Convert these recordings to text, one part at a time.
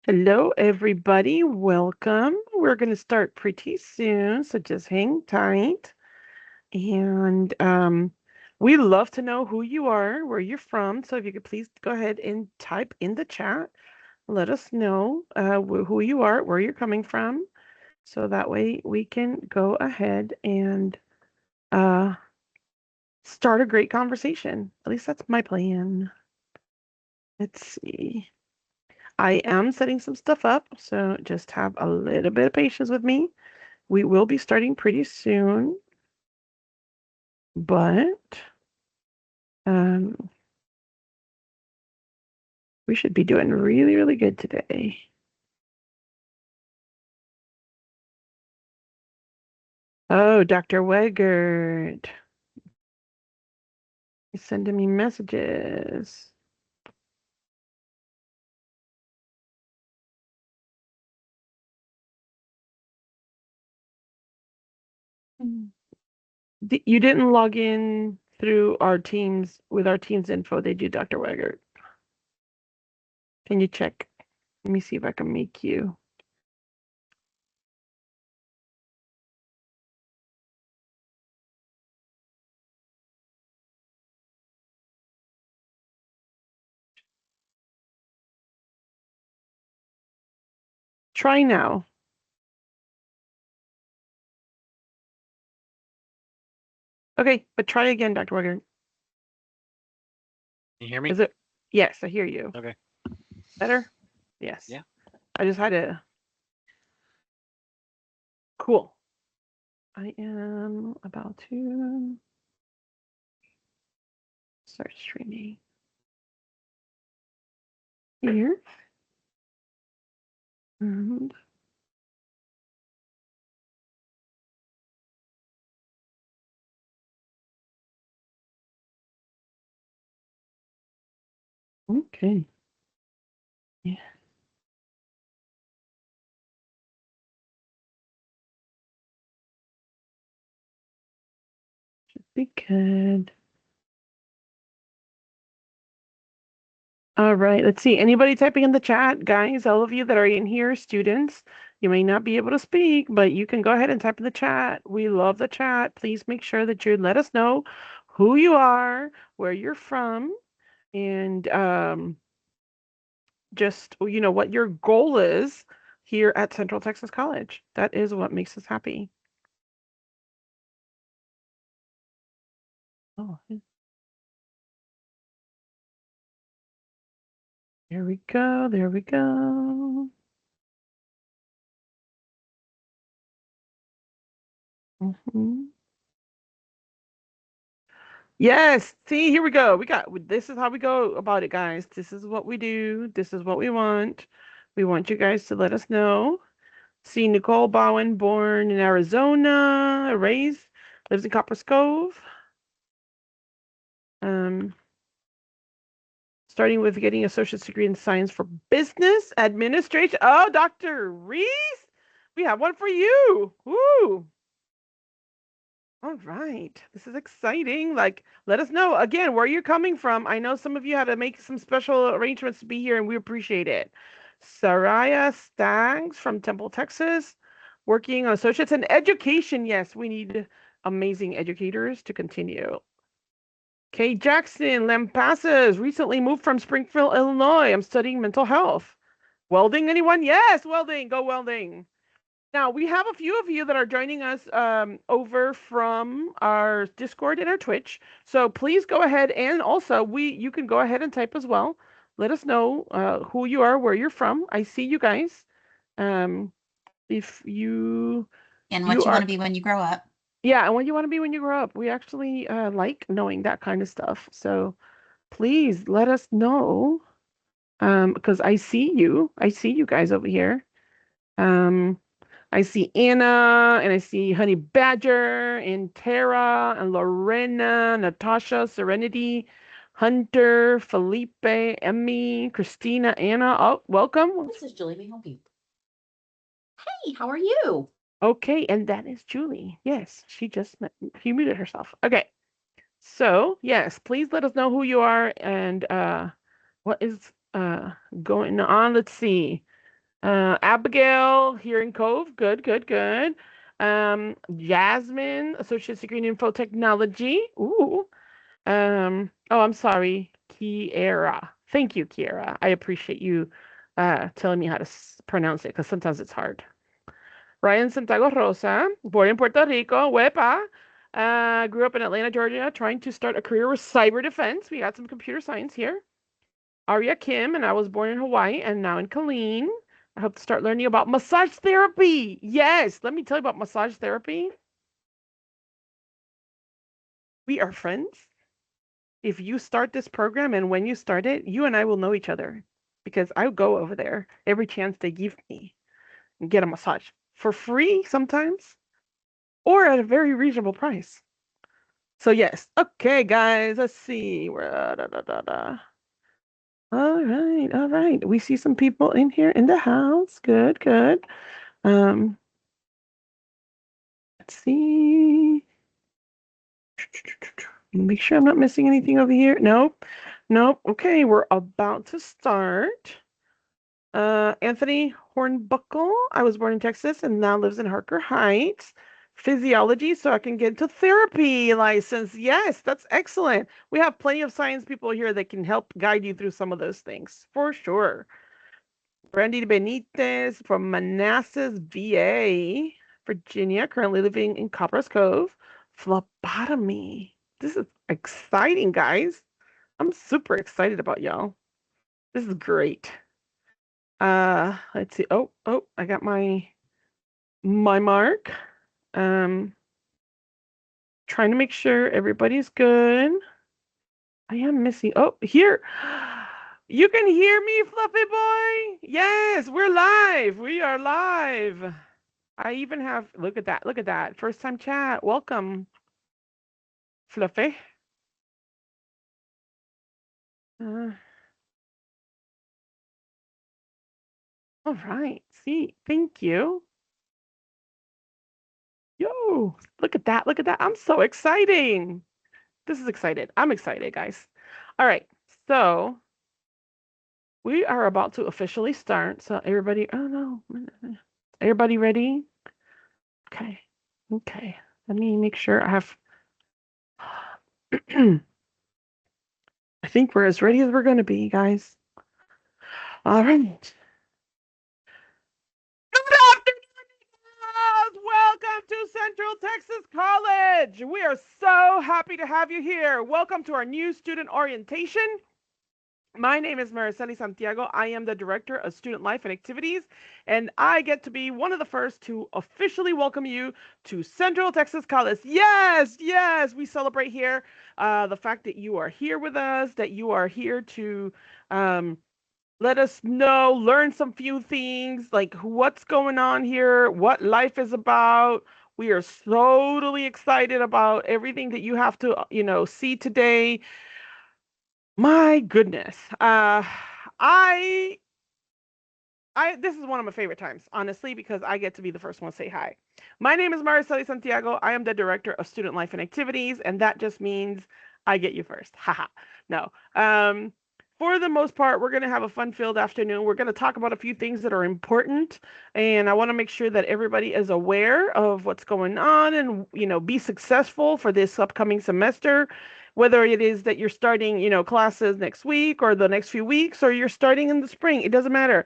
Hello, everybody. Welcome. We're going to start pretty soon, so just hang tight. And we love to know who you are, where you're from. So if you could please go ahead and type in the chat, let us know who you are, where you're coming from, so that way we can go ahead and uh, start a great conversation. At least that's my plan. Let's see. I am setting some stuff up, so just have a little bit of patience with me. We will be starting pretty soon, but we should be doing really, really good today. Oh, Dr. Weggert. He's sending me messages. You didn't log in through our Teams with our Teams info, did you, Dr. Weggert? Can you check? Let me see if I can make you. Try now. Okay, but try again, Dr. Weggert. Can you hear me? Is it? Yes, I hear you. Okay. Better? Yes. Yeah. I just had to. Cool. I am about to start streaming here. And okay. Yeah. Should be good. All right, let's see. Anybody typing in the chat? Guys, all of you that are in here, students, you may not be able to speak, but you can go ahead and type in the chat. We love the chat. Please make sure that you let us know who you are, where you're from, and just, what your goal is here at Central Texas College. That is what makes us happy. Oh, there we go. There we go. Yes. See, here we go. This is how we go about it, guys. This is what we do. This is what we want. We want you guys to let us know. See, Nicole Bowen, born in Arizona, raised, lives in Copper Cove. Starting with getting associate's degree in science for business administration. Oh, Dr. Reese, we have one for you. Woo! All right. This is exciting. Let us know again where you're coming from. I know some of you had to make some special arrangements to be here, and we appreciate it. Saraya Staggs from Temple, Texas, working on associates in education. Yes, we need amazing educators to continue. Kay Jackson, Lampasas, recently moved from Springfield, Illinois. I'm studying mental health. Welding, anyone? Yes, welding. Go welding. Now, we have a few of you that are joining us over from our Discord and our Twitch. So please go ahead, and also you can go ahead and type as well. Let us know who you are, where you're from. I see you guys. If you and what you want to be when you grow up. Yeah, and what you want to be when you grow up. We actually like knowing that kind of stuff. So please let us know. Because I see you. I see you guys over here. I see Anna, and I see Honey Badger, and Tara, and Lorena, Natasha, Serenity, Hunter, Felipe, Emmy, Christina, Anna. Oh, welcome. This is Julie. We help you. Hey, how are you? Okay, and that is Julie. Yes, she muted herself. Okay, So, yes, please let us know who you are and what is going on. Let's see. Abigail here in Cove. Good, good, good. Jasmine, Associate Degree in Info Technology. Ooh. Oh, I'm sorry, Kiera. Thank you, Kiera. I appreciate you telling me how to pronounce it because sometimes it's hard. Ryan Santiago Rosa, born in Puerto Rico, Huepa. Grew up in Atlanta, Georgia, trying to start a career with cyber defense. We got some computer science here. Arya Kim, and I was born in Hawaii and now in Killeen. I hope to start learning about massage therapy. Yes, let me tell you about massage therapy. We are friends. If you start this program and when you start it, you and I will know each other because I go over there every chance they give me and get a massage for free sometimes or at a very reasonable price. So yes, okay, guys, let's see. All right, all right. We see some people in here in the house. Good, good. Let's see. Make sure I'm not missing anything over here. Nope, nope. Okay, we're about to start. Anthony Hornbuckle. I was born in Texas and now lives in Harker Heights. Physiology, so I can get into therapy license. Yes, that's excellent. We have plenty of science people here that can help guide you through some of those things, for sure. Brandy Benitez from Manassas, VA, Virginia, currently living in Copperas Cove. Phlebotomy. This is exciting, guys. I'm super excited about y'all. This is great. Let's see. Oh, I got my mark. Trying to make sure everybody's good. I am missing. Oh, here. You can hear me, Fluffy boy? Yes, we're live. We are live. I even have, look at that. Look at that. First time chat. Welcome, Fluffy. All right. See, thank you. Yo, look at that. Look at that. I'm so exciting. This is excited. I'm excited, guys. All right. So we are about to officially start. So everybody, oh no. Everybody ready? Okay. Okay. Let me make sure I have I think we're as ready as we're going to be, guys. All right. Good afternoon, welcome to Central Texas College. We are so happy to have you here. Welcome to our new student orientation. My name is Mariceli Santiago. I am the Director of Student Life and Activities, and I get to be one of the first to officially welcome you to Central Texas College. Yes, yes, we celebrate here the fact that you are here with us, that you are here to let us know, learn some few things, like what's going on here, what life is about. We are totally excited about everything that you have to, see today. My goodness. I this is one of my favorite times, honestly, because I get to be the first one to say hi. My name is Mariceli Santiago. I am the Director of Student Life and Activities, and that just means I get you first. Haha. No. For the most part, we're going to have a fun-filled afternoon. We're going to talk about a few things that are important, and I want to make sure that everybody is aware of what's going on and, be successful for this upcoming semester, whether it is that you're starting, classes next week or the next few weeks, or you're starting in the spring. It doesn't matter.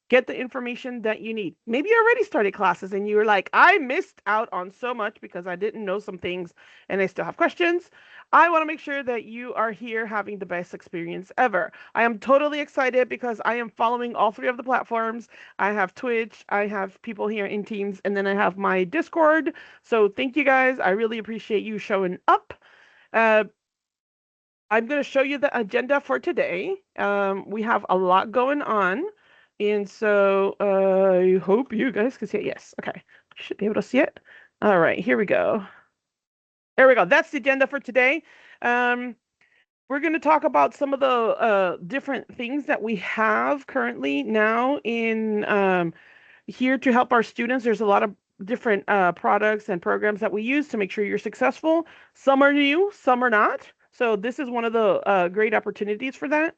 Get the information that you need. Maybe you already started classes and you were like, I missed out on so much because I didn't know some things and I still have questions. I want to make sure that you are here having the best experience ever. I am totally excited because I am following all three of the platforms. I have Twitch, I have people here in Teams, and then I have my Discord. So thank you guys. I really appreciate you showing up. I'm going to show you the agenda for today. We have a lot going on. And so I hope you guys can see it. Yes. Okay. Should be able to see it. All right. Here we go. There we go. That's the agenda for today. We're going to talk about some of the different things that we have currently now in here to help our students. There's a lot of different products and programs that we use to make sure you're successful. Some are new, some are not. So this is one of the great opportunities for that.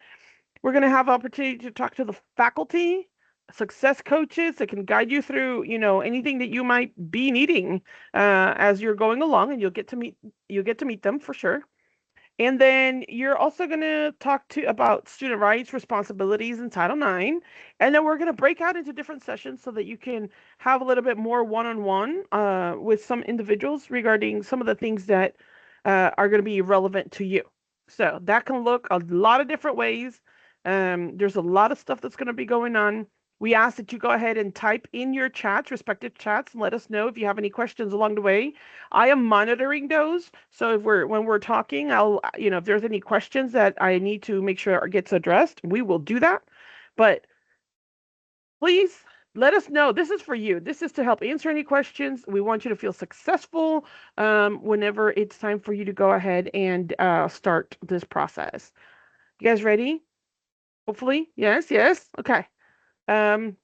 We're going to have opportunity to talk to the faculty, success coaches that can guide you through, anything that you might be needing as you're going along, and you'll get to meet them for sure. And then you're also going to talk to about student rights, responsibilities in Title IX. And then we're going to break out into different sessions so that you can have a little bit more one-on-one with some individuals regarding some of the things that are going to be relevant to you. So that can look a lot of different ways. There's a lot of stuff that's going to be going on. We ask that you go ahead and type in your chats, respective chats, and let us know if you have any questions along the way. I am monitoring those, so when we're talking, I'll, if there's any questions that I need to make sure gets addressed, we will do that. But please let us know. This is for you. This is to help answer any questions. We want you to feel successful whenever it's time for you to go ahead and start this process. You guys ready? Hopefully, yes, yes. Okay. Um,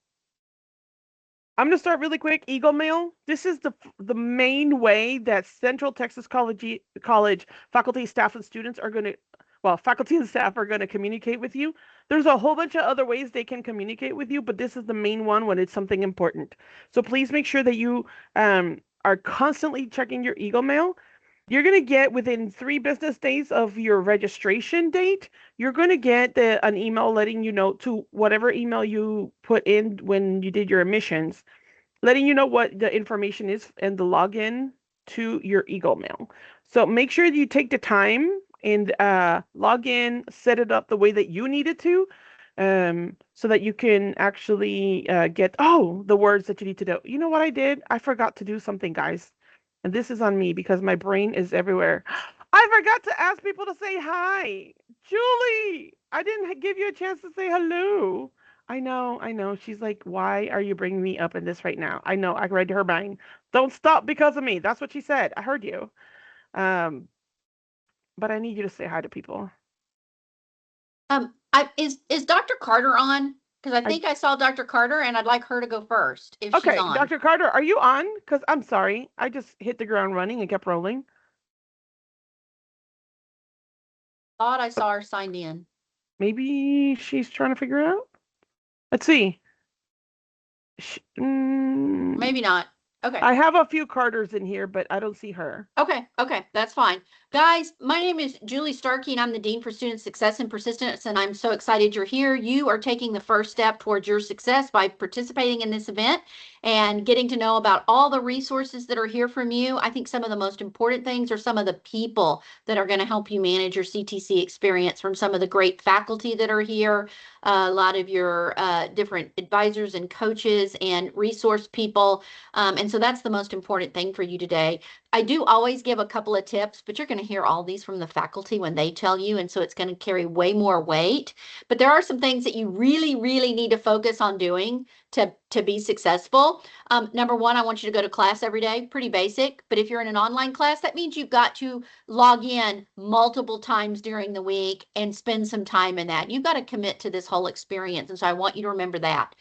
I'm going to start really quick. Eagle Mail. This is the main way that Central Texas College faculty, staff, and students are going to, well, faculty and staff are going to communicate with you. There's a whole bunch of other ways they can communicate with you, but this is the main one when it's something important. So please make sure that you are constantly checking your Eagle Mail. You're going to get within 3 business days of your registration date, you're going to get an email letting you know to whatever email you put in when you did your admissions, letting you know what the information is and the login to your Eagle Mail. So make sure that you take the time and log in, set it up the way that you need it to, so that you can actually get, the words that you need to do. You know what I did? I forgot to do something, guys. And this is on me because my brain is everywhere. I forgot to ask people to say hi. Julie, I didn't give you a chance to say hello. I know, I know. She's like, why are you bringing me up in this right now? I know, I read her mind. Don't stop because of me. That's what she said. I heard you. Um, but I need you to say hi to people. Is Dr. Carter on? Because I think I saw Dr. Carter, and I'd like her to go first if she's Okay, on. Dr. Carter, are you on? Because I'm sorry, I just hit the ground running and kept rolling. Thought I saw her signed in. Maybe she's trying to figure it out. Let's see. Maybe not. Okay. I have a few Carters in here, but I don't see her. Okay, that's fine. Guys, my name is Julie Starkey, and I'm the Dean for Student Success and Persistence, and I'm so excited you're here. You are taking the first step towards your success by participating in this event and getting to know about all the resources that are here from you. I think some of the most important things are some of the people that are going to help you manage your CTC experience, from some of the great faculty that are here, a lot of your different advisors and coaches and resource people. And so that's the most important thing for you today. I do always give a couple of tips, but you're going to hear all these from the faculty when they tell you, and so it's going to carry way more weight. But there are some things that you really, really need to focus on doing to be successful. Number one, I want you to go to class every day. Pretty basic, but if you're in an online class, that means you've got to log in multiple times during the week and spend some time in that. You've got to commit to this whole experience, and so I want you to remember that.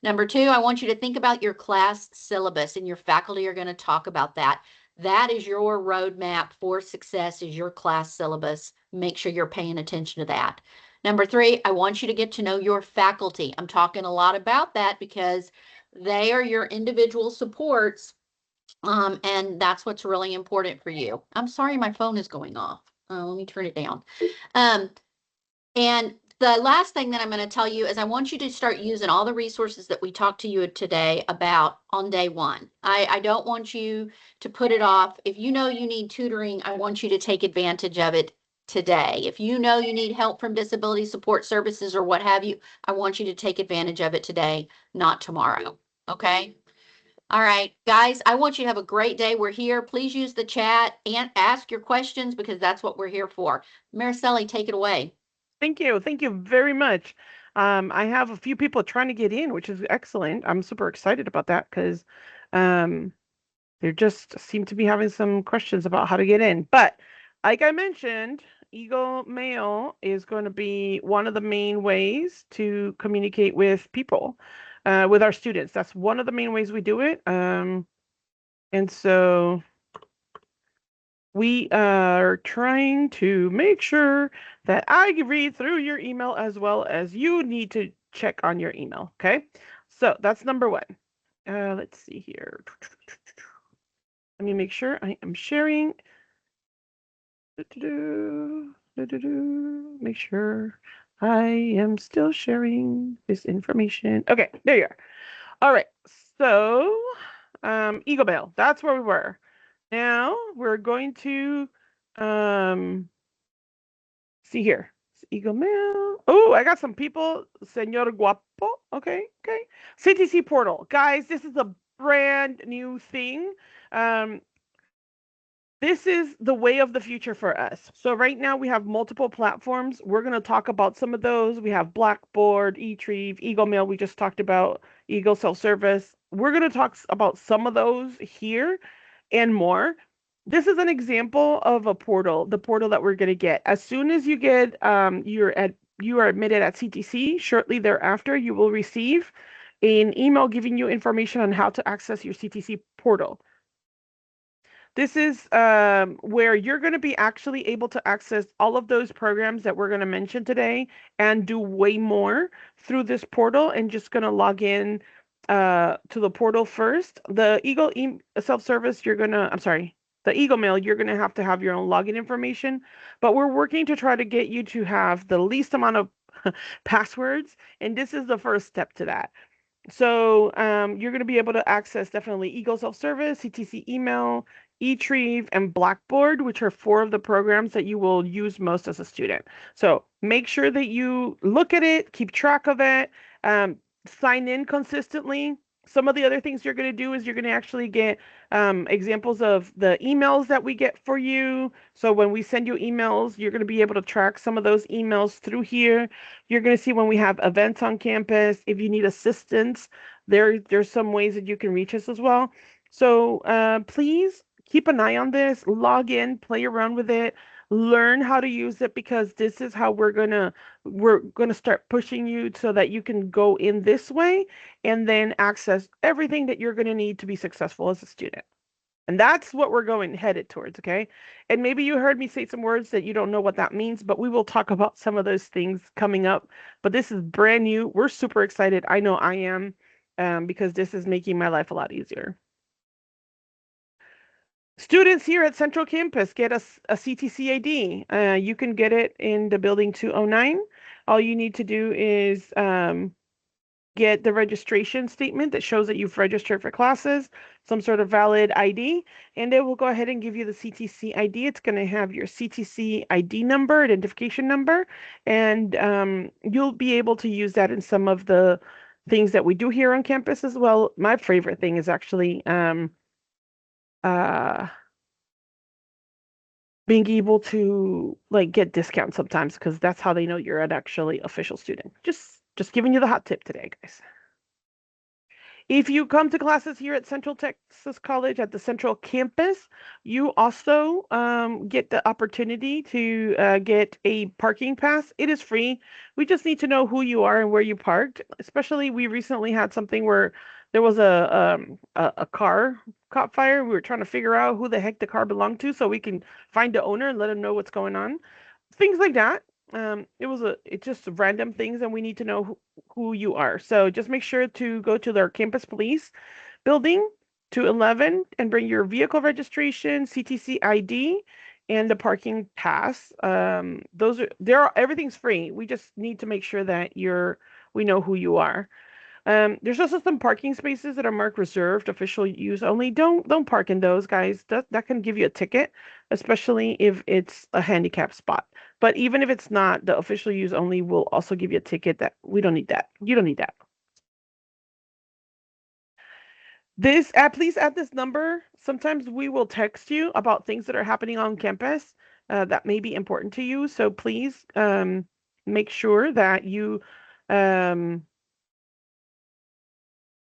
Number two, I want you to think about your class syllabus, and your faculty are going to talk about that. That is your roadmap for success, is your class syllabus. Make sure you're paying attention to that. Number three, I want you to get to know your faculty. I'm talking a lot about that because they are your individual supports, and that's what's really important for you. I'm sorry, my phone is going off. Let me turn it down. And the last thing that I'm going to tell you is I want you to start using all the resources that we talked to you today about on day one. I don't want you to put it off. If you know you need tutoring, I want you to take advantage of it today. If you know you need help from disability support services or what have you, I want you to take advantage of it today, not tomorrow. Okay? All right, guys, I want you to have a great day. We're here. Please use the chat and ask your questions because that's what we're here for. Mariceli, take it away. Thank you. Thank you very much. I have a few people trying to get in, which is excellent. I'm super excited about that because they just seem to be having some questions about how to get in. But like I mentioned, Eagle Mail is going to be one of the main ways to communicate with people, with our students. That's one of the main ways we do it. And so we are trying to make sure that I read through your email as well as you need to check on your email. Okay. So that's number one. Let's see here. Let me make sure I am sharing. Make sure I am still sharing this information. Okay, there you are. All right. So, Eagle Mail, that's where we were. Now we're going to see here. Eagle Mail. Oh, I got some people. Señor Guapo. Okay, okay. CTC Portal. Guys, this is a brand new thing. This is the way of the future for us. So right now we have multiple platforms. We're going to talk about some of those. We have Blackboard, eTrieve, Eagle Mail. We just talked about Eagle Self-Service. We're going to talk about some of those here and more. This is an example of a portal, the portal that we're going to get. As soon as you get, you are admitted at CTC, shortly thereafter, you will receive an email giving you information on how to access your CTC portal. This is where you're going to be actually able to access all of those programs that we're going to mention today and do way more through this portal, and just going to log in to the portal first. The Eagle self-service, the Eagle Mail, you're going to have your own login information, but we're working to try to get you to have the least amount of passwords, and this is the first step to that. So you're going to be able to access definitely Eagle Self-Service, CTC Email, eTrieve, and Blackboard, which are 4 of the programs that you will use most as a student. So make sure that you look at it, keep track of it, sign in consistently. Some of the other things you're going to do is you're going to actually get examples of the emails that we get for you. So when we send you emails, you're going to be able to track some of those emails through here. You're going to see when we have events on campus. If you need assistance, there's some ways that you can reach us as well. So please keep an eye on this, log in, play around with it, learn how to use it, because this is how we're gonna start pushing you so that you can go in this way and then access everything that you're gonna need to be successful as a student. And that's what we're going headed towards, okay? And maybe you heard me say some words that you don't know what that means, but we will talk about some of those things coming up. But this is brand new. We're super excited. I know I am, because this is making my life a lot easier. Students here at Central Campus get a CTC ID. You can get it in the building 209. All you need to do is get the registration statement that shows that you've registered for classes, some sort of valid ID, and it will go ahead and give you the CTC ID. It's going to have your CTC ID number, identification number, and you'll be able to use that in some of the things that we do here on campus as well. My favorite thing is actually being able to like get discounts sometimes, because that's how they know you're an actually official student. Just giving you the hot tip today, guys. If you come to classes here at Central Texas College at the Central Campus, you also get the opportunity to get a parking pass. It is free. We just need to know who you are and where you parked. Especially, we recently had something where there was a car caught fire. We were trying to figure out who the heck the car belonged to, so we can find the owner and let him know what's going on. Things like that. It's just random things, and we need to know who you are. So just make sure to go to their campus police building 211 and bring your vehicle registration, CTC ID, and the parking pass. Everything's free. We just need to make sure that we know who you are. There's also some parking spaces that are marked reserved, official use only. Don't park in those, guys. That can give you a ticket, especially if it's a handicap spot. But even if it's not, the official use only will also give you a ticket. That we don't need that. You don't need that. Please add this number. Sometimes we will text you about things that are happening on campus that may be important to you. So please make sure that you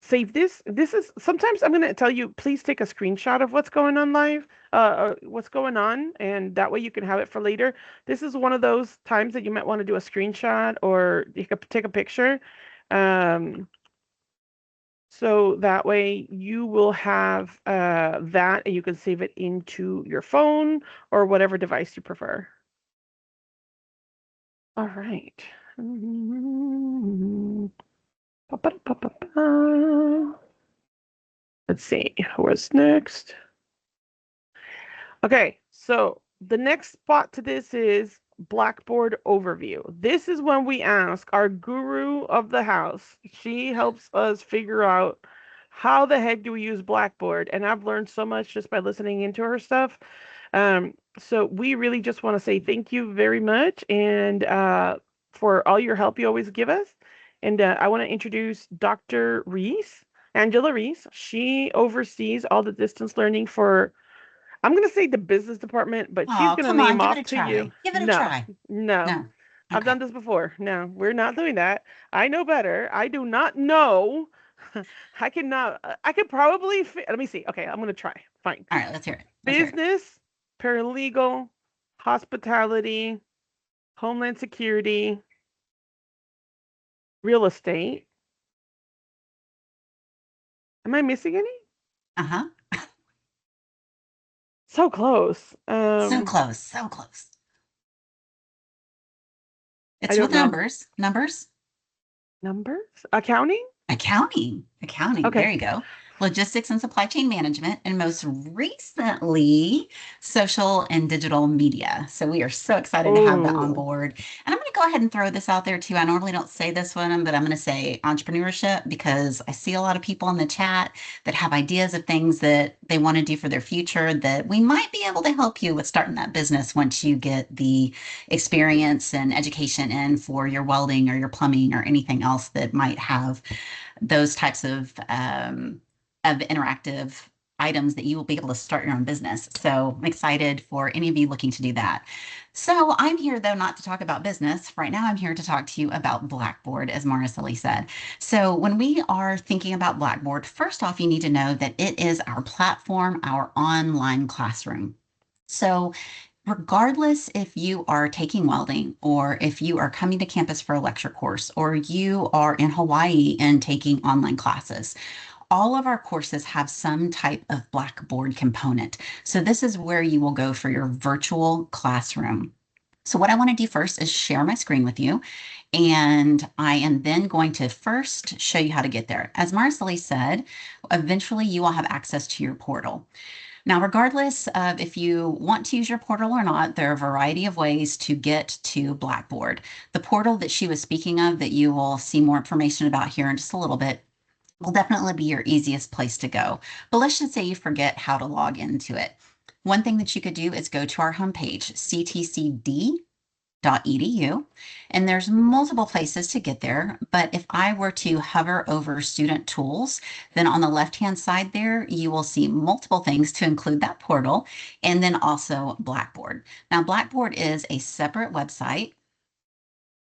save this. This is sometimes I'm going to tell you, please take a screenshot of what's going on live, what's going on, and that way you can have it for later. This is one of those times that you might want to do a screenshot or you could take a picture. So that way you will have that and you can save it into your phone or whatever device you prefer. All right. Let's see, what's next? Okay, so the next spot to this is Blackboard overview. This is when we ask our guru of the house. She helps us figure out how the heck do we use Blackboard, and I've learned so much just by listening into her stuff. So we really just want to say thank you very much, and for all your help you always give us. And I want to introduce Dr. Reese, Angela Reese. She oversees all the distance learning for, I'm going to say the business department, but she's Oh, going to come on, name give it off a to you. try. Give it a No, try. no. No. I've Okay. done this before. No, we're not doing that. I know better. I do not know. I cannot. I could probably. Let me see. Okay, I'm going to try. Fine. All right, let's hear it. Let's hear it. Business, paralegal, hospitality, homeland security, real estate. Am I missing any? Uh-huh. So close. So close, so close. I It's don't with know. numbers. Numbers. Numbers? Accounting? Accounting. Okay. There you go. Logistics and supply chain management, and most recently, social and digital media. So we are so excited to have that on Oh. board. And I'm going to go ahead and throw this out there too. I normally don't say this one, but I'm going to say entrepreneurship because I see a lot of people in the chat that have ideas of things that they want to do for their future that we might be able to help you with starting that business once you get the experience and education in for your welding or your plumbing or anything else that might have those types of interactive items that you will be able to start your own business. So I'm excited for any of you looking to do that. So I'm here though not to talk about business. Right now I'm here to talk to you about Blackboard, as Maricely said. So when we are thinking about Blackboard, first off, you need to know that it is our platform, our online classroom. So regardless if you are taking welding or if you are coming to campus for a lecture course or you are in Hawaii and taking online classes, all of our courses have some type of Blackboard component. So this is where you will go for your virtual classroom. So what I want to do first is share my screen with you. And I am then going to first show you how to get there. As Maricely said, eventually you will have access to your portal. Now, regardless of if you want to use your portal or not, there are a variety of ways to get to Blackboard. The portal that she was speaking of that you will see more information about here in just a little bit will definitely be your easiest place to go. But let's just say you forget how to log into it. One thing that you could do is go to our homepage, ctcd.edu, and there's multiple places to get there. But if I were to hover over student tools, then on the left-hand side there, you will see multiple things to include that portal and then also Blackboard. Now, Blackboard is a separate website,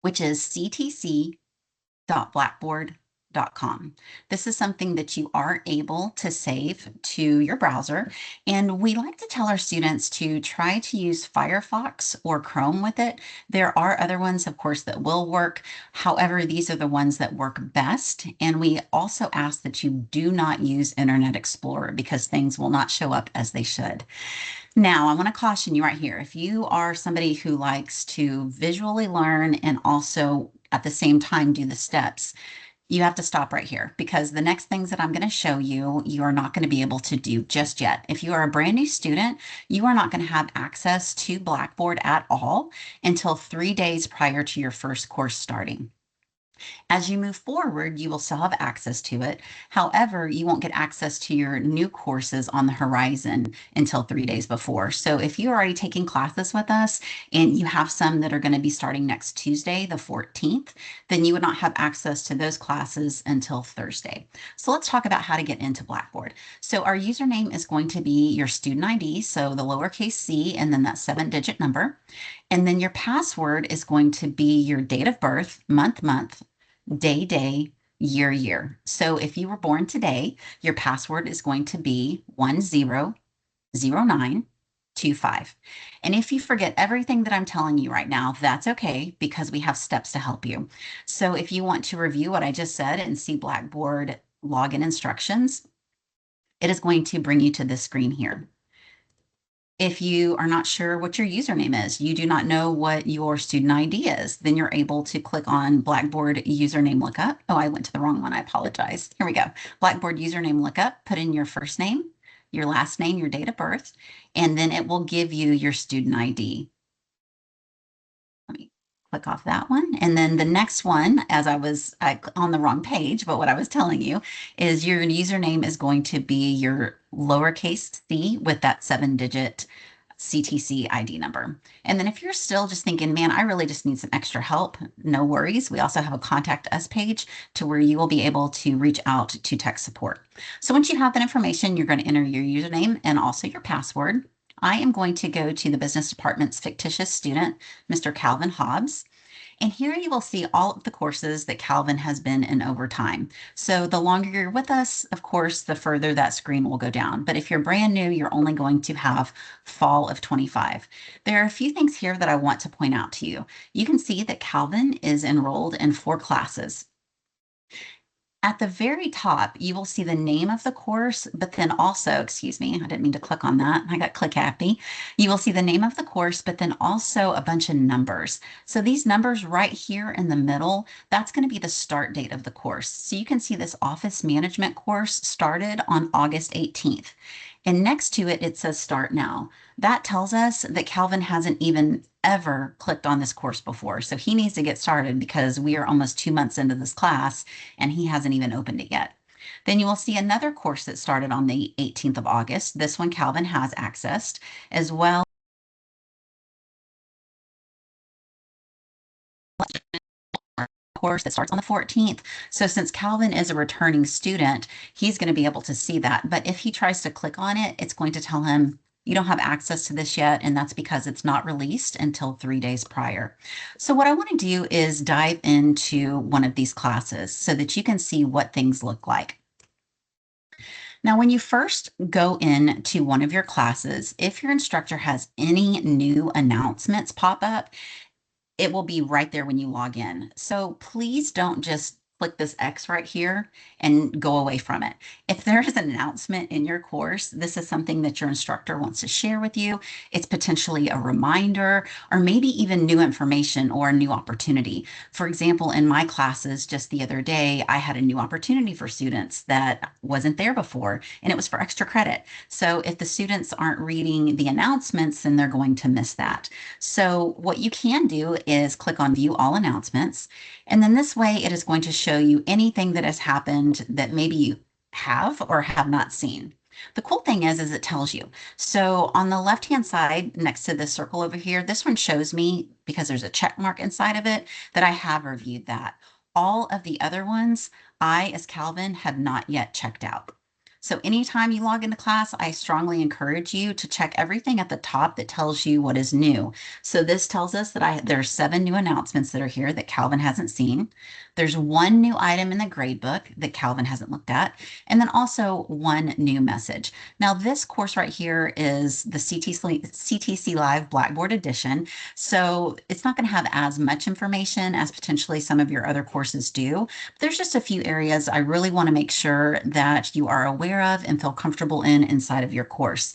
which is ctc.blackboard.com. This is something that you are able to save to your browser. And we like to tell our students to try to use Firefox or Chrome with it. There are other ones, of course, that will work. However, these are the ones that work best. And we also ask that you do not use Internet Explorer because things will not show up as they should. Now, I want to caution you right here. If you are somebody who likes to visually learn and also at the same time do the steps, you have to stop right here because the next things that I'm going to show you, you are not going to be able to do just yet. If you are a brand new student, you are not going to have access to Blackboard at all until 3 days prior to your first course starting. As you move forward, you will still have access to it. However, you won't get access to your new courses on the horizon until 3 days before. So if you're already taking classes with us and you have some that are going to be starting next Tuesday, the 14th, then you would not have access to those classes until Thursday. So let's talk about how to get into Blackboard. So our username is going to be your student ID, so the lowercase c and then that 7-digit number. And then your password is going to be your date of birth, month, day, year. So if you were born today, your password is going to be 100925. And if you forget everything that I'm telling you right now, that's okay because we have steps to help you. So if you want to review what I just said and see Blackboard login instructions, it is going to bring you to this screen here. If you are not sure what your username is, you do not know what your student ID is, then you're able to click on Blackboard username lookup. Oh, I went to the wrong one. I apologize. Here we go. Blackboard username lookup, put in your first name, your last name, your date of birth, and then it will give you your student ID. Let me click off that one. And then the next one, as I was on the wrong page, but what I was telling you is your username is going to be your lowercase c with that 7-digit CTC ID number. And then if you're still just thinking, man, I really just need some extra help, no worries. We also have a contact us page to where you will be able to reach out to tech support. So once you have that information, you're going to enter your username and also your password. I am going to go to the business department's fictitious student, Mr. Calvin Hobbs. And here you will see all of the courses that Calvin has been in over time. So the longer you're with us, of course, the further that screen will go down. But if you're brand new, you're only going to have fall of 25. There are a few things here that I want to point out to you. You can see that Calvin is enrolled in 4 classes. At the very top, you will see the name of the course, but then also, excuse me, I didn't mean to click on that. I got click happy. You will see the name of the course, but then also a bunch of numbers. So these numbers right here in the middle, that's going to be the start date of the course. So you can see this office management course started on August 18th. And next to it, it says start now. That tells us that Calvin hasn't even ever clicked on this course before. So he needs to get started because we are almost 2 months into this class and he hasn't even opened it yet. Then you will see another course that started on the 18th of August. This one Calvin has accessed, as well course that starts on the 14th. So since Calvin is a returning student, he's going to be able to see that. But if he tries to click on it, it's going to tell him you don't have access to this yet, and that's because it's not released until 3 days prior. So what I want to do is dive into one of these classes so that you can see what things look like. Now, when you first go into one of your classes, if your instructor has any new announcements pop up, it will be right there when you log in. So please don't just click this X right here and go away from it. If there is an announcement in your course, this is something that your instructor wants to share with you. It's potentially a reminder or maybe even new information or a new opportunity. For example, in my classes just the other day, I had a new opportunity for students that wasn't there before, and it was for extra credit. So if the students aren't reading the announcements, then they're going to miss that. So what you can do is click on View All Announcements, and then this way it is going to show you anything that has happened that maybe you have or have not seen. The cool thing is it tells you. So on the left-hand side, next to this circle over here, this one shows me, because there's a check mark inside of it, that I have reviewed that. All of the other ones, I, as Calvin, have not yet checked out. So anytime you log into class, I strongly encourage you to check everything at the top that tells you what is new. So this tells us that there are 7 new announcements that are here that Calvin hasn't seen. There's 1 new item in the grade book that Calvin hasn't looked at, and then also 1 new message. Now this course right here is the CTC Live Blackboard Edition. So it's not going to have as much information as potentially some of your other courses do. But there's just a few areas I really want to make sure that you are aware of and feel comfortable inside of your course.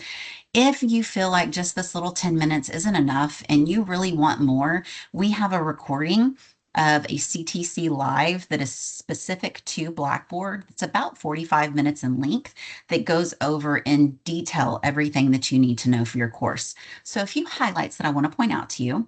If you feel like just this little 10 minutes isn't enough and you really want more, we have a recording of a CTC Live that is specific to Blackboard. It's about 45 minutes in length that goes over in detail everything that you need to know for your course. So a few highlights that I want to point out to you.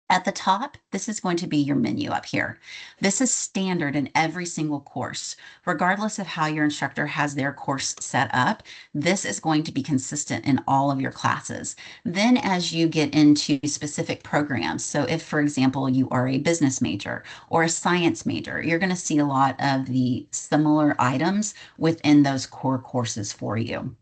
At the top, this is going to be your menu up here. This is standard in every single course. Regardless of how your instructor has their course set up, this is going to be consistent in all of your classes. Then as you get into specific programs, so if, for example, you are a business major or a science major, you're going to see a lot of the similar items within those core courses for you.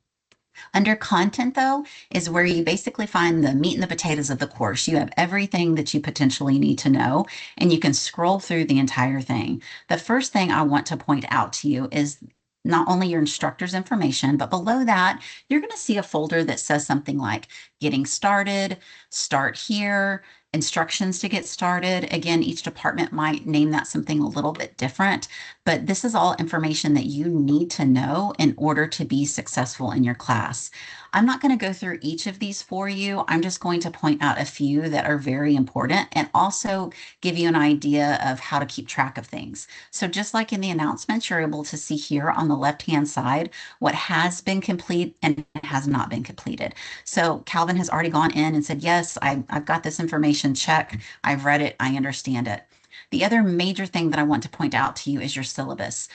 Under content, though, is where you basically find the meat and the potatoes of the course. You have everything that you potentially need to know, and you can scroll through the entire thing. The first thing I want to point out to you is not only your instructor's information, but below that, you're going to see a folder that says something like Getting Started, Start Here, instructions to get started. Again, each department might name that something a little bit different, but this is all information that you need to know in order to be successful in your class. I'm not going to go through each of these for you. I'm just going to point out a few that are very important and also give you an idea of how to keep track of things. So just like in the announcements, you're able to see here on the left-hand side what has been complete and has not been completed. So Calvin has already gone in and said, yes, I've got this information, check. I've read it. I understand it. The other major thing that I want to point out to you is your syllabus.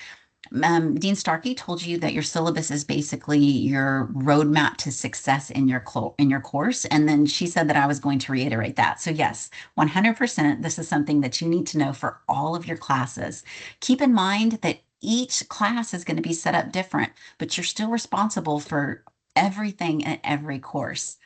Dean Starkey told you that your syllabus is basically your roadmap to success in your course. And then she said that I was going to reiterate that. So yes, 100%, this is something that you need to know for all of your classes. Keep in mind that each class is going to be set up different, but you're still responsible for everything in every course.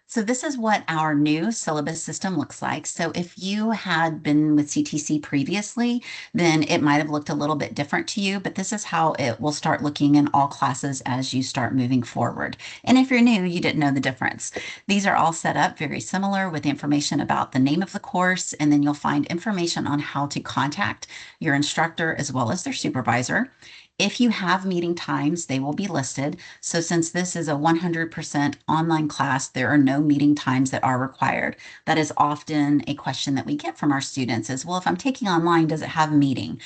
So this is what our new syllabus system looks like. So if you had been with CTC previously, then it might have looked a little bit different to you, but this is how it will start looking in all classes as you start moving forward. And if you're new, you didn't know the difference. These are all set up very similar with information about the name of the course, and then you'll find information on how to contact your instructor as well as their supervisor. If you have meeting times, they will be listed. So since this is a 100% online class, there are no meeting times that are required. That is often a question that we get from our students is, well, if I'm taking online, does it have a meeting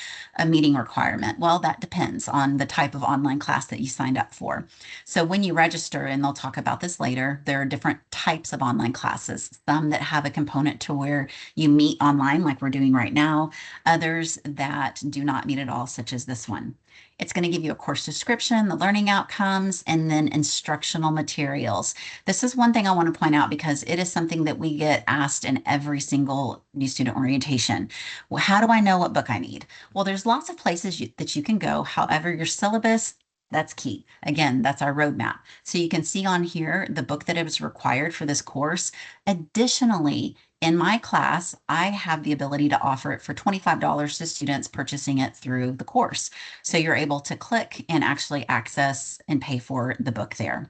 requirement? Well, that depends on the type of online class that you signed up for. So when you register, and they'll talk about this later, there are different types of online classes, some that have a component to where you meet online like we're doing right now, others that do not meet at all, such as this one. It's going to give you a course description, the learning outcomes, and then instructional materials. This is one thing I want to point out because it is something that we get asked in every single new student orientation. Well, how do I know what book I need? Well, there's lots of places that you can go. However, your syllabus, that's key. Again, that's our roadmap. So you can see on here the book that is required for this course. Additionally, in my class, I have the ability to offer it for $25 to students purchasing it through the course. So you're able to click and actually access and pay for the book there.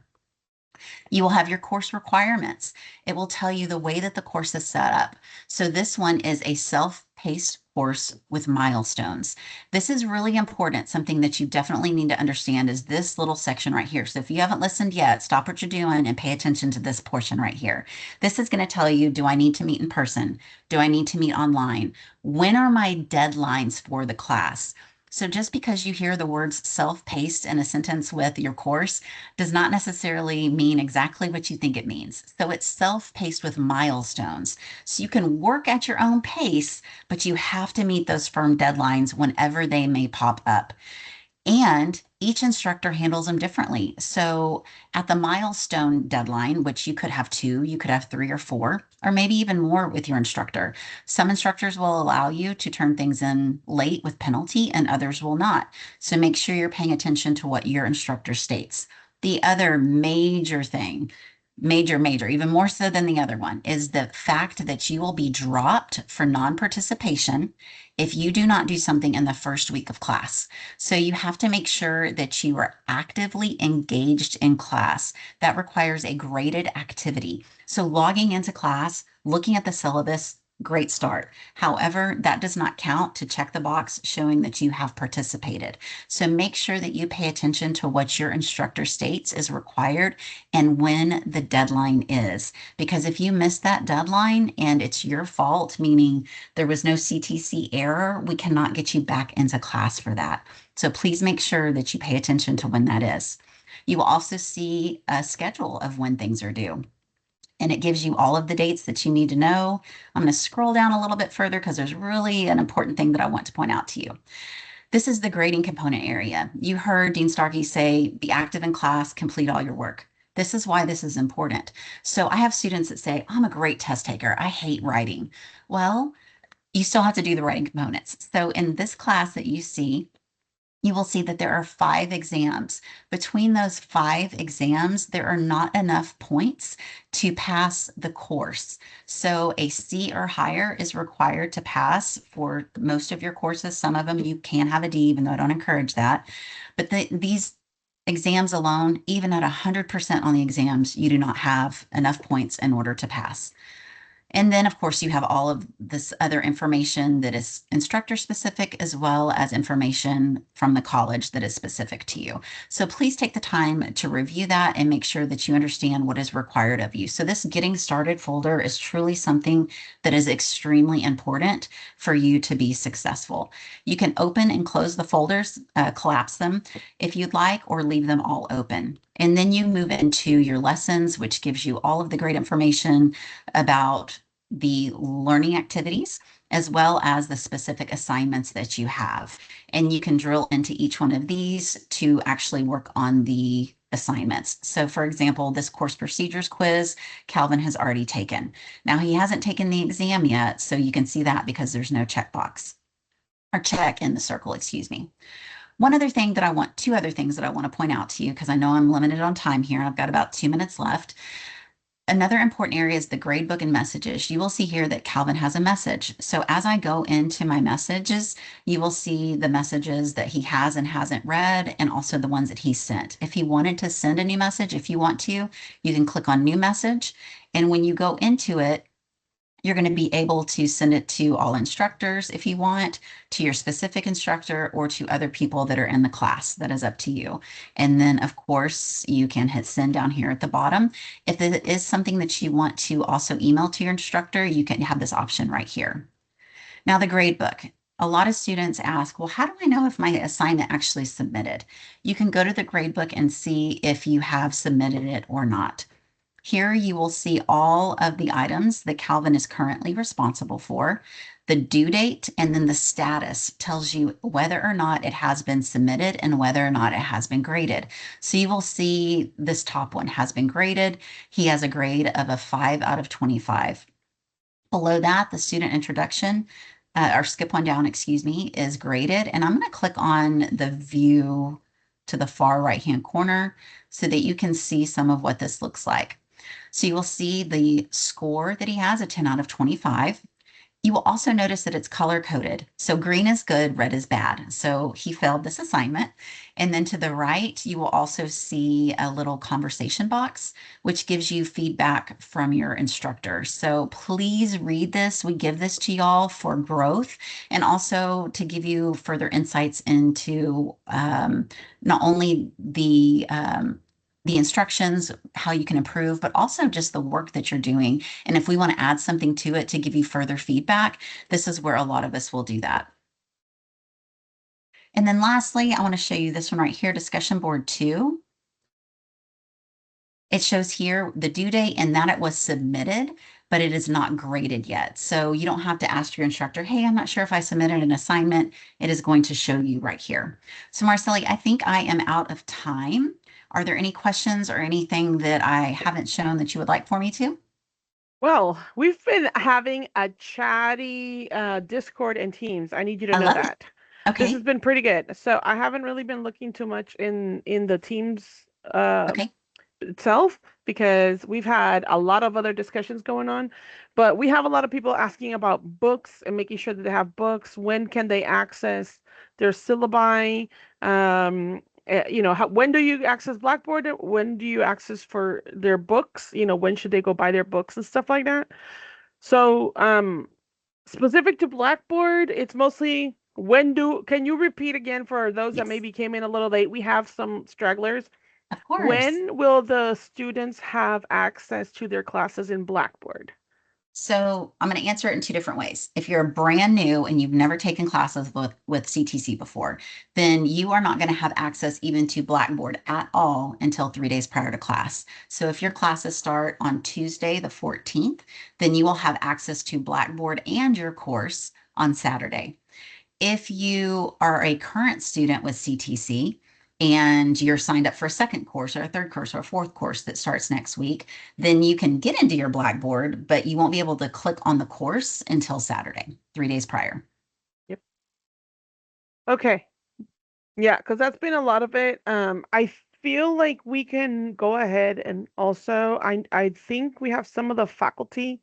You will have your course requirements. It will tell you the way that the course is set up. So this one is a self-paced course with milestones. This is really important. Something that you definitely need to understand is this little section right here. So if you haven't listened yet, stop what you're doing and pay attention to this portion right here. This is going to tell you, do I need to meet in person? Do I need to meet online? When are my deadlines for the class? So just because you hear the words self-paced in a sentence with your course does not necessarily mean exactly what you think it means. So it's self-paced with milestones. So you can work at your own pace, but you have to meet those firm deadlines whenever they may pop up. And each instructor handles them differently. So at the milestone deadline, which you could have 2, you could have 3 or 4, or maybe even more with your instructor. Some instructors will allow you to turn things in late with penalty and others will not. So make sure you're paying attention to what your instructor states. The other major thing, major, even more so than the other one, is the fact that you will be dropped for non-participation if you do not do something in the first week of class. So you have to make sure that you are actively engaged in class. That requires a graded activity. So logging into class, looking at the syllabus, great start. However, that does not count to check the box showing that you have participated. So make sure that you pay attention to what your instructor states is required and when the deadline is. Because if you miss that deadline and it's your fault, meaning there was no CTC error, we cannot get you back into class for that. So please make sure that you pay attention to when that is. You will also see a schedule of when things are due. And it gives you all of the dates that you need to know. I'm going to scroll down a little bit further because there's really an important thing that I want to point out to you. This is the grading component area. You heard Dean Starkey say, be active in class, complete all your work. This is why this is important. So I have students that say, I'm a great test taker. I hate writing. Well, you still have to do the writing components. So in this class that you see, you will see that there are 5 exams. Between those 5 exams, there are not enough points to pass the course. So a C or higher is required to pass for most of your courses. Some of them you can have a D, even though I don't encourage that. But these exams alone, even at 100% on the exams, you do not have enough points in order to pass. And then, of course, you have all of this other information that is instructor specific, as well as information from the college that is specific to you. So please take the time to review that and make sure that you understand what is required of you. So this getting started folder is truly something that is extremely important for you to be successful. You can open and close the folders, collapse them if you'd like, or leave them all open. And then you move into your lessons, which gives you all of the great information about the learning activities as well as the specific assignments that you have. And you can drill into each one of these to actually work on the assignments. So for example, this course procedures quiz, Calvin has already taken. Now he hasn't taken the exam yet, so you can see that because there's no checkbox or check in the circle, excuse me. Two other things that I want to point out to you, because I know I'm limited on time here. I've got about 2 minutes left. Another important area is the gradebook and messages. You will see here that Calvin has a message. So as I go into my messages, you will see the messages that he has and hasn't read, and also the ones that he sent. If he wanted to send a new message, if you want to, you can click on new message. And when you go into it, you're going to be able to send it to all instructors if you want, to your specific instructor, or to other people that are in the class. That is up to you. And then, of course, you can hit send down here at the bottom. If it is something that you want to also email to your instructor, you can have this option right here. Now, the gradebook. A lot of students ask, well, how do I know if my assignment actually submitted? You can go to the gradebook and see if you have submitted it or not. Here you will see all of the items that Calvin is currently responsible for. The due date and then the status tells you whether or not it has been submitted and whether or not it has been graded. So you will see this top one has been graded. He has a grade of a 5 out of 25. Below that, the student introduction, or skip one down, excuse me, is graded. And I'm going to click on the view to the far right-hand corner so that you can see some of what this looks like. So you will see the score that he has, a 10 out of 25. You will also notice that it's color coded. So green is good, red is bad. So he failed this assignment. And then to the right, you will also see a little conversation box, which gives you feedback from your instructor. So please read this. We give this to y'all for growth and also to give you further insights into not only the instructions, how you can improve, but also just the work that you're doing. And if we want to add something to it to give you further feedback, this is where a lot of us will do that. And then lastly, I want to show you this one right here, discussion board 2. It shows here the due date and that it was submitted, but it is not graded yet. So you don't have to ask your instructor, hey, I'm not sure if I submitted an assignment. It is going to show you right here. So Marcelli, I think I am out of time. Are there any questions or anything that I haven't shown that you would like for me to? Well, we've been having a chatty Discord and Teams. I need you to I know love it. that. This Okay. has been pretty good. So I haven't really been looking too much in the Teams Okay. itself because we've had a lot of other discussions going on, but we have a lot of people asking about books and making sure that they have books. When can they access their syllabi? When do you access Blackboard? When do you access for their books? When should they go buy their books and stuff like that? So, specific to Blackboard, it's mostly can you repeat again for those that Yes, maybe came in a little late? We have some stragglers. of course. When will the students have access to their classes in Blackboard? So I'm going to answer it in two different ways. If you're brand new and you've never taken classes with CTC before, then you are not going to have access even to Blackboard at all until 3 days prior to class. So if your classes start on Tuesday, the 14th, then you will have access to Blackboard and your course on Saturday. If you are a current student with CTC and you're signed up for a second course or a third course or a fourth course that starts next week, then you can get into your Blackboard, but you won't be able to click on the course until Saturday, 3 days prior. Yep. Okay. Yeah, because that's been a lot of it. I feel like we can go ahead and also I think we have some of the faculty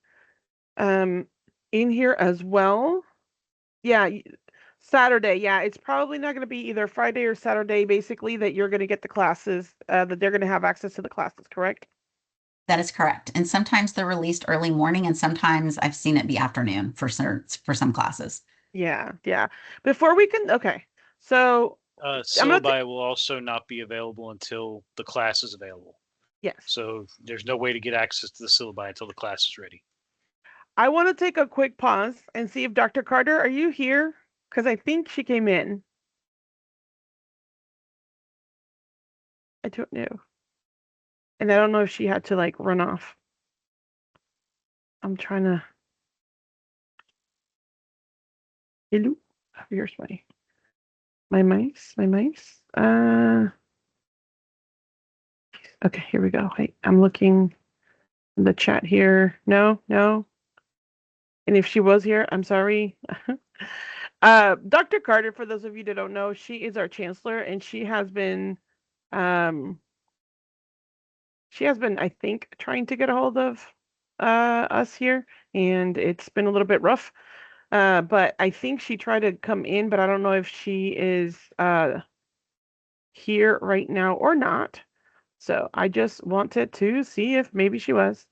in here as well. Yeah, Saturday. Yeah, it's probably not going to be either Friday or Saturday, basically, that you're going to get the classes, that they're going to have access to the classes, correct? That is correct. And sometimes they're released early morning, and sometimes I've seen it be afternoon for some classes. Yeah, yeah. Before we can, okay. So I'm gonna, Syllabi will also not be available until the class is available. yes. So there's no way to get access to the syllabi until the class is ready. I want to take a quick pause and see if Dr. Carter, are you here? Because I think she came in. I don't know. And I don't know if she had to like run off. I'm trying to. Hello? Here's my mice. Okay, here we go. Wait, I'm looking in the chat here. No. And if she was here, I'm sorry. Dr. Carter, for those of you that don't know, she is our chancellor, and she has been, I think, trying to get a hold of us here, and it's been a little bit rough. But I think she tried to come in, but I don't know if she is here right now or not. So I just wanted to see if maybe she was.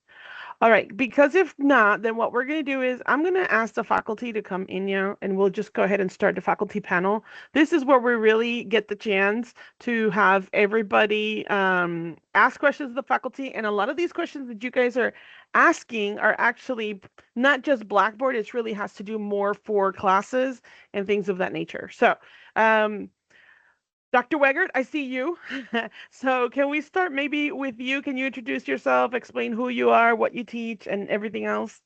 All right, because if not, then what we're going to do is I'm going to ask the faculty to come in now, and we'll just go ahead and start the faculty panel. This is where we really get the chance to have everybody ask questions of the faculty, and a lot of these questions that you guys are asking are actually not just Blackboard, it really has to do more for classes and things of that nature. So, Dr. Weggert, I see you. So can we start maybe with you? Can you introduce yourself, explain who you are, what you teach, and everything else?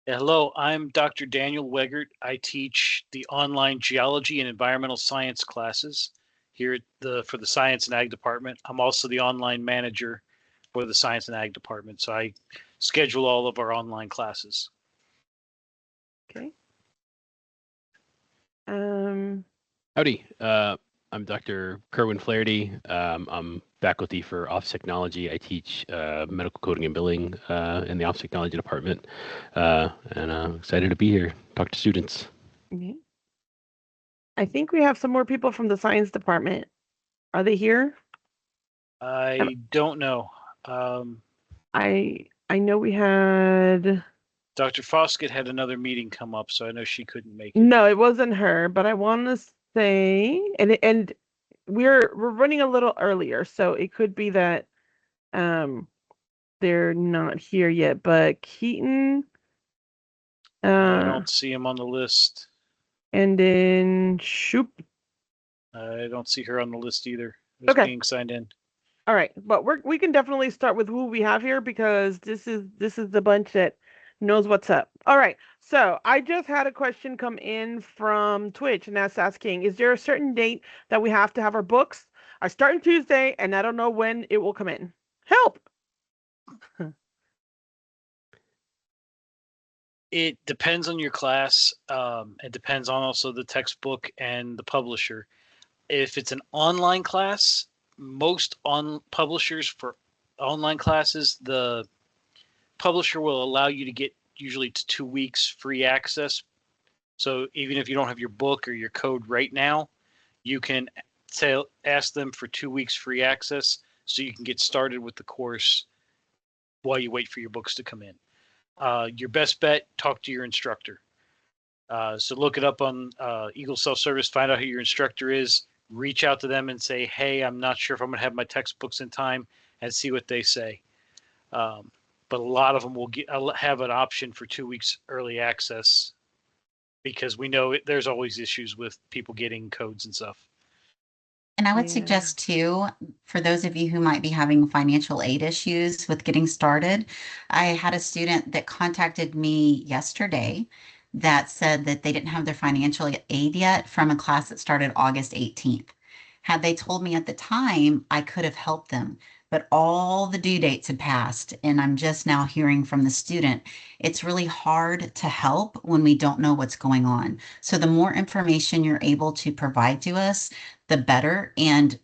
Yeah, hello, I'm Dr. Daniel Weggert. I teach the online geology and environmental science classes here at for the Science and Ag Department. I'm also the online manager for the Science and Ag Department, so I schedule all of our online classes. Okay. Howdy, I'm Dr. Kerwin Flaherty. I'm faculty for Office Technology. I teach medical coding and billing in the Office Technology department, and I'm excited to be here, talk to students. Okay. I think we have some more people from the science department. Are they here? I don't know. I know we had. Dr. Foskett had another meeting come up, so I know she couldn't make it. No, it wasn't her, but I want to say, and we're running a little earlier, so it could be that they're not here yet. But Keaton, I don't see him on the list. and then Shoop. I don't see her on the list either. Okay. Being signed in. All right, but we can definitely start with who we have here because this is the bunch that knows what's up. All right, so I just had a question come in from Twitch, and that's asking, is there a certain date that we have to have our books? I start on Tuesday, and I don't know when it will come in. Help! It depends on your class. It depends on also the textbook and the publisher. If it's an online class, most publishers for online classes, the publisher will allow you to get usually 2 weeks free access. So even if you don't have your book or your code right now, you can ask them for 2 weeks free access so you can get started with the course while you wait for your books to come in. Your best bet, talk to your instructor. So look it up on Eagle Self-Service, find out who your instructor is, reach out to them and say, hey, I'm not sure if I'm going to have my textbooks in time, and see what they say. But a lot of them will have an option for 2 weeks early access because we know there's always issues with people getting codes and stuff. And I would suggest too, for those of you who might be having financial aid issues with getting started, I had a student that contacted me yesterday that said that they didn't have their financial aid yet from a class that started August 18th. Had they told me at the time, I could have helped them, but all the due dates had passed, and I'm just now hearing from the student. It's really hard to help when we don't know what's going on. So the more information you're able to provide to us, the better. And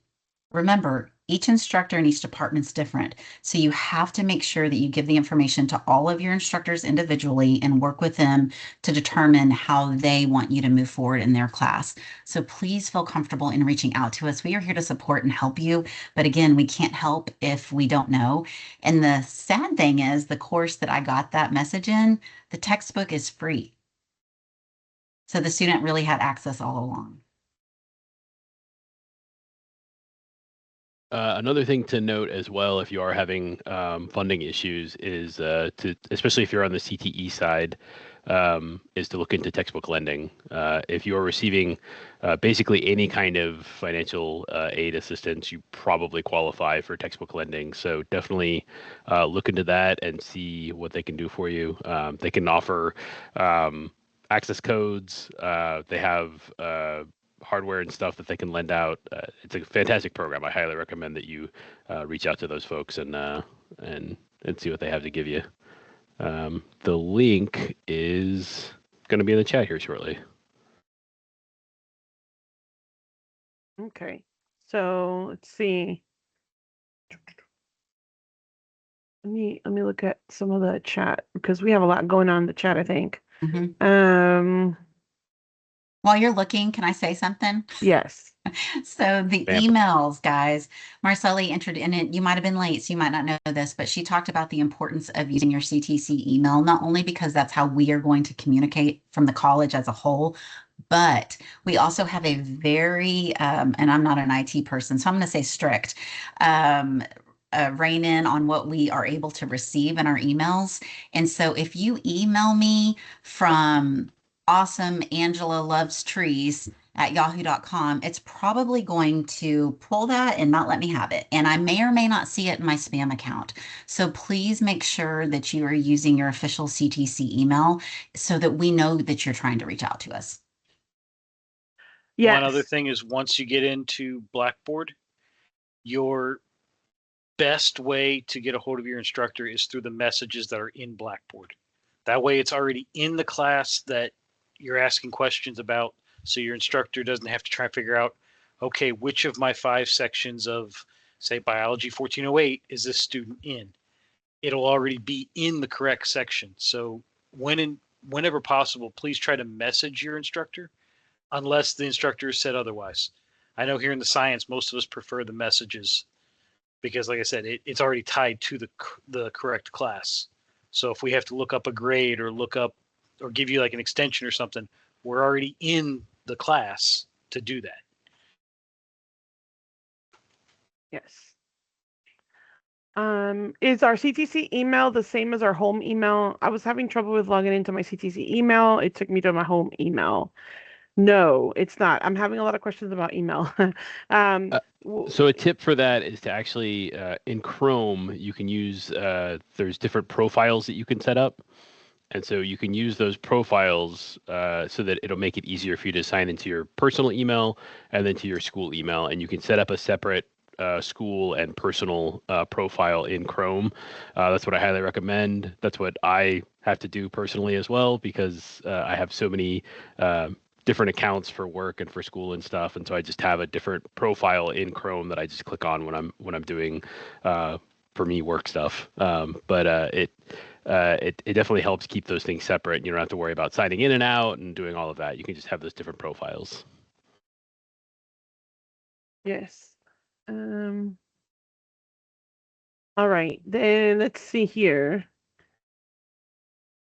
remember, Each instructor in each department's different. So you have to make sure that you give the information to all of your instructors individually and work with them to determine how they want you to move forward in their class. So please feel comfortable in reaching out to us. We are here to support and help you. But again, we can't help if we don't know. And the sad thing is the course that I got that message in, the textbook is free. So the student really had access all along. Another thing to note as well, if you are having funding issues, is especially if you're on the CTE side, is to look into textbook lending. If you are receiving basically any kind of financial aid assistance, you probably qualify for textbook lending. So definitely look into that and see what they can do for you. They can offer access codes. They have hardware and stuff that they can lend out. It's a fantastic program. I highly recommend that you reach out to those folks and see what they have to give you. The link is going to be in the chat here shortly. Okay, so let's see. Let me look at some of the chat because we have a lot going on in the chat, I think. Mm-hmm. While you're looking, can I say something? Yes. So the emails, guys, Marcelli entered in it. You might have been late, so you might not know this, but she talked about the importance of using your CTC email, not only because that's how we are going to communicate from the college as a whole, but we also have a very, and I'm not an IT person, so I'm going to say strict, rein in on what we are able to receive in our emails. And so if you email me from awesome Angela Loves Trees at yahoo.com, it's probably going to pull that and not let me have it. And I may or may not see it in my spam account. So please make sure that you are using your official CTC email so that we know that you're trying to reach out to us. Yes. One other thing is once you get into Blackboard, your best way to get a hold of your instructor is through the messages that are in Blackboard. That way it's already in the class that you're asking questions about, so your instructor doesn't have to try and figure out, okay, which of my 5 sections of, say, Biology 1408 is this student in? It'll already be in the correct section. So whenever possible, please try to message your instructor unless the instructor has said otherwise. I know here in the science, most of us prefer the messages because, like I said, it's already tied to the correct class. So if we have to look up a grade or look up or give you like an extension or something, we're already in the class to do that. Yes. Is our CTC email the same as our home email? I was having trouble with logging into my CTC email. It took me to my home email. No, it's not. I'm having a lot of questions about email. So a tip for that is to actually, in Chrome, you can use, there's different profiles that you can set up. And so you can use those profiles so that it'll make it easier for you to sign into your personal email and then to your school email. And you can set up a separate school and personal profile in Chrome. That's what I highly recommend. That's what I have to do personally as well, because I have so many different accounts for work and for school and stuff. And so I just have a different profile in Chrome that I just click on when I'm doing for me work stuff. But it definitely helps keep those things separate. You don't have to worry about signing in and out and doing all of that. You can just have those different profiles. Yes. All right, then let's see here.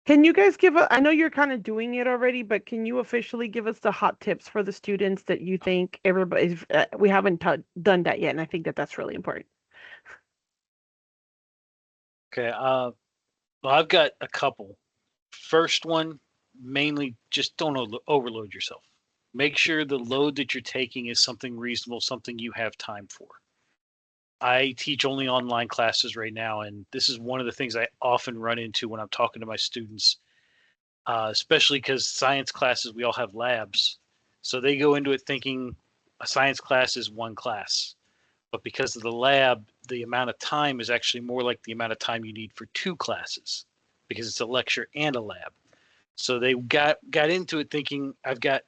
Can you guys give I know you're kind of doing it already, but can you officially give us the hot tips for the students that you think everybody, we haven't done that yet, and I think that that's really important. Okay, well, I've got a couple. First one, mainly just don't overload yourself. Make sure the load that you're taking is something reasonable, something you have time for. I teach only online classes right now, and this is one of the things I often run into when I'm talking to my students, especially because science classes, we all have labs. So they go into it thinking a science class is one class. But because of the lab, the amount of time is actually more like the amount of time you need for 2 classes, because it's a lecture and a lab. So they got into it thinking I've got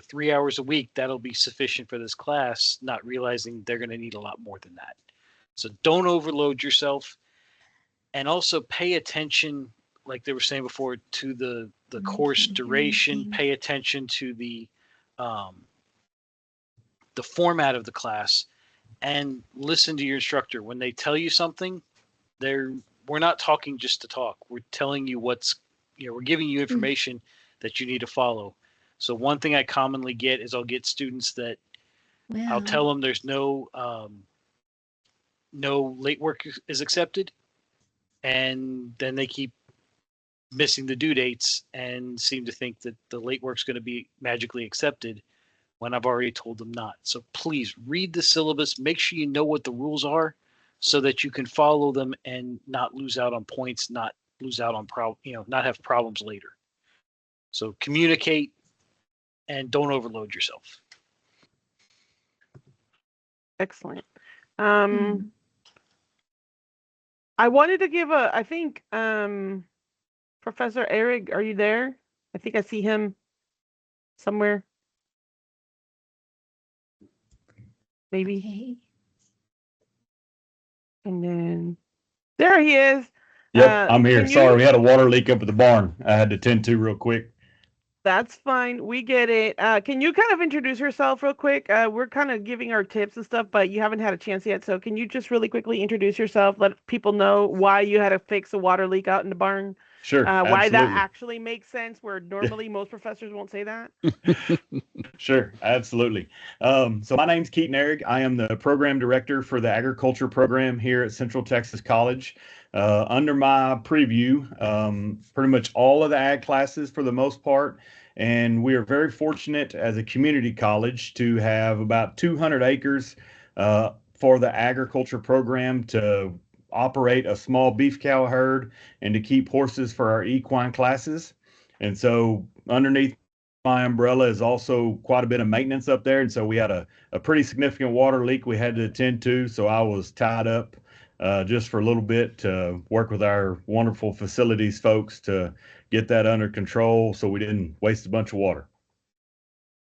3 hours a week, that'll be sufficient for this class, not realizing they're going to need a lot more than that. So don't overload yourself, and also pay attention, like they were saying before, to the course duration. Pay attention to the format of the class, and listen to your instructor. When they tell you something, we're not talking just to talk. We're telling you we're giving you information that you need to follow. So one thing I commonly get is I'll get students that I'll tell them there's no late work is accepted, and then they keep missing the due dates and seem to think that the late work's going to be magically accepted when I've already told them not. So please read the syllabus, make sure you know what the rules are so that you can follow them and not lose out on points, not lose out on not have problems later. So communicate and don't overload yourself. Excellent. I wanted to give I think Professor Eric, are you there? I think I see him somewhere. Maybe. Okay. And then there he is. Yep, I'm here. can you- Sorry, we had a water leak up at the barn. I had to tend to real quick. That's fine. We get it. Can you kind of introduce yourself real quick? We're kind of giving our tips and stuff, but you haven't had a chance yet. So can you just really quickly introduce yourself? Let people know why you had to fix a water leak out in the barn. Sure, Why that absolutely. actually makes sense, where normally most professors won't say that. Sure, absolutely. So my name's Keaton Ehrig. I am the program director for the agriculture program here at Central Texas College. Under my preview, pretty much all of the ag classes for the most part. And we are very fortunate as a community college to have about 200 acres for the agriculture program to operate a small beef cow herd and to keep horses for our equine classes. And so underneath my umbrella is also quite a bit of maintenance up there. And so we had a pretty significant water leak we had to attend to. So I was tied up just for a little bit to work with our wonderful facilities folks to get that under control so we didn't waste a bunch of water.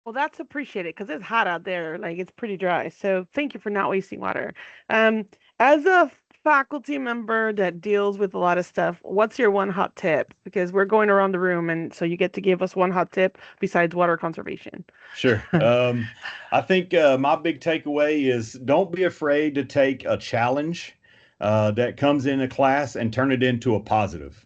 Well, that's appreciated because it's hot out there. Like, it's pretty dry. So thank you for not wasting water. As a faculty member that deals with a lot of stuff, what's your one hot tip? Because we're going around the room, and so you get to give us one hot tip besides water conservation. Sure. I think my big takeaway is don't be afraid to take a challenge that comes in a class and turn it into a positive.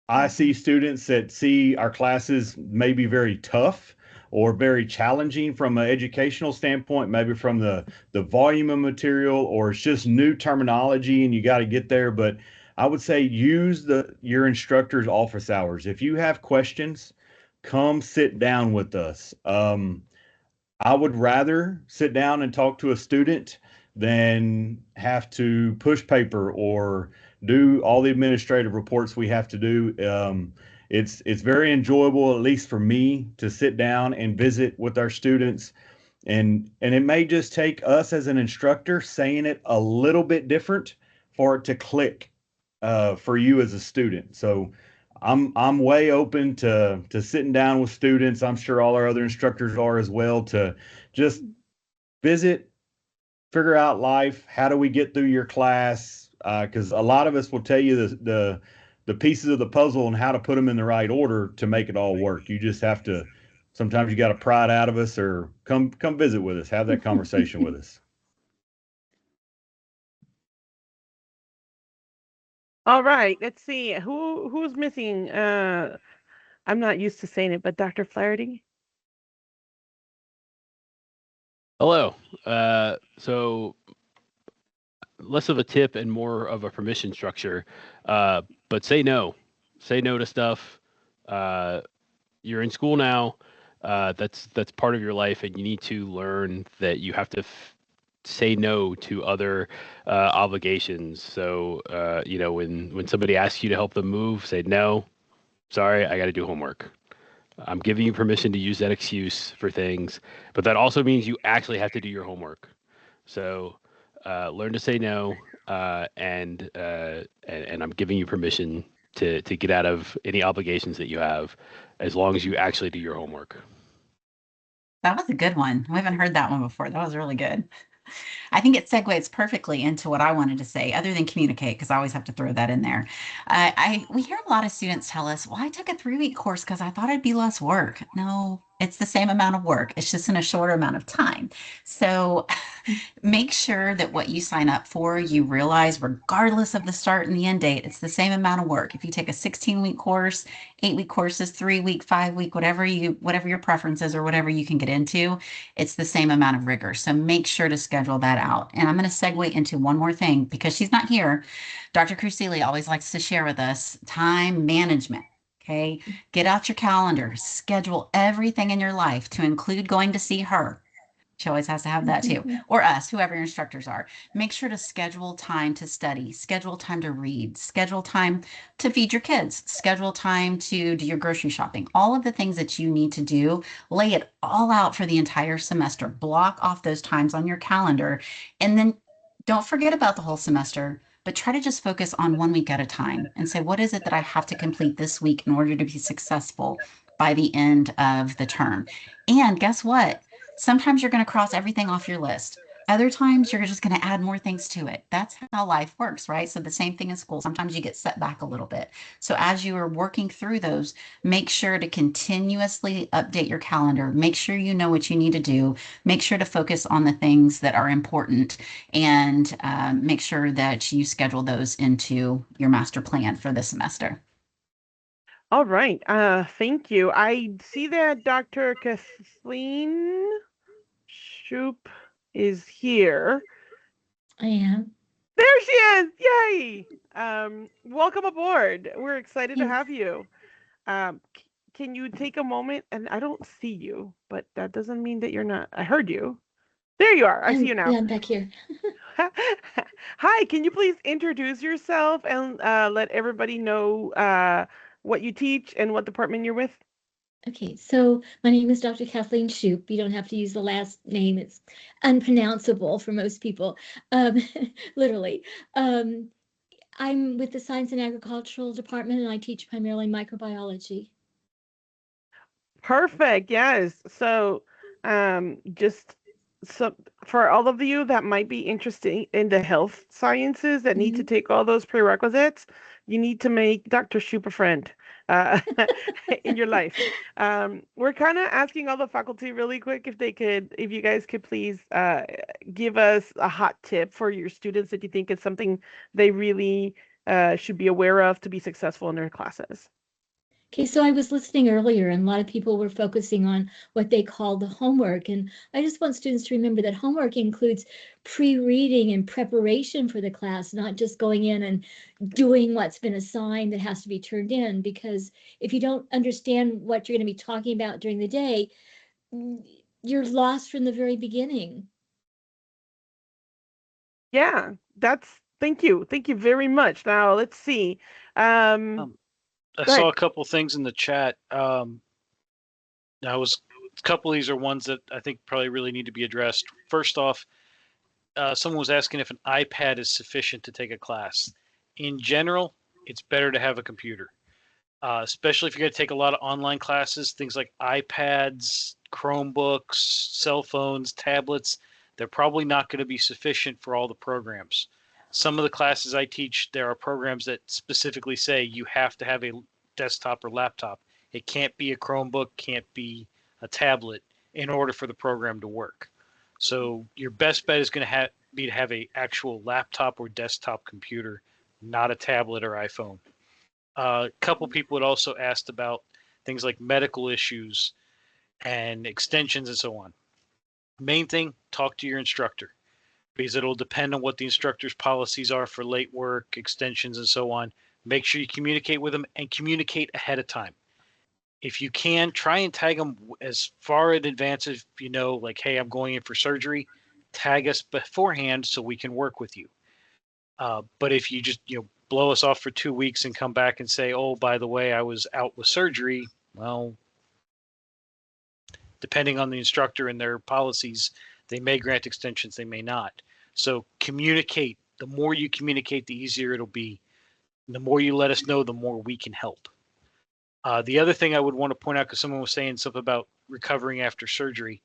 I see students that see our classes maybe very tough or very challenging from an educational standpoint, maybe from the volume of material, or it's just new terminology and you got to get there. But I would say use your instructor's office hours. If you have questions, come sit down with us. I would rather sit down and talk to a student than have to push paper or do all the administrative reports we have to do. It's very enjoyable, at least for me, to sit down and visit with our students. And it may just take us as an instructor saying it a little bit different for it to click for you as a student. So I'm way open to sitting down with students. I'm sure all our other instructors are as well, to just visit, figure out life. How do we get through your class? Because a lot of us will tell you the pieces of the puzzle and how to put them in the right order to make it all work. You just have to, sometimes you got to pry it out of us, or come visit with us, have that conversation with us. All right, let's see who's missing. I'm not used to saying it, but Dr. Flaherty. Hello. So less of a tip and more of a permission structure, but say no to stuff. You're in school now. That's part of your life, and you need to learn that you have to say no to other obligations. So when somebody asks you to help them move, say no, sorry, I got to do homework. I'm giving you permission to use that excuse for things, but that also means you actually have to do your homework. So learn to say no, and I'm giving you permission to get out of any obligations that you have, as long as you actually do your homework. That was a good one. We haven't heard that one before. That was really good. I think it segues perfectly into what I wanted to say, other than communicate, because I always have to throw that in there. We hear a lot of students tell us, "Well, I took a 3-week course because I thought it'd be less work." No, it's the same amount of work. It's just in a shorter amount of time. So make sure that what you sign up for, you realize, regardless of the start and the end date, it's the same amount of work. If you take a 16-week course, 8-week courses, 3-week, 5-week, whatever your preference is or whatever you can get into, it's the same amount of rigor. So make sure to schedule that out. And I'm going to segue into one more thing because she's not here. Dr. Crusili always likes to share with us time management. Okay. Get out your calendar, schedule everything in your life to include going to see her. She always has to have that too, or us, whoever your instructors are. Make sure to schedule time to study, schedule time to read, schedule time to feed your kids, schedule time to do your grocery shopping. All of the things that you need to do, lay it all out for the entire semester. Block off those times on your calendar, and then don't forget about the whole semester, but try to just focus on 1 week at a time and say, what is it that I have to complete this week in order to be successful by the end of the term? And guess what? Sometimes you're going to cross everything off your list. Other times you're just going to add more things to it. That's how life works, right? So the same thing in school. Sometimes you get set back a little bit. So as you are working through those, make sure to continuously update your calendar. Make sure you know what you need to do. Make sure to focus on the things that are important, and make sure that you schedule those into your master plan for the semester. All right. Thank you. I see that Dr. Kathleen Shoup is here. I am. There she is. Yay. Welcome aboard. We're excited to Thanks. have you. Can you take a moment? And I don't see you, but that doesn't mean that you're not. I heard you. There you are. I see you now. Yeah, I'm back here. Hi, can you please introduce yourself and let everybody know what you teach and what department you're with? Okay, so my name is Dr. Kathleen Shoup. You don't have to use the last name. It's unpronounceable for most people, literally. I'm with the Science and Agricultural Department, and I teach primarily microbiology. Perfect. Yes. So, just so for all of you that might be interested in the health sciences that need to take all those prerequisites, you need to make Dr. Shoup a friend in your life. We're kind of asking all the faculty really quick if you guys could please give us a hot tip for your students that you think is something they really should be aware of to be successful in their classes. Okay, so I was listening earlier, and a lot of people were focusing on what they call the homework. And I just want students to remember that homework includes pre-reading and preparation for the class, not just going in and doing what's been assigned that has to be turned in. Because if you don't understand what you're going to be talking about during the day, you're lost from the very beginning. Yeah, thank you. Thank you very much. Now let's see. I Go saw ahead. a couple things in the chat. A couple of these are ones that I think probably really need to be addressed. First off, someone was asking if an iPad is sufficient to take a class. In general, it's better to have a computer, especially if you're going to take a lot of online classes, things like iPads, Chromebooks, cell phones, tablets. They're probably not going to be sufficient for all the programs. Some of the classes I teach, there are programs that specifically say you have to have a desktop or laptop. It can't be a Chromebook, can't be a tablet in order for the program to work. So your best bet is going to be to have a actual laptop or desktop computer, not a tablet or iPhone. A couple people had also asked about things like medical issues and extensions and so on. Main thing, talk to your instructor, because it'll depend on what the instructor's policies are for late work, extensions, and so on. Make sure you communicate with them and communicate ahead of time. If you can, try and tag them as far in advance as you know, like, hey, I'm going in for surgery. Tag us beforehand so we can work with you. But if you just blow us off for 2 weeks and come back and say, oh, by the way, I was out with surgery, well, depending on the instructor and their policies, they may grant extensions, they may not. So communicate. The more you communicate, the easier it'll be. The more you let us know, the more we can help. The other thing I would want to point out, because someone was saying something about recovering after surgery,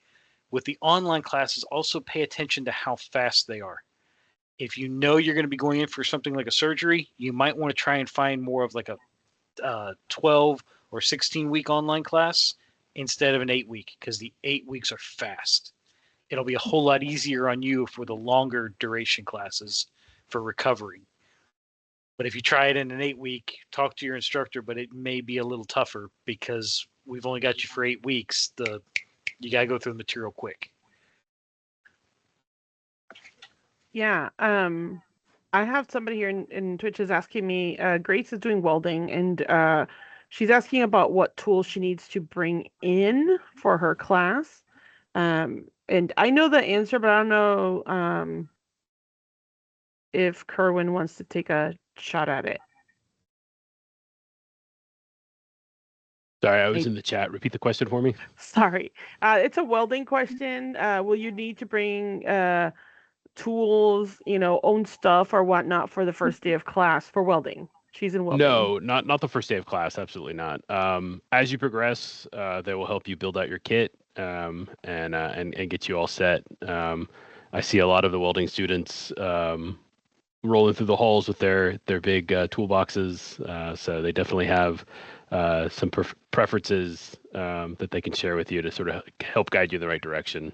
With the online classes, also pay attention to how fast they are. If you know you're going to be going in for something like a surgery, you might want to try and find more of like a 12 or 16-week online class instead of an 8-week, because the 8 weeks are fast. It'll be a whole lot easier on you for the longer duration classes for recovering. But if you try it in an 8-week, talk to your instructor, but it may be a little tougher because we've only got you for 8 weeks. You got to go through the material quick. Yeah. I have somebody here in Twitch is asking me, Grace is doing welding, and she's asking about what tools she needs to bring in for her class. And I know the answer, but I don't know if Kerwin wants to take a shot at it. Sorry, I was in the chat. Repeat the question for me. Sorry. It's a welding question. Will you need to bring tools, own stuff or whatnot for the first day of class for welding? She's in welding. No, not the first day of class. Absolutely not. As you progress, they will help you build out your kit and get you all set. I see a lot of the welding students rolling through the halls with their big toolboxes. So they definitely have some preferences that they can share with you to sort of help guide you in the right direction.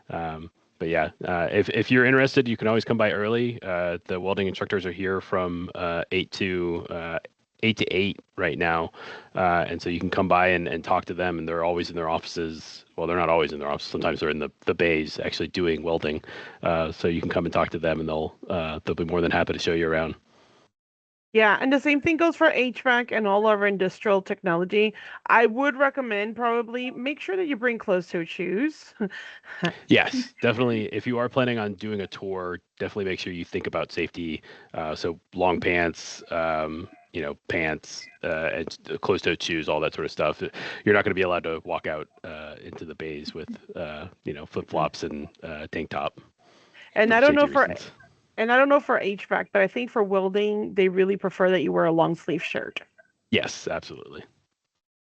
But yeah, if you're interested, you can always come by early. The welding instructors are here from 8 to 8 right now. And so you can come by and talk to them, and they're always in their offices. Well, they're not always in their offices. Sometimes they're in the bays actually doing welding. So you can come and talk to them, and they'll be more than happy to show you around. Yeah, and the same thing goes for HVAC and all of our industrial technology. I would recommend probably make sure that you bring closed-toed shoes. Yes, definitely. If you are planning on doing a tour, definitely make sure you think about safety. So long pants, pants, and closed-toed shoes, all that sort of stuff. You're not going to be allowed to walk out into the bays with, flip-flops and tank top. And I don't know reasons. And I don't know for HVAC, but I think for welding, they really prefer that you wear a long sleeve shirt. Yes, absolutely.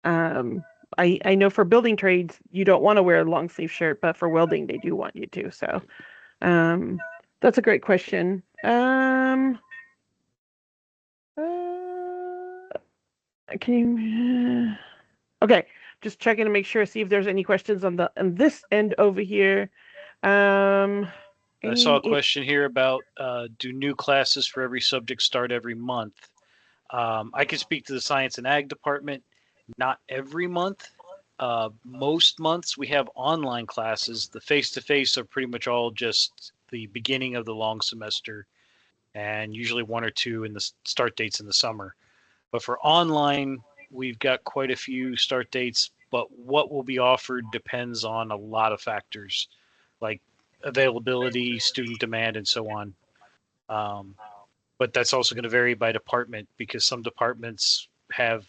I know for building trades, you don't want to wear a long sleeve shirt, but for welding, they do want you to. So, that's a great question. Can you? Okay, just checking to make sure, see if there's any questions on this end over here. I saw a question here about do new classes for every subject start every month? I can speak to the science and ag department. Not every month. Most months we have online classes. The face-to-face are pretty much all just the beginning of the long semester, and usually 1 or 2 in the start dates in the summer. But for online, we've got quite a few start dates, but what will be offered depends on a lot of factors, like availability, student demand, and so on. But that's also going to vary by department, because some departments have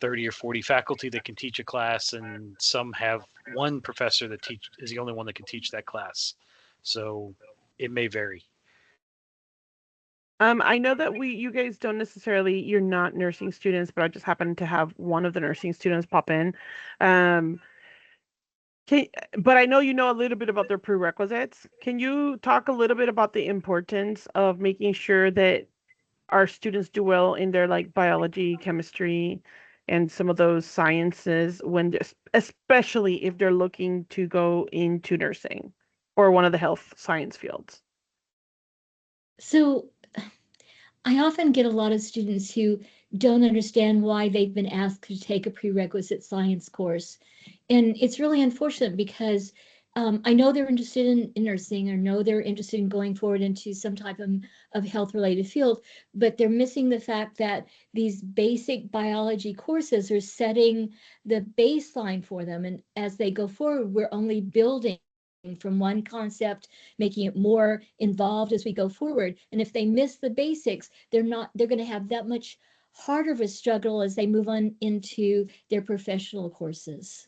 30 or 40 faculty that can teach a class, and some have one professor that is the only one that can teach that class. So it may vary. I know that you guys don't necessarily, you're not nursing students, but I just happen to have one of the nursing students pop in. But I know you know a little bit about their prerequisites. Can you talk a little bit about the importance of making sure that our students do well in their biology, chemistry, and some of those sciences especially if they're looking to go into nursing or one of the health science fields? So I often get a lot of students who don't understand why they've been asked to take a prerequisite science course. And it's really unfortunate because I know they're interested in nursing, or know they're interested in going forward into some type of health-related field, but they're missing the fact that these basic biology courses are setting the baseline for them. And as they go forward, we're only building from one concept, making it more involved as we go forward. And if they miss the basics, they're going to have that much harder of a struggle as they move on into their professional courses.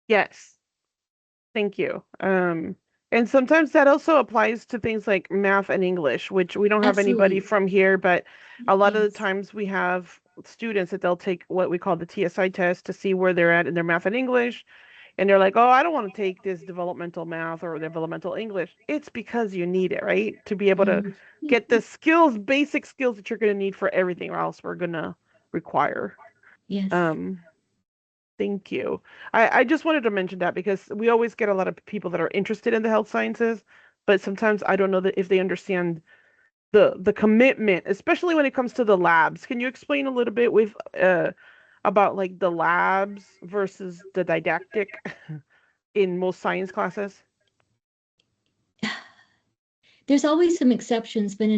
Yes. Thank you. And sometimes that also applies to things like math and English, which we don't have anybody Absolutely. from here, but a lot of the Yes. times we have students that they'll take what we call the TSI test to see where they're at in their math and English. and they're like, oh, I don't want to take this developmental math or developmental English. It's because you need it, right? To be able to get the skills, basic skills that you're going to need for everything, or else we're going to require. Yes. Thank you. I just wanted to mention that because we always get a lot of people that are interested in the health sciences, but sometimes I don't know that if they understand the commitment, especially when it comes to the labs. Can you explain a little bit with about like the labs versus the didactic in most science classes? There's always some exceptions, but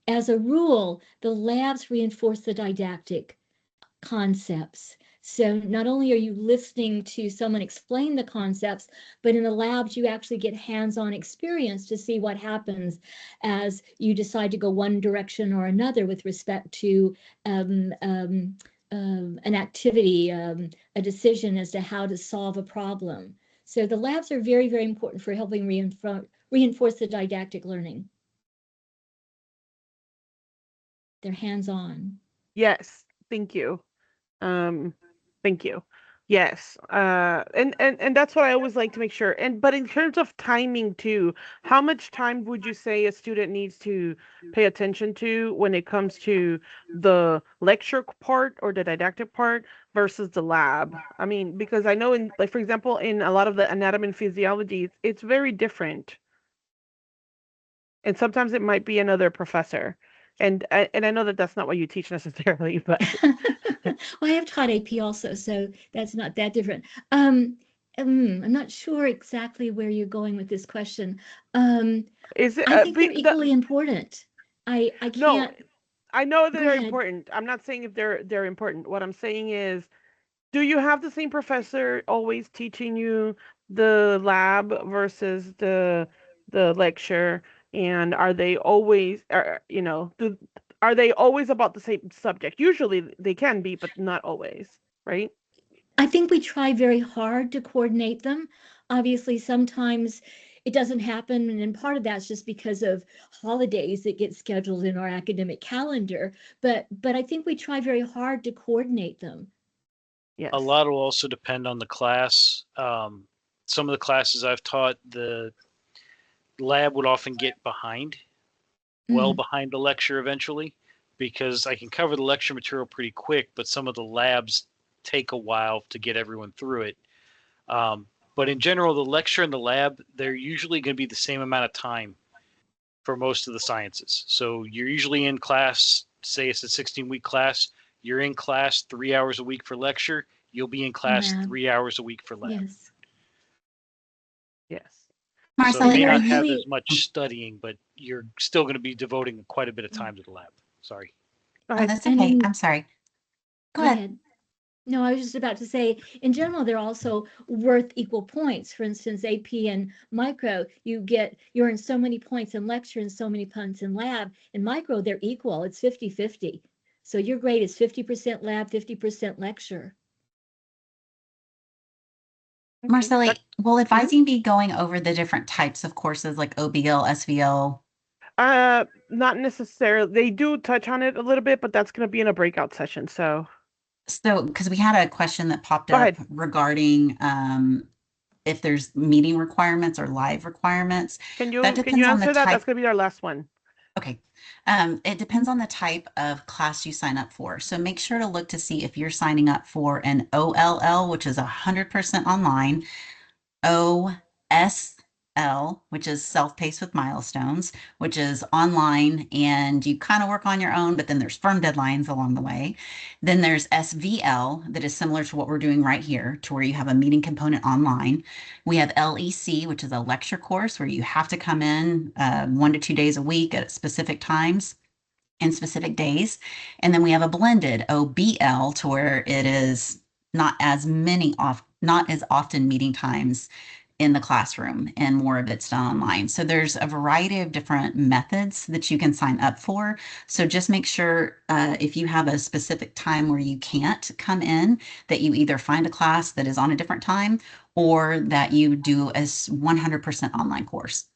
as a rule, the labs reinforce the didactic concepts. So not only are you listening to someone explain the concepts, but in the labs, you actually get hands-on experience to see what happens as you decide to go one direction or another with respect to an activity, a decision as to how to solve a problem. So the labs are very, very important for helping reinforce the didactic learning. They're hands-on. Yes, thank you. Thank you. Yes. And that's what I always like to make sure. But in terms of timing too, how much time would you say a student needs to pay attention to when it comes to the lecture part or the didactic part versus the lab? I mean, because I know in, like, for example, in a lot of the anatomy and physiology, it's very different. And sometimes it might be another professor. And I know that that's not what you teach necessarily, but Well, I have taught AP also, so that's not that different. I'm not sure exactly where you're going with this question. is it I think they're equally important. I no, can't. I know that Go they're ahead. important. I'm not saying if they're important. What I'm saying is, do you have the same professor always teaching you the lab versus the lecture? And are they always, are they always about the same subject? Usually they can be, but not always, right? I think we try very hard to coordinate them. Obviously, sometimes it doesn't happen, and part of that's just because of holidays that get scheduled in our academic calendar. But I think we try very hard to coordinate them. Yes. A lot will also depend on the class. Some of the classes I've taught, the lab would often get behind, well behind the lecture eventually, because I can cover the lecture material pretty quick, but some of the labs take a while to get everyone through it. But in general, the lecture and the lab, they're usually going to be the same amount of time for most of the sciences. So you're usually in class, say it's a 16-week class, you're in class 3 hours a week for lecture, you'll be in class Lab. 3 hours a week for lab. Yes. Yes. So Marcella, you may are not have really- as much studying, but you're still going to be devoting quite a bit of time to the lab. Sorry. Go Oh, ahead. that's And okay. in- I'm sorry. Go Go ahead. ahead. No, I was just about to say, in general, they're also worth equal points. For instance, AP and micro, you're in so many points in lecture and so many points in lab. In micro, they're equal. It's 50-50. So your grade is 50% lab, 50% lecture. Okay. Marcella, will advising be going over the different types of courses like OBL, SVL? Not necessarily. They do touch on it a little bit, but that's going to be in a breakout session. So So, because we had a question that popped Go up ahead. regarding if there's meeting requirements or live requirements. can you That can depends you on the answer that? type. That's going to be our last one. Okay. It depends on the type of class you sign up for. So make sure to look to see if you're signing up for an OLL, which is 100% online, OSL, which is self-paced with milestones, which is online and you kind of work on your own, but then there's firm deadlines along the way. Then there's SVL that is similar to what we're doing right here, to where you have a meeting component online. We have LEC, which is a lecture course where you have to come in 1 to 2 days a week at specific times and specific days. And then we have a blended OBL, to where it is not as often meeting times in the classroom and more of it's done online. So there's a variety of different methods that you can sign up for. So just make sure if you have a specific time where you can't come in, that you either find a class that is on a different time or that you do a 100% online course.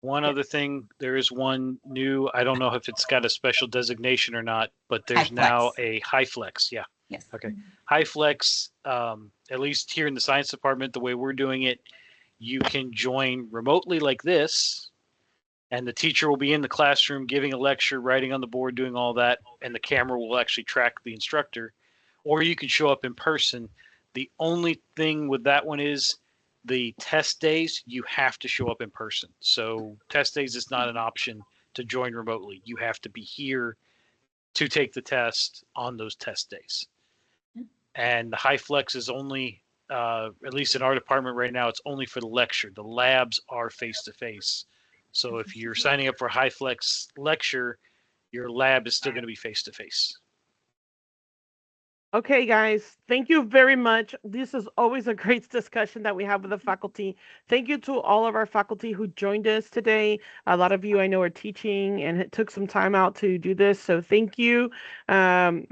One other thing, there is one new, I don't know if it's got a special designation or not, but there's now HyFlex. a HyFlex. Yeah. Yes. Okay. HiFlex, at least here in the science department, the way we're doing it, you can join remotely like this, and the teacher will be in the classroom giving a lecture, writing on the board, doing all that, and the camera will actually track the instructor. Or you can show up in person. The only thing with that one is the test days, you have to show up in person. So test days is not an option to join remotely. You have to be here to take the test on those test days. And the HiFlex is only, at least in our department right now, it's only for the lecture. The labs are face-to-face. So if you're signing up for a HiFlex lecture, your lab is still going to be face-to-face. Okay, guys, thank you very much. This is always a great discussion that we have with the faculty. Thank you to all of our faculty who joined us today. A lot of you I know are teaching and it took some time out to do this, so thank you. And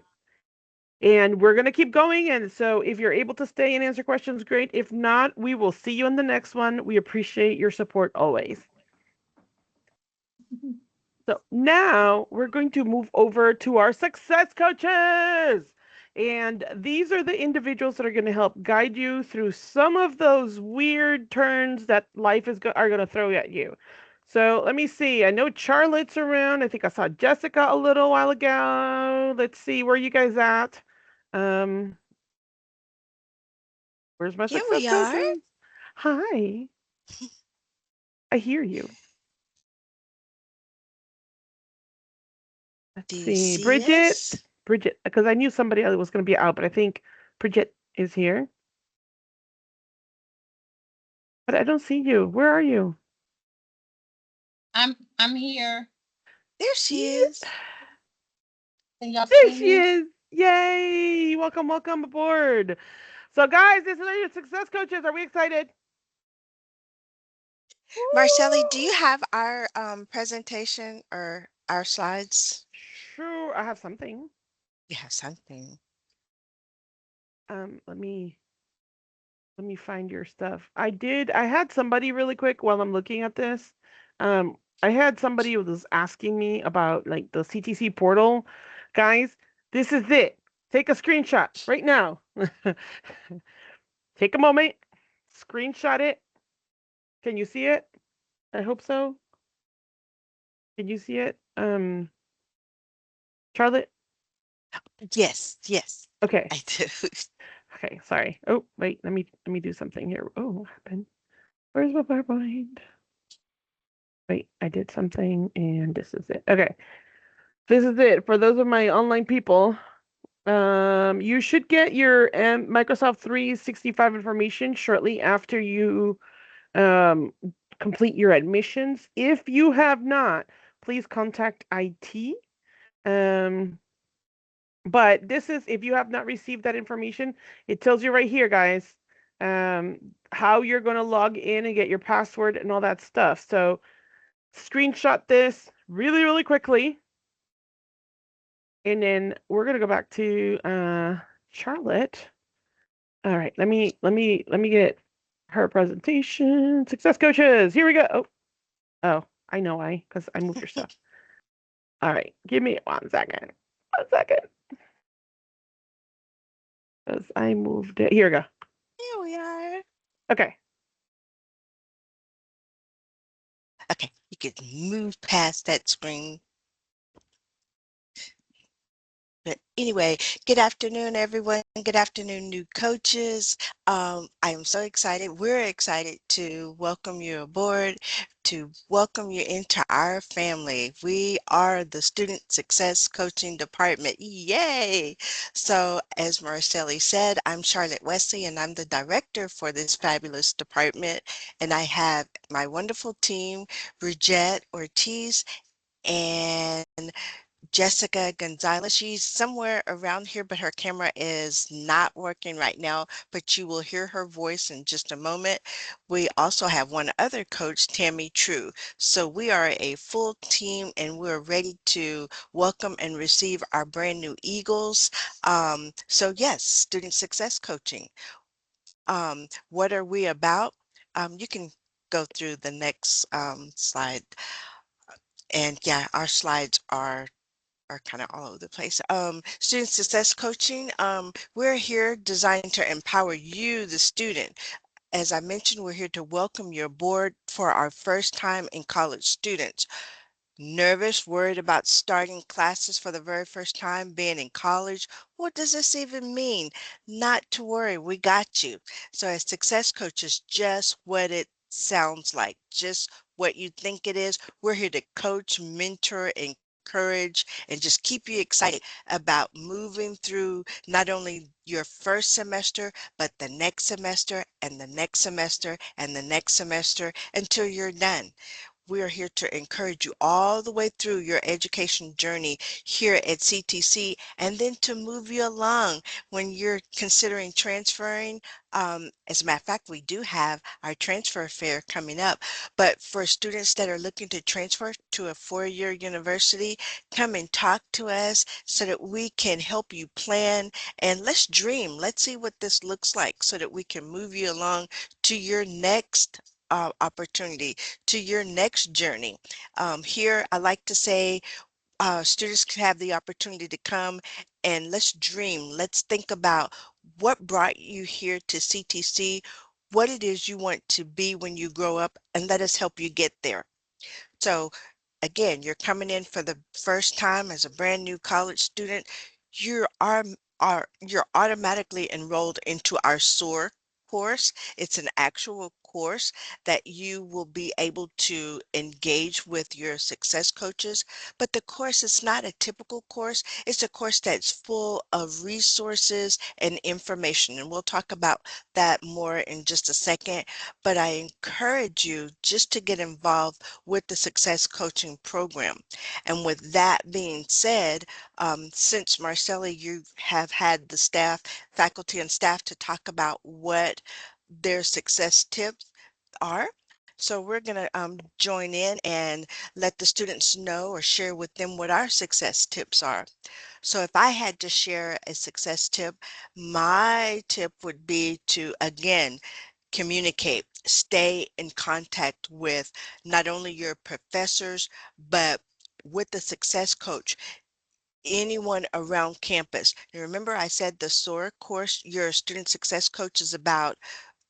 we're going to keep going. And so if you're able to stay and answer questions, great. If not, we will see you in the next one. We appreciate your support always. So now we're going to move over to our success coaches. And these are the individuals that are going to help guide you through some of those weird turns that life are going to throw at you. So let me see. I know Charlotte's around. I think I saw Jessica a little while ago. Let's see. Where are you guys at? Where's my Here success we are. coaches? Hi. I hear you. Let's Do you see. see Bridget. us? Bridget, because I knew somebody else was going to be out, but I think Bridget is here. But I don't see you. Where are you? I'm here. There she is. Can y'all There see she me? is. Yay. Welcome, welcome aboard. So, guys, this is your success coaches. Are we excited? Marcelli, do you have our presentation or our slides? Sure. I have something. You have something. Let me find your stuff. I had somebody really quick while I'm looking at this. I had somebody who was asking me about like the CTC portal. Guys, this is it. Take a screenshot right now. Take a moment, screenshot it. Can you see it? I hope so. Can you see it? Charlotte? Yes, yes, Okay. I do. Okay, sorry. Oh, wait, let me do something here. Oh, what happened? Where's my PowerPoint? Wait, I did something and this is it. Okay. This is it. For those of my online people, you should get your Microsoft 365 information shortly after you complete your admissions. If you have not, please contact IT. But this is, if you have not received that information, it tells you right here, guys, how you're going to log in and get your password and all that stuff. So screenshot this really, really quickly. And then we're going to go back to Charlotte. All right, let me get her presentation. Success coaches, here we go. Oh, I know why, because I moved your stuff. All right, give me 1 second. 1 second. Because I moved it. Here we go. Here we are. Okay. Okay, you can move past that screen. But anyway, good afternoon, everyone. Good afternoon, new coaches. I am so excited. We're excited to welcome you aboard, to welcome you into our family. We are the Student Success Coaching Department. Yay! So as Marcelli said, I'm Charlotte Wesley, and I'm the director for this fabulous department. And I have my wonderful team, Bridget Ortiz and Jessica Gonzalez. She's somewhere around here, but her camera is not working right now, but you will hear her voice in just a moment. We also have one other coach, Tammy True. So we are a full team and we're ready to welcome and receive our brand new Eagles. So yes, student success coaching. What are we about? You can go through the next slide. And yeah, our slides are are kind of all over the place. Student success coaching, we're here designed to empower you, the student. As I mentioned, we're here to welcome you aboard for our first time in college students. Nervous, worried about starting classes for the very first time, being in college. What does this even mean? Not to worry, we got you. So as success coaches, just what it sounds like, just what you think it is. We're here to coach, mentor, encourage, and just keep you excited about moving through not only your first semester, but the next semester and the next semester and the next semester until you're done. We are here to encourage you all the way through your education journey here at CTC, and then to move you along when you're considering transferring. As a matter of fact, we do have our transfer fair coming up, but for students that are looking to transfer to a four-year university, come and talk to us so that we can help you plan, and let's dream. Let's see what this looks like so that we can move you along to your next opportunity, to your next journey. Here, I like to say students can have the opportunity to come and let's dream. Let's think about what brought you here to CTC, what it is you want to be when you grow up, and let us help you get there. So again, you're coming in for the first time as a brand new college student. You you're automatically enrolled into our SOAR course. It's an actual course that you will be able to engage with your success coaches. But the course is not a typical course. It's a course that's full of resources and information. And we'll talk about that more in just a second. But I encourage you just to get involved with the success coaching program. And with that being said, since Marcella, you have had the staff, faculty and staff to talk about what their success tips are. So we're going to join in and let the students know or share with them what our success tips are. So if I had to share a success tip, my tip would be to, again, communicate, stay in contact with not only your professors, but with the success coach, anyone around campus. And remember, I said the SOAR course, your student success coach, is about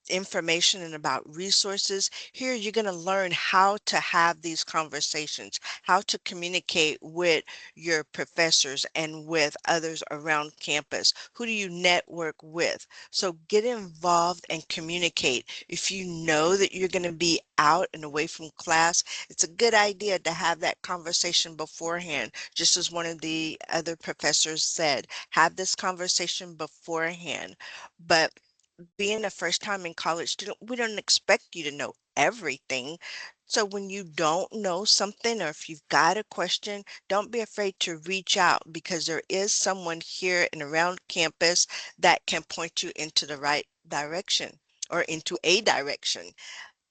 information and about resources. Here you're going to learn how to have these conversations, how to communicate with your professors and with others around campus. Who do you network with? So get involved and communicate. If you know that you're going to be out and away from class, it's a good idea to have that conversation beforehand. Just as one of the other professors said, have this conversation beforehand. But being a first time in college student, we don't expect you to know everything. So when you don't know something or if you've got a question, don't be afraid to reach out because there is someone here and around campus that can point you into the right direction or into a direction.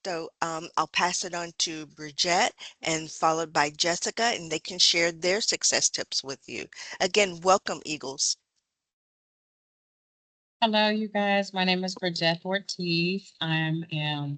So I'll pass it on to Bridget and followed by Jessica, and they can share their success tips with you. Again, welcome, Eagles. Hello, you guys. My name is Bridget Ortiz. I'm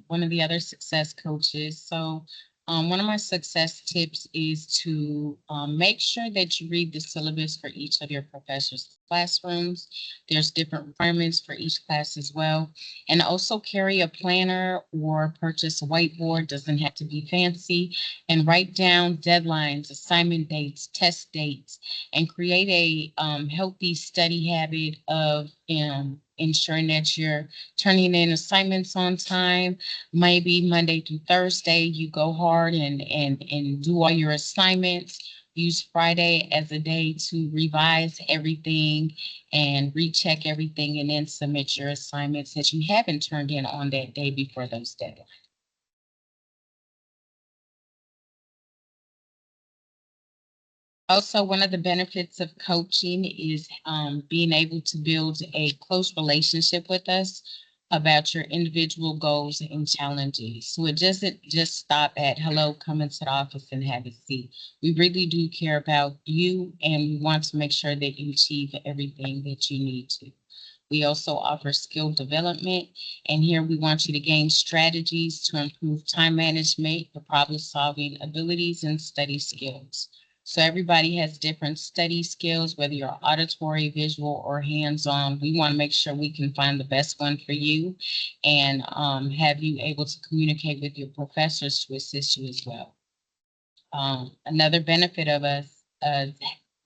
one of the other success coaches. So one of my success tips is to make sure that you read the syllabus for each of your professors' classrooms. There's different requirements for each class as well. And also carry a planner or purchase a whiteboard, doesn't have to be fancy, and write down deadlines, assignment dates, test dates, and create a healthy study habit of ensuring that you're turning in assignments on time. Maybe Monday through Thursday, you go hard and do all your assignments. Use Friday as a day to revise everything and recheck everything and then submit your assignments that you haven't turned in on that day before those deadlines. Also, one of the benefits of coaching is being able to build a close relationship with us about your individual goals and challenges. So it doesn't just stop at, hello, come into the office and have a seat. We really do care about you and we want to make sure that you achieve everything that you need to. We also offer skill development, and here we want you to gain strategies to improve time management, your problem-solving abilities, and study skills. So everybody has different study skills, whether you're auditory, visual, or hands-on. We want to make sure we can find the best one for you and have you able to communicate with your professors to assist you as well. Another benefit of us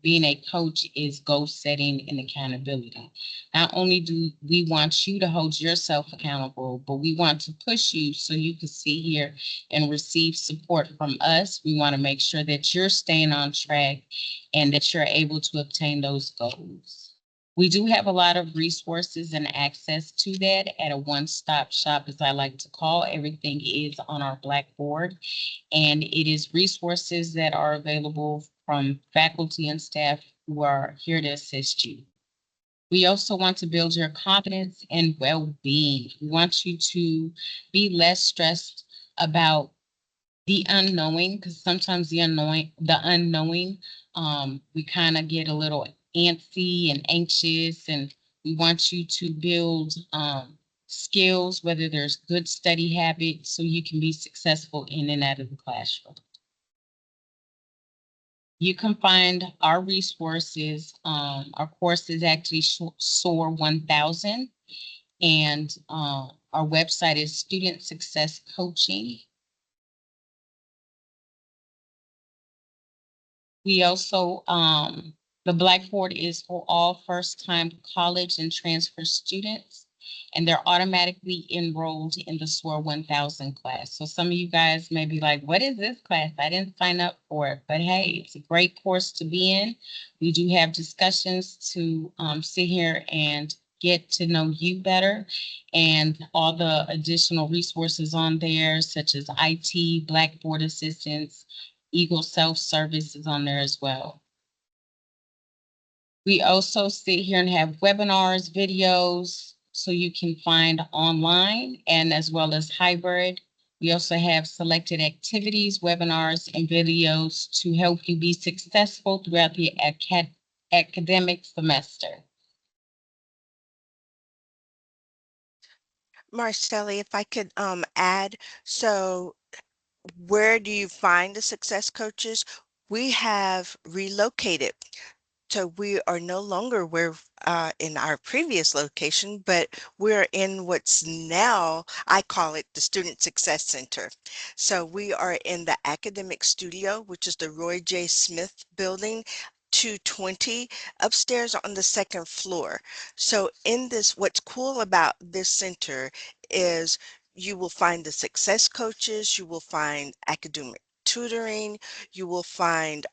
being a coach is goal setting and accountability. Not only do we want you to hold yourself accountable, but we want to push you so you can see here and receive support from us. We want to make sure that you're staying on track and that you're able to obtain those goals. We do have a lot of resources and access to that at a one-stop shop, as I like to call. Everything is on our Blackboard, and it is resources that are available from faculty and staff who are here to assist you. We also want to build your confidence and well-being. We want you to be less stressed about the unknowing, because sometimes the unknowing, we kind of get a little antsy and anxious, and we want you to build skills, whether there's good study habits, so you can be successful in and out of the classroom. You can find our resources. Our course is actually SOAR 1000, and our website is Student Success Coaching. We also, the Blackboard is for all first-time college and transfer students, and they're automatically enrolled in the SOAR 1000 class. So some of you guys may be like, what is this class? I didn't sign up for it, but hey, it's a great course to be in. We do have discussions to sit here and get to know you better, and all the additional resources on there, such as IT, Blackboard assistance, Eagle Self-Service is on there as well. We also sit here and have webinars, videos, so you can find online and as well as hybrid. We also have selected activities, webinars, and videos to help you be successful throughout the academic semester. Marcelli, if I could add, so where do you find the success coaches? We have relocated. So we are no longer where in our previous location, but we're in what's now, I call it the Student Success Center. So we are in the Academic Studio, which is the Roy J. Smith building, 220 upstairs on the second floor. So in this, what's cool about this center is you will find the success coaches, you will find academic tutoring, you will find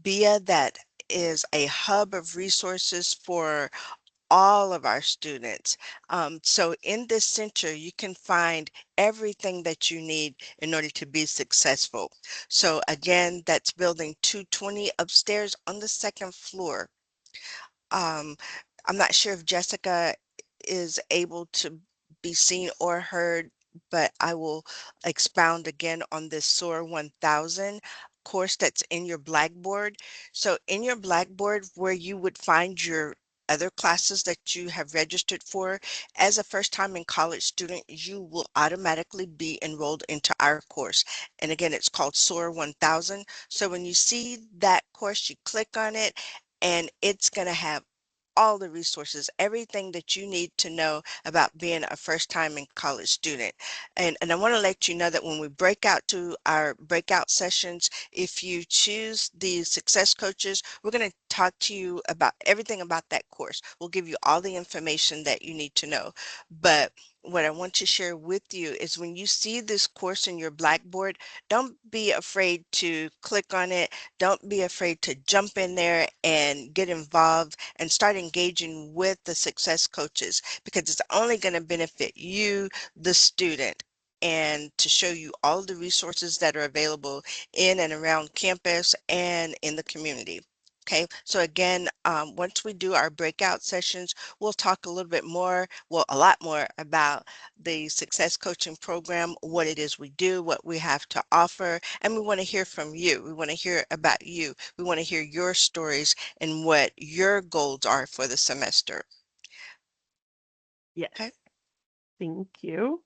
BIA, that is a hub of resources for all of our students. So in this center, you can find everything that you need in order to be successful. So again, that's building 220 upstairs on the second floor. I'm not sure if Jessica is able to be seen or heard, but I will expound again on this SOAR 1000 course that's in your Blackboard. So in your Blackboard, where you would find your other classes that you have registered for, as a first-time in college student, you will automatically be enrolled into our course. And again, it's called SOAR 1000. So when you see that course, you click on it, and it's going to have all the resources, everything that you need to know about being a first-time in college student. And I want to let you know that when we break out to our breakout sessions, if you choose the success coaches, we're going to talk to you about everything about that course. We'll give you all the information that you need to know. But what I want to share with you is when you see this course in your Blackboard, don't be afraid to click on it. Don't be afraid to jump in there and get involved and start engaging with the success coaches, because it's only going to benefit you, the student, and to show you all the resources that are available in and around campus and in the community. Okay, so again, once we do our breakout sessions, we'll talk a little bit more, well, a lot more about the success coaching program, what it is we do, what we have to offer, and we want to hear from you. We want to hear about you. We want to hear your stories and what your goals are for the semester. Yes. Okay. Thank you.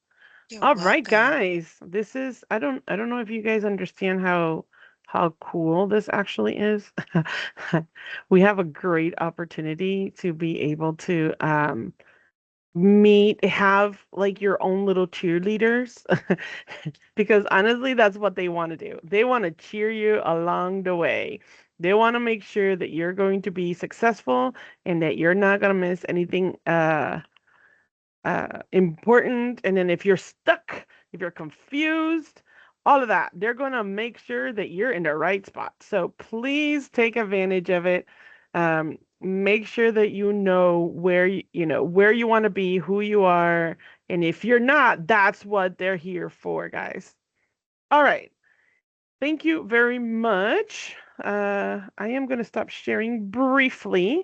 You're All right, welcome. guys. This is I don't know if you guys understand how how cool this actually is. We have a great opportunity to be able to have like your own little cheerleaders because honestly, that's what they want to do. They want to cheer you along the way. They want to make sure that you're going to be successful and that you're not going to miss anything important. And then if you're stuck, if you're confused, all of that, they're going to make sure that you're in the right spot. So please take advantage of it. Make sure that you know where where you want to be, who you are, and if you're not, that's what they're here for, guys. All right. Thank you very much. I am going to stop sharing briefly.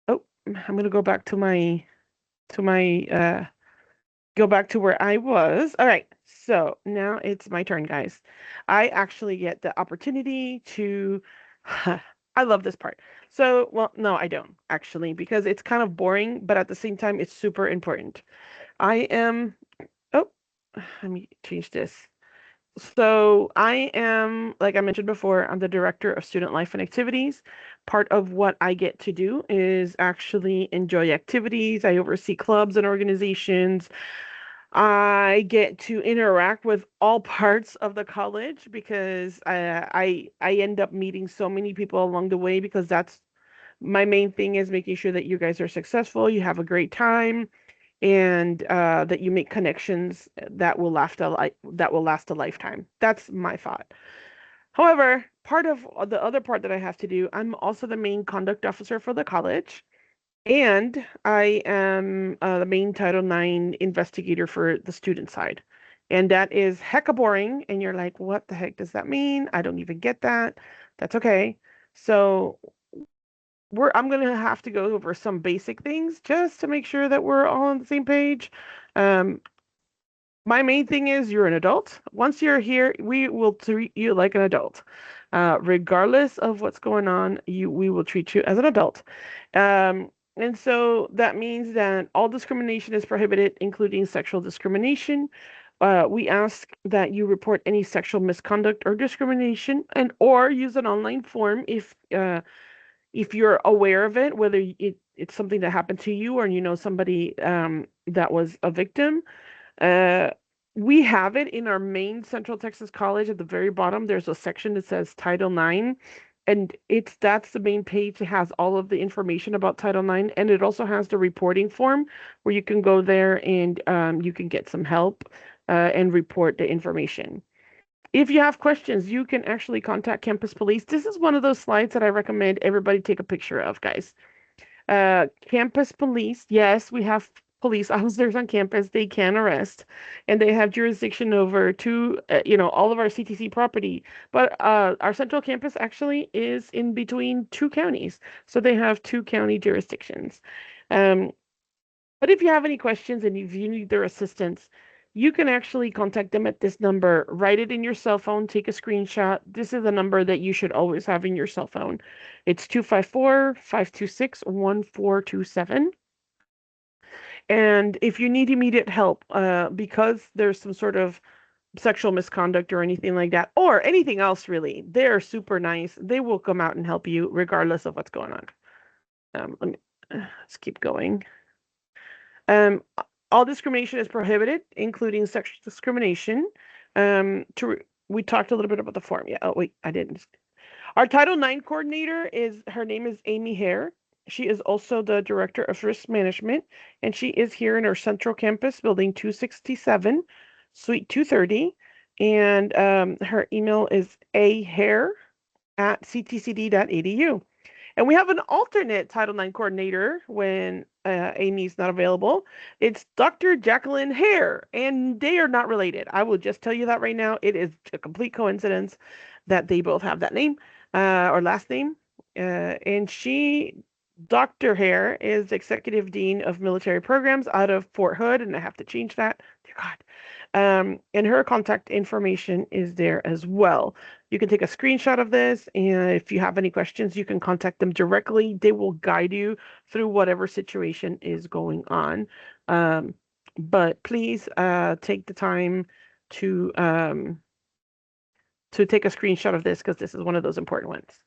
Oh, I'm going to go back to my go back to where I was. All right. So now it's my turn, guys. I actually get the opportunity to I love this part. So, well, no, I don't actually, because it's kind of boring, but at the same time, it's super important. I am, oh, let me change this. So I am, like I mentioned before, I'm the director of student life and activities. Part of what I get to do is actually enjoy activities. I oversee clubs and organizations. I get to interact with all parts of the college because I end up meeting so many people along the way because that's my main thing is making sure that you guys are successful, you have a great time, and that you make connections that will last a lifetime. That's my thought. However, part of the other part that I have to do, I'm also the main conduct officer for the college. And I am the main Title IX investigator for the student side. And that is hecka boring. And you're like, what the heck does that mean? I don't even get that. That's okay. So I'm going to have to go over some basic things just to make sure that we're all on the same page. My main thing is you're an adult. Once you're here, we will treat you like an adult. Regardless of what's going on, we will treat you as an adult. And so that means that all discrimination is prohibited, including sexual discrimination. We ask that you report any sexual misconduct or discrimination or use an online form if you're aware of it, whether it's something that happened to you or you know somebody that was a victim. We have it in our main Central Texas College at the very bottom. There's a section that says Title IX, and that's the main page. It has all of the information about Title IX, and it also has the reporting form where you can go there and you can get some help and report the information. If you have questions, you can actually contact Campus Police. This is one of those slides that I recommend everybody take a picture of, guys. Campus Police, yes, we have police officers on campus. They can arrest, and they have jurisdiction over all of our CTC property. But our central campus actually is in between two counties, so they have two county jurisdictions. But if you have any questions and if you need their assistance, you can actually contact them at this number. Write it in your cell phone, take a screenshot. This is the number that you should always have in your cell phone. It's 254-526-1427. And if you need immediate help, because there's some sort of sexual misconduct or anything like that, or anything else really, they're super nice. They will come out and help you regardless of what's going on. Let's keep going. All discrimination is prohibited, including sexual discrimination. We talked a little bit about the form. Yeah. Oh, wait, I didn't. Our Title IX coordinator her name is Amy Hare. She is also the director of risk management, and she is here in our central campus, building 267, suite 230. And her email is ahare@ctcd.edu. And we have an alternate Title IX coordinator when Amy's not available. It's Dr. Jacqueline Hare, and they are not related. I will just tell you that right now. It is a complete coincidence that they both have that name or last name. And Dr. Hare is Executive Dean of Military Programs out of Fort Hood, and I have to change that. Dear God. And her contact information is there as well. You can take a screenshot of this, and if you have any questions, you can contact them directly. They will guide you through whatever situation is going on. But please take the time to to take a screenshot of this because this is one of those important ones.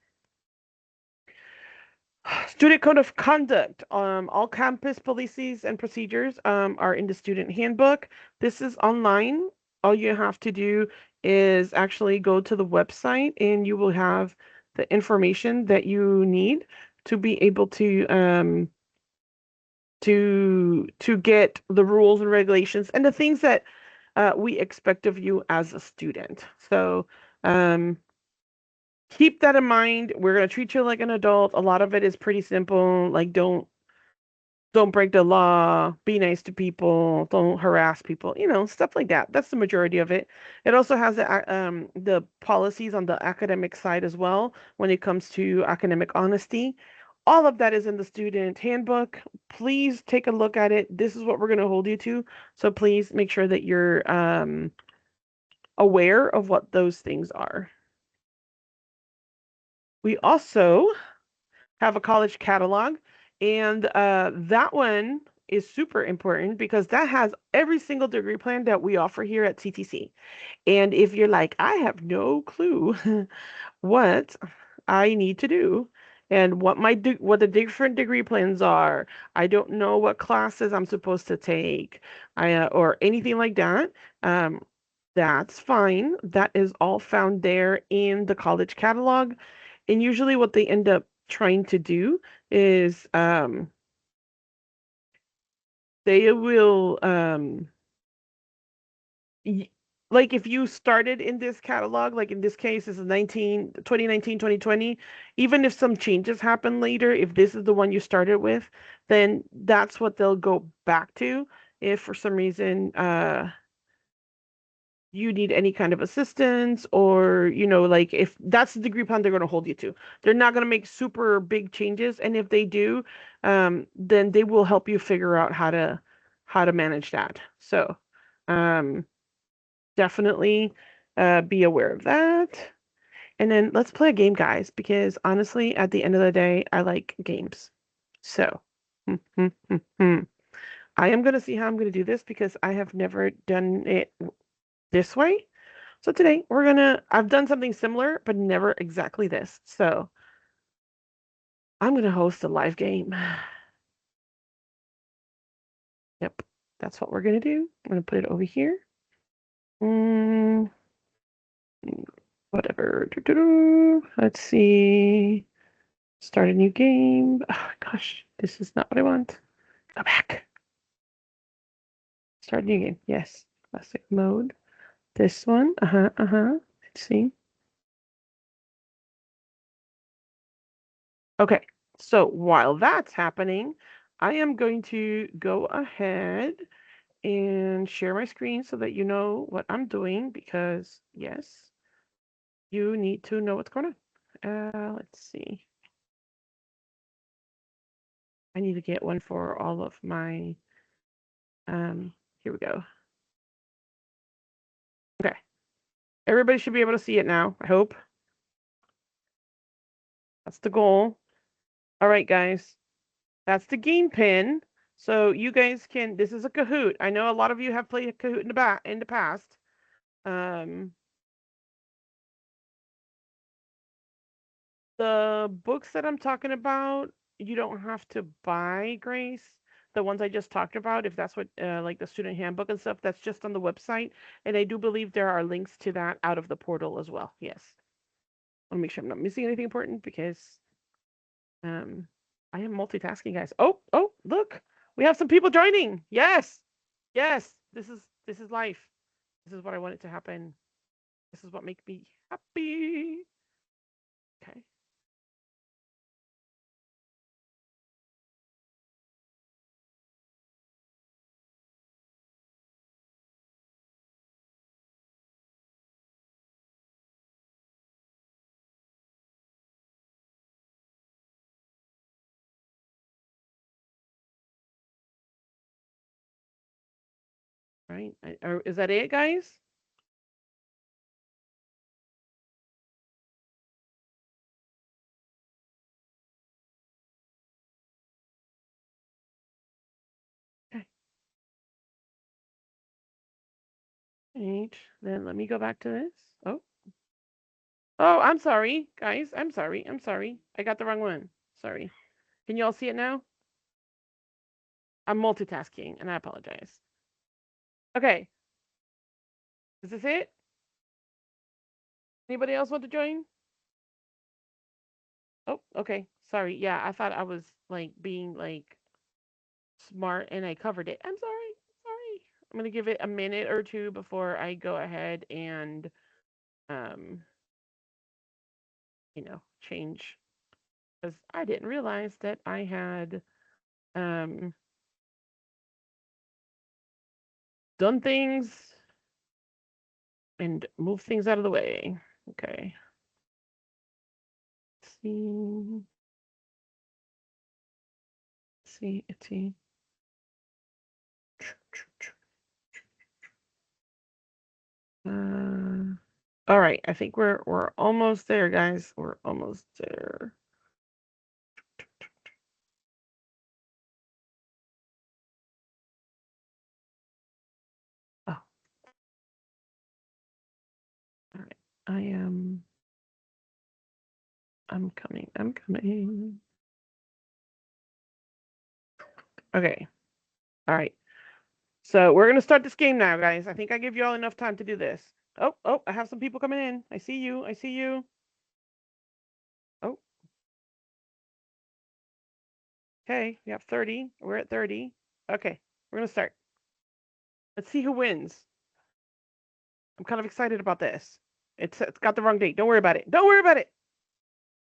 Student code of conduct. All campus policies and procedures are in the student handbook. This is online. All you have to do is actually go to the website and you will have the information that you need to be able to get the rules and regulations and the things that we expect of you as a student. So keep that in mind. We're going to treat you like an adult. A lot of it is pretty simple. Like don't break the law, be nice to people, don't harass people, stuff like that. That's the majority of it. It also has the policies on the academic side as well when it comes to academic honesty. All of that is in the student handbook. Please take a look at it. This is what we're going to hold you to. So please make sure that you're aware of what those things are. We also have a college catalog, and that one is super important because that has every single degree plan that we offer here at CTC. And if you're like, I have no clue what I need to do and what the different degree plans are, I don't know what classes I'm supposed to take, or anything like that, that's fine. That is all found there in the college catalog. And usually what they end up trying to do is they will like if you started in this catalog, like in this case this is 2019 2020, even if some changes happen later, if this is the one you started with, then that's what they'll go back to if for some reason you need any kind of assistance, or like if that's the degree plan they're going to hold you to. They're not going to make super big changes, and if they do, then they will help you figure out how to manage that. So definitely be aware of that. And then let's play a game, guys, because honestly at the end of the day I like games. So I am going to see how I'm going to do this because I have never done it this way. So today I've done something similar, but never exactly this. So I'm gonna host a live game. Yep, that's what we're gonna do. I'm gonna put it over here. Whatever. Let's see. Start a new game. Oh gosh, this is not what I want. Go back. Start a new game. Yes. Classic mode. This one. Let's see. Okay, so while that's happening, I am going to go ahead and share my screen so that you know what I'm doing because, yes, you need to know what's going on. Let's see. I need to get one for all of my, here we go. Okay. Everybody should be able to see it now, I hope. That's the goal. All right, guys. That's the game pin. So you guys can, this is a Kahoot. I know a lot of you have played Kahoot in the past. The books that I'm talking about, you don't have to buy, Grace. The ones I just talked about, if that's what, like the student handbook and stuff, that's just on the website. And I do believe there are links to that out of the portal as well. Yes. I want to make sure I'm not missing anything important because I am multitasking, guys. Oh, look, we have some people joining. Yes. This is life. This is what I want it to happen. This is what makes me happy. Okay. Right. Is that it, guys? Okay. Right. Then let me go back to this. Oh, Oh, I'm sorry, guys. I'm sorry. I got the wrong one. Sorry. Can you all see it now? I'm multitasking, and I apologize. Okay. Is this it? Anybody else want to join? Oh, okay. Sorry. Yeah, I thought I was like being like smart and I covered it. I'm sorry. Sorry. I'm gonna give it a minute or two before I go ahead and um, change, because I didn't realize that I had done things and moved things out of the way. Okay. Let's see. See. All right. I think we're almost there, guys. We're almost there. Oh. All right. I'm coming. Okay. All right. So we're gonna start this game now, guys. I think I give you all enough time to do this. Oh, I have some people coming in. I see you. Oh. Okay, we have 30. We're at 30. Okay, we're gonna start. Let's see who wins. I'm kind of excited about this. It's got the wrong date. Don't worry about it.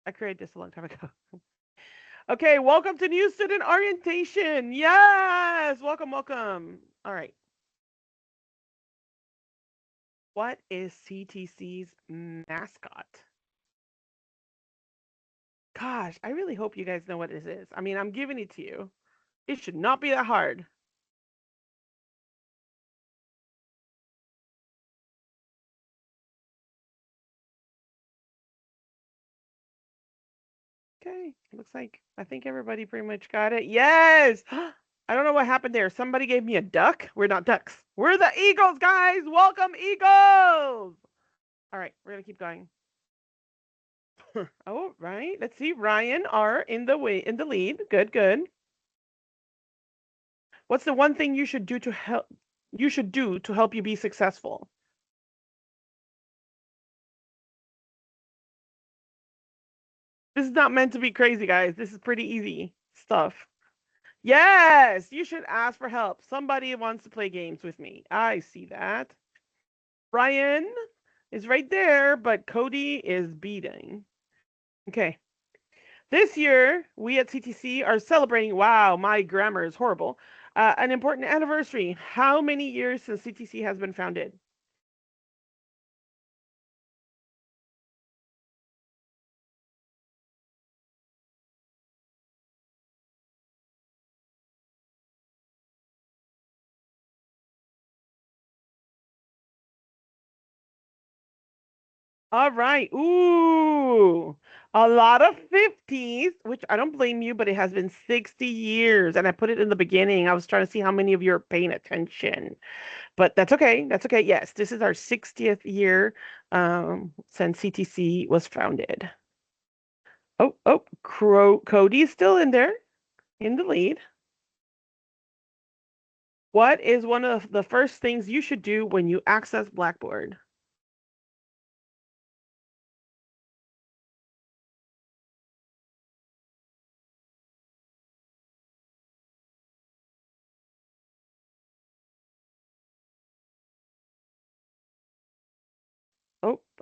I created this a long time ago. Okay, welcome to new student orientation. Yes, welcome. All right. What is CTC's mascot? Gosh, I really hope you guys know what this is. I mean, I'm giving it to you. It should not be that hard. Okay, looks like I think everybody pretty much got it. Yes! I don't know what happened there. Somebody gave me a duck. We're not ducks. We're the Eagles, guys. Welcome, Eagles. All right, we're gonna keep going. Oh, right. Let's see. Ryan R in the lead. Good. What's the one thing you should do to help you be successful? This is not meant to be crazy, guys. This is pretty easy stuff. Yes, you should ask for help. Somebody wants to play games with me. I see that. Ryan is right there, but Cody is beating. Okay. This year, we at CTC are celebrating, wow, my grammar is horrible, an important anniversary. How many years since CTC has been founded? All right. Ooh, a lot of 50s, which I don't blame you, but it has been 60 years. And I put it in the beginning. I was trying to see how many of you are paying attention, but that's okay. Yes, this is our 60th year since CTC was founded. Oh, Cody's still in there in the lead. What is one of the first things you should do when you access Blackboard?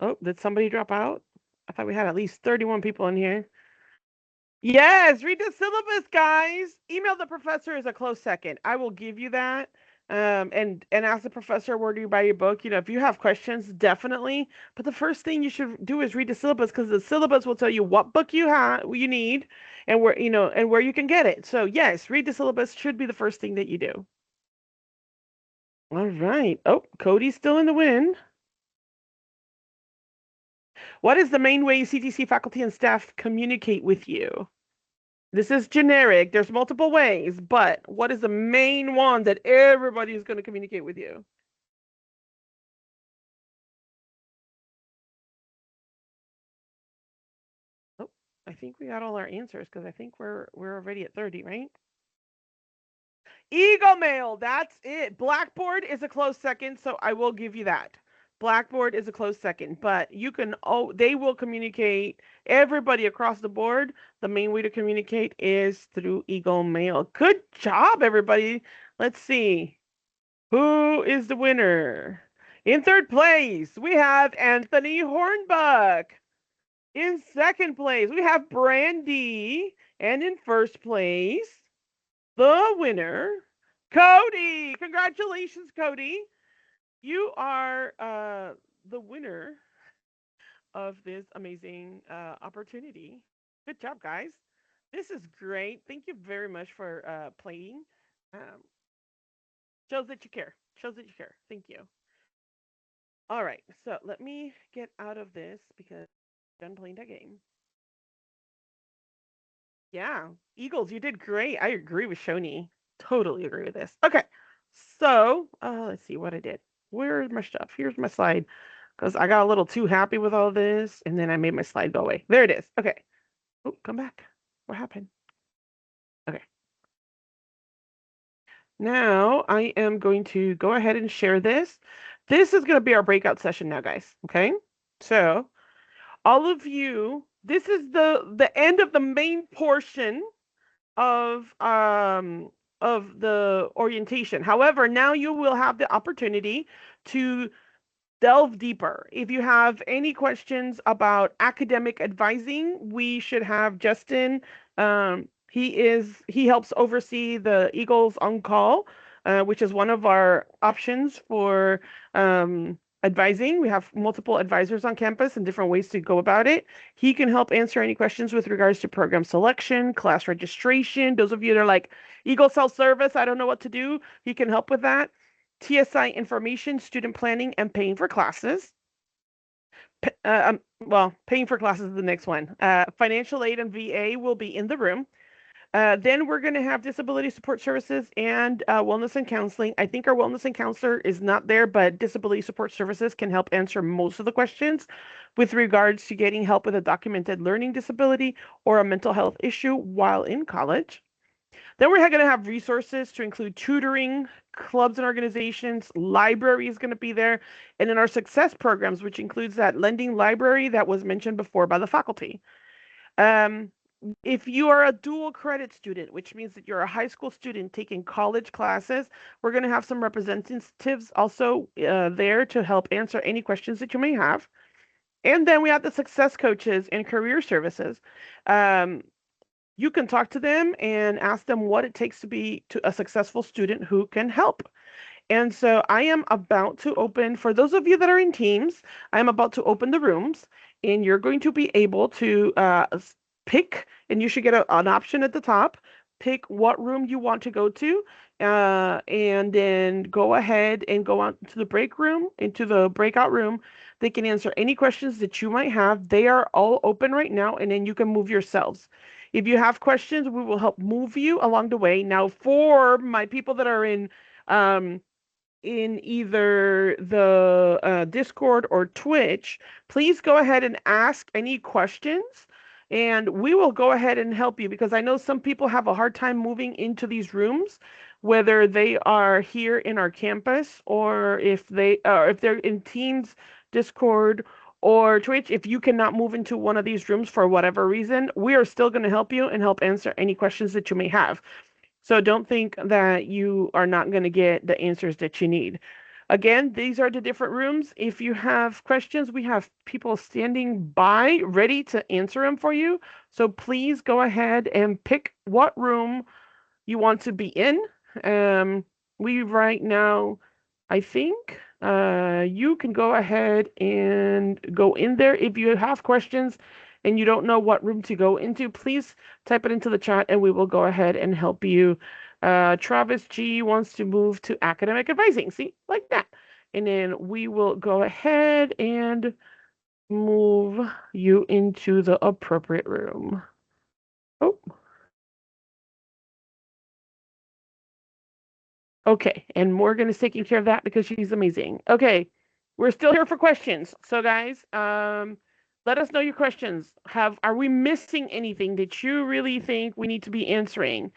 Oh, did somebody drop out? I thought we had at least 31 people in here. Yes, read the syllabus, guys. Email the professor is a close second. I will give you that. And ask the professor, where do you buy your book? If you have questions, definitely. But the first thing you should do is read the syllabus, because the syllabus will tell you what book you need, and where you can get it. So yes, read the syllabus should be the first thing that you do. All right. Oh, Cody's still in the win. What is the main way CTC faculty and staff communicate with you? This is generic. There's multiple ways, but what is the main one that everybody is going to communicate with you? I think we got all our answers because I think we're already at 30, right? Eagle Mail, that's it. Blackboard is a close second, so I will give you that. Blackboard is a close second, but you can, they will communicate everybody across the board. The main way to communicate is through Eagle Mail. Good job, everybody. Let's see. Who is the winner? In third place, we have Anthony Hornbuck. In second place, we have Brandy. And in first place, the winner, Cody. Congratulations, Cody. You are the winner of this amazing opportunity. Good job, guys. This is great. Thank you very much for playing. Shows that you care. Shows that you care. Thank you. All right, so let me get out of this because I'm done playing that game. Yeah, Eagles, you did great. I agree with Shoni. Totally agree with this. Okay, so let's see what I did. Where's my stuff? Here's my slide because I got a little too happy with all this, and then I made my slide go away. There it is. Okay. Oh, come back. What happened? Okay. Now I am going to go ahead and share this. This is going to be our breakout session now, guys. Okay. So all of you, this is the end of the main portion of the orientation. However, now you will have the opportunity to delve deeper. If you have any questions about academic advising, we should have Justin. He helps oversee the Eagles on Call, which is one of our options for advising. We have multiple advisors on campus and different ways to go about it. He can help answer any questions with regards to program selection, class registration. Those of you that are like, Eagle self-service, I don't know what to do, he can help with that. TSI information, student planning, and paying for classes. Well, paying for classes is the next one. Financial aid and VA will be in the room. Then we're going to have disability support services and wellness and counseling. I think our wellness and counselor is not there, but disability support services can help answer most of the questions with regards to getting help with a documented learning disability or a mental health issue while in college. Then we're going to have resources to include tutoring, clubs and organizations, library is going to be there, and in our success programs, which includes that lending library that was mentioned before by the faculty. If you are a dual credit student, which means that you're a high school student taking college classes, we're going to have some representatives also there to help answer any questions that you may have. And then we have the success coaches and career services. You can talk to them and ask them what it takes to be a successful student who can help. And so I am about to open, for those of you that are in teams, I am about to open the rooms, and you're going to be able to pick, and you should get an option at the top, pick what room you want to go to, and then go ahead and go out to the break room, into the breakout room. They can answer any questions that you might have. They are all open right now, and then you can move yourselves. If you have questions, we will help move you along the way. Now, for my people that are in either the Discord or Twitch, please go ahead and ask any questions, and we will go ahead and help you, because I know some people have a hard time moving into these rooms, whether they are here in our campus or if they're in Teams, Discord, or Twitch. If you cannot move into one of these rooms for whatever reason, we are still going to help you and help answer any questions that you may have. So don't think that you are not going to get the answers that you need. Again, these are the different rooms. If you have questions, we have people standing by ready to answer them for you. So please go ahead and pick what room you want to be in. We right now, I think you can go ahead and go in there. If you have questions and you don't know what room to go into, please type it into the chat and we will go ahead and help you. Travis G wants to move to academic advising. See, like that. And then we will go ahead and move you into the appropriate room. Oh. Okay, and Morgan is taking care of that because she's amazing. Okay, we're still here for questions. So guys, let us know your questions. Are we missing anything that you really think we need to be answering?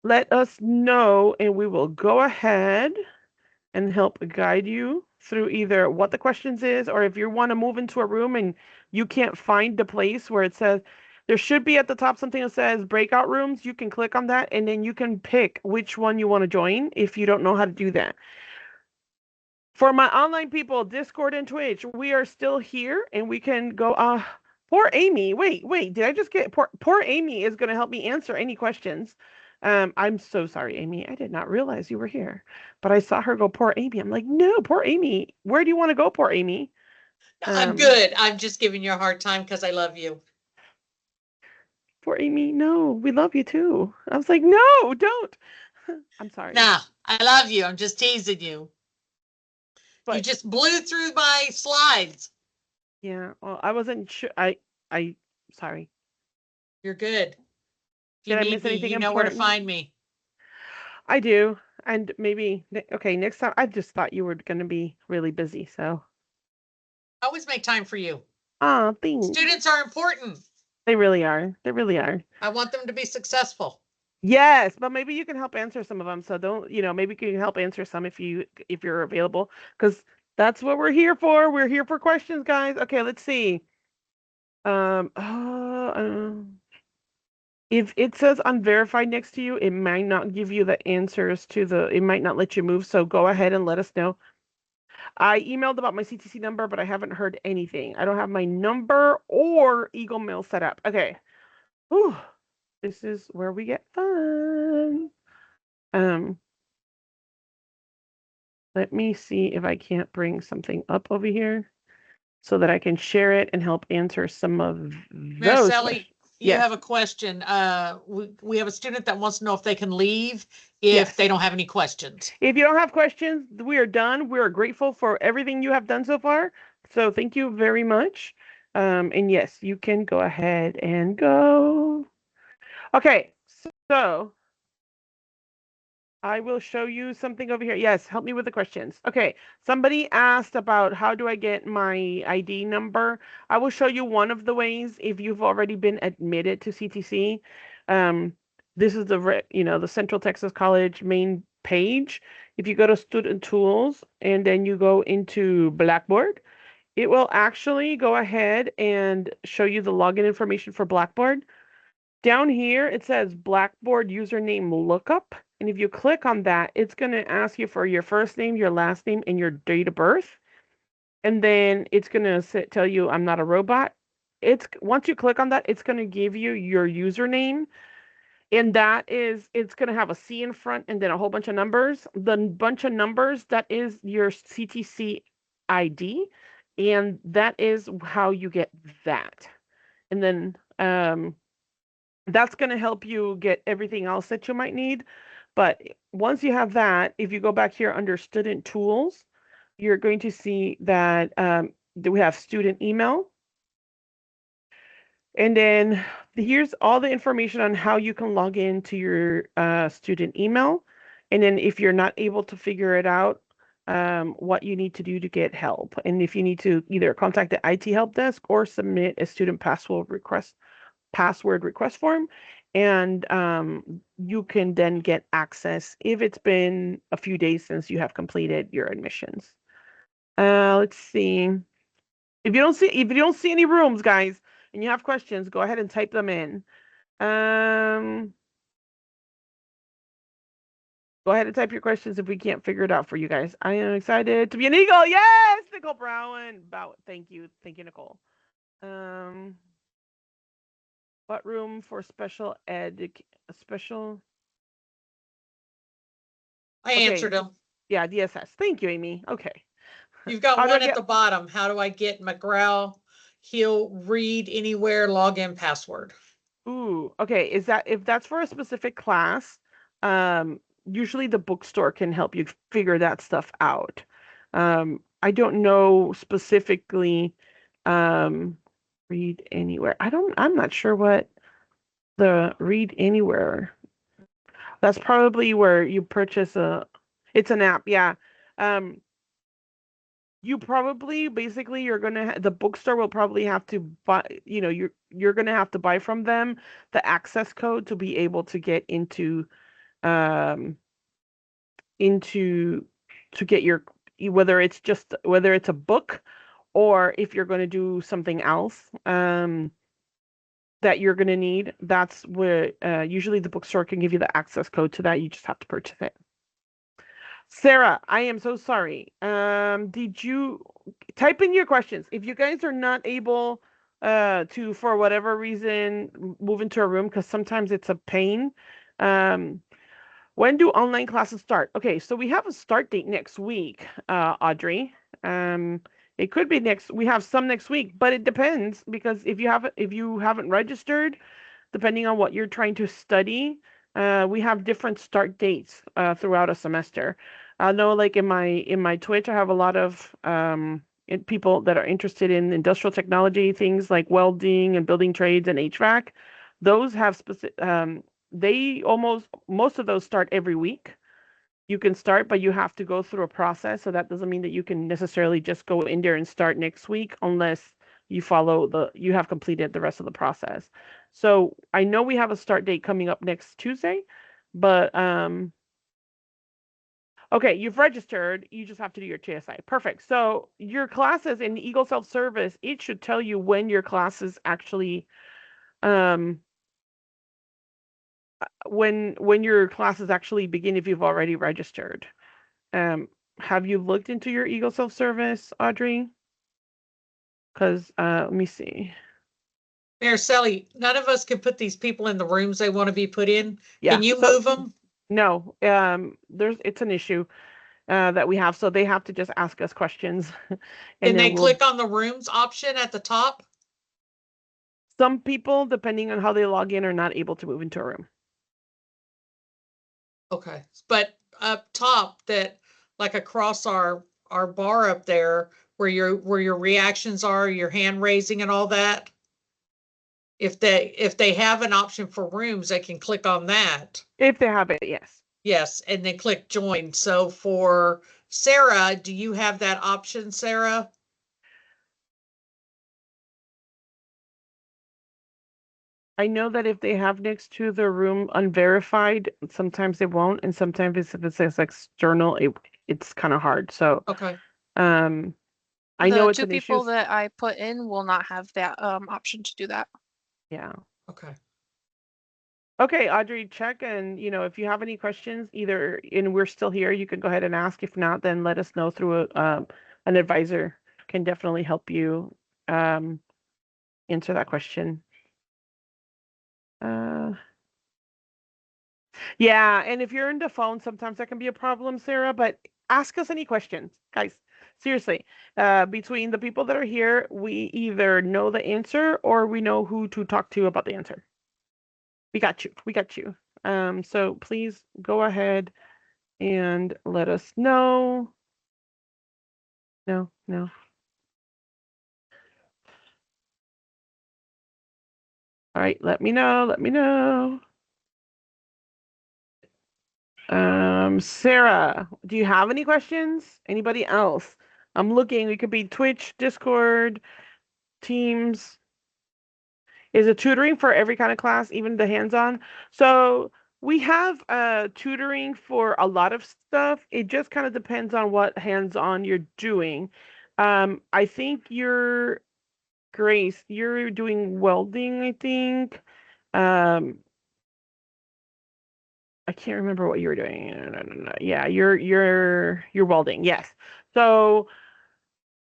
Let us know, and we will go ahead and help guide you through either what the questions is, or if you want to move into a room and you can't find the place where it says, there should be at the top something that says breakout rooms. You can click on that, and then you can pick which one you want to join if you don't know how to do that. For my online people, Discord and Twitch, we are still here, and we can go, poor Amy. Wait, did I just get, poor Amy is going to help me answer any questions. I'm so sorry, Amy. I did not realize you were here, but I saw her go, poor Amy. I'm like, no, poor Amy. Where do you want to go, poor Amy? I'm good. I'm just giving you a hard time because I love you. Poor Amy. No, we love you too. I was like, no, don't. I'm sorry. Nah, I love you. I'm just teasing you. But you just blew through my slides. Yeah, well, I wasn't sure. Sorry. You're good. If you Did I need miss me, anything you know where to important? find me. I do. And maybe, okay, next time, I just thought you were going to be really busy, so. I always make time for you. Oh, thanks. Students are important. They really are. They really are. I want them to be successful. Yes, but maybe you can help answer some of them. So don't, maybe you can help answer some if you're available, because that's what we're here for. We're here for questions, guys. Okay, let's see. If it says unverified next to you, it might not give you the answers it might not let you move. So go ahead and let us know. I emailed about my CTC number, but I haven't heard anything. I don't have my number or Eagle Mail set up. Okay. Whew. This is where we get fun. Let me see if I can't bring something up over here so that I can share it and help answer some of Miss those Ellie, questions. you Yes. have a question. We have a student that wants to know if they can leave if Yes. they don't have any questions. If you don't have questions, we are done. We are grateful for everything you have done so far. So thank you very much. And yes, you can go ahead and go. Okay, so I will show you something over here. Yes, help me with the questions. Okay, somebody asked about how do I get my ID number. I will show you one of the ways if you've already been admitted to CTC. This is the Central Texas College main page. If you go to Student Tools and then you go into Blackboard, it will actually go ahead and show you the login information for Blackboard. Down here, it says Blackboard username lookup. And if you click on that, it's going to ask you for your first name, your last name, and your date of birth. And then it's going to tell you, I'm not a robot. Once you click on that, it's going to give you your username. And it's going to have a C in front and then a whole bunch of numbers. The bunch of numbers, that is your CTC ID. And that is how you get that. And then that's going to help you get everything else that you might need. But once you have that, if you go back here under Student Tools, you're going to see that we have student email. And then here's all the information on how you can log into your student email. And then if you're not able to figure it out, what you need to do to get help. And if you need to either contact the IT help desk or submit a student password request form, and you can then get access if it's been a few days since you have completed your admissions. Let's see. If you don't see any rooms, guys, and you have questions, go ahead and type them in. Go ahead and type your questions if we can't figure it out for you guys. I am excited to be an Eagle. Yes, Nicole Brown. Thank you, Nicole. What room for special ed? I answered them. Yeah, DSS. Thank you, Amy. Okay. You've got one at the bottom. How do I get McGraw-Hill read anywhere login password? Ooh, okay. If that's for a specific class, usually the bookstore can help you figure that stuff out. I don't know specifically read anywhere. I'm not sure what the read anywhere. That's probably where you purchase it's an app, yeah. you probably basically you're gonna the bookstore will probably have to buy, you know, you're gonna have to buy from them the access code to be able to get um into to get your whether it's a book or if you're going to do something else that you're going to need. That's where usually the bookstore can give you the access code to that. You just have to purchase it. Sarah, I am so sorry. Did you type in your questions? If you guys are not able to, for whatever reason, move into a room, because sometimes it's a pain. When do online classes start? Okay, so we have a start date next week, Audrey. It could be we have some next week, but it depends, because if you haven't registered, depending on what you're trying to study, we have different start dates throughout a semester. I know, like in my Twitch, I have a lot of people that are interested in industrial technology, things like welding and building trades and HVAC. Those have specific. Most of those start every week. You can start, but you have to go through a process. So that doesn't mean that you can necessarily just go in there and start next week unless you have completed the rest of the process. So I know we have a start date coming up next Tuesday, but okay, you've registered. You just have to do your TSI. Perfect. So your classes in Eagle Self-Service, it should tell you when your classes actually when your classes actually begin if you've already registered. Have you looked into your Eagle Self-Service, Audrey? Because let me see. Mayor Sally, none of us can put these people in the rooms they want to be put in. Yeah, Can you move them? No, it's an issue that we have, so they have to just ask us questions. And they click on the rooms option at the top? Some people, depending on how they log in, are not able to move into a room. Okay, but up top, that like across our bar up there, where your reactions are, your hand raising and all that, if they have an option for rooms, they can click on that. If they have it, yes. Yes, and then click join. So for Sarah, do you have that option, Sarah? I know that if they have next to the room unverified, sometimes they won't, and sometimes if it says external, it's kind of hard. So okay, I know it's the an two people issue. that I put in will not have that option to do that. Yeah. okay. Okay, Audrey, check, and if you have any questions, and we're still here, you can go ahead and ask. If not, then let us know through an advisor. Can definitely help you answer that question. Yeah, and if you're in the phone, sometimes that can be a problem, Sarah, but ask us any questions, guys. Seriously, between the people that are here, we either know the answer or we know who to talk to about the answer. We got you. So please go ahead and let us know. No. All right, let me know. Sarah, do you have any questions? Anybody else? I'm looking. It could be Twitch, Discord, Teams. Is it tutoring for every kind of class, even the hands-on? So we have tutoring for a lot of stuff. It just kind of depends on what hands-on you're doing. I think Grace, you're doing welding, I think. I can't remember what you were doing. No. Yeah, you're welding. Yes. So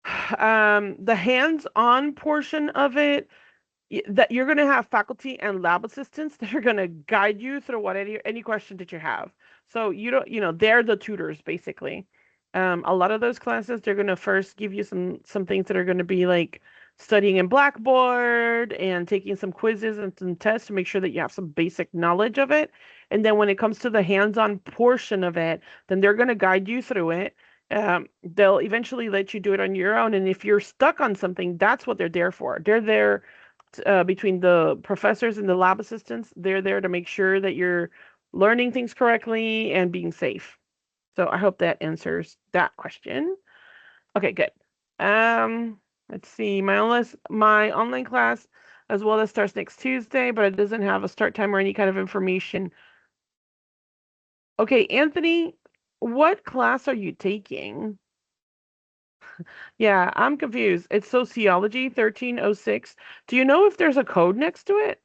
the hands-on portion of it, that you're going to have faculty and lab assistants that are going to guide you through any question that you have. So they're the tutors basically. A lot of those classes, they're going to first give you some things that are going to be like studying in Blackboard and taking some quizzes and some tests to make sure that you have some basic knowledge of it. And then when it comes to the hands-on portion of it, then they're going to guide you through it. They'll eventually let you do it on your own. And if you're stuck on something, that's what they're there for. They're there between the professors and the lab assistants. They're there to make sure that you're learning things correctly and being safe. So I hope that answers that question. Okay, good. Let's see. My online class as well as starts next Tuesday, but it doesn't have a start time or any kind of information. Okay, Anthony, what class are you taking? Yeah, I'm confused. It's Sociology 1306. Do you know if there's a code next to it?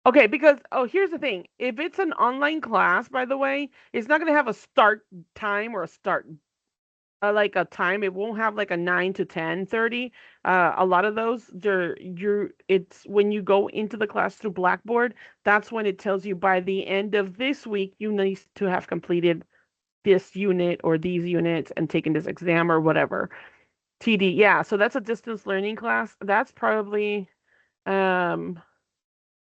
Okay, because here's the thing. If it's an online class, by the way, it's not going to have a start time or a start like a time. It won't have like a 9 to 10:30. A lot of those, it's when you go into the class through Blackboard, that's when it tells you by the end of this week you need to have completed this unit or these units and taken this exam or whatever. TD, yeah. So that's a distance learning class. That's probably why.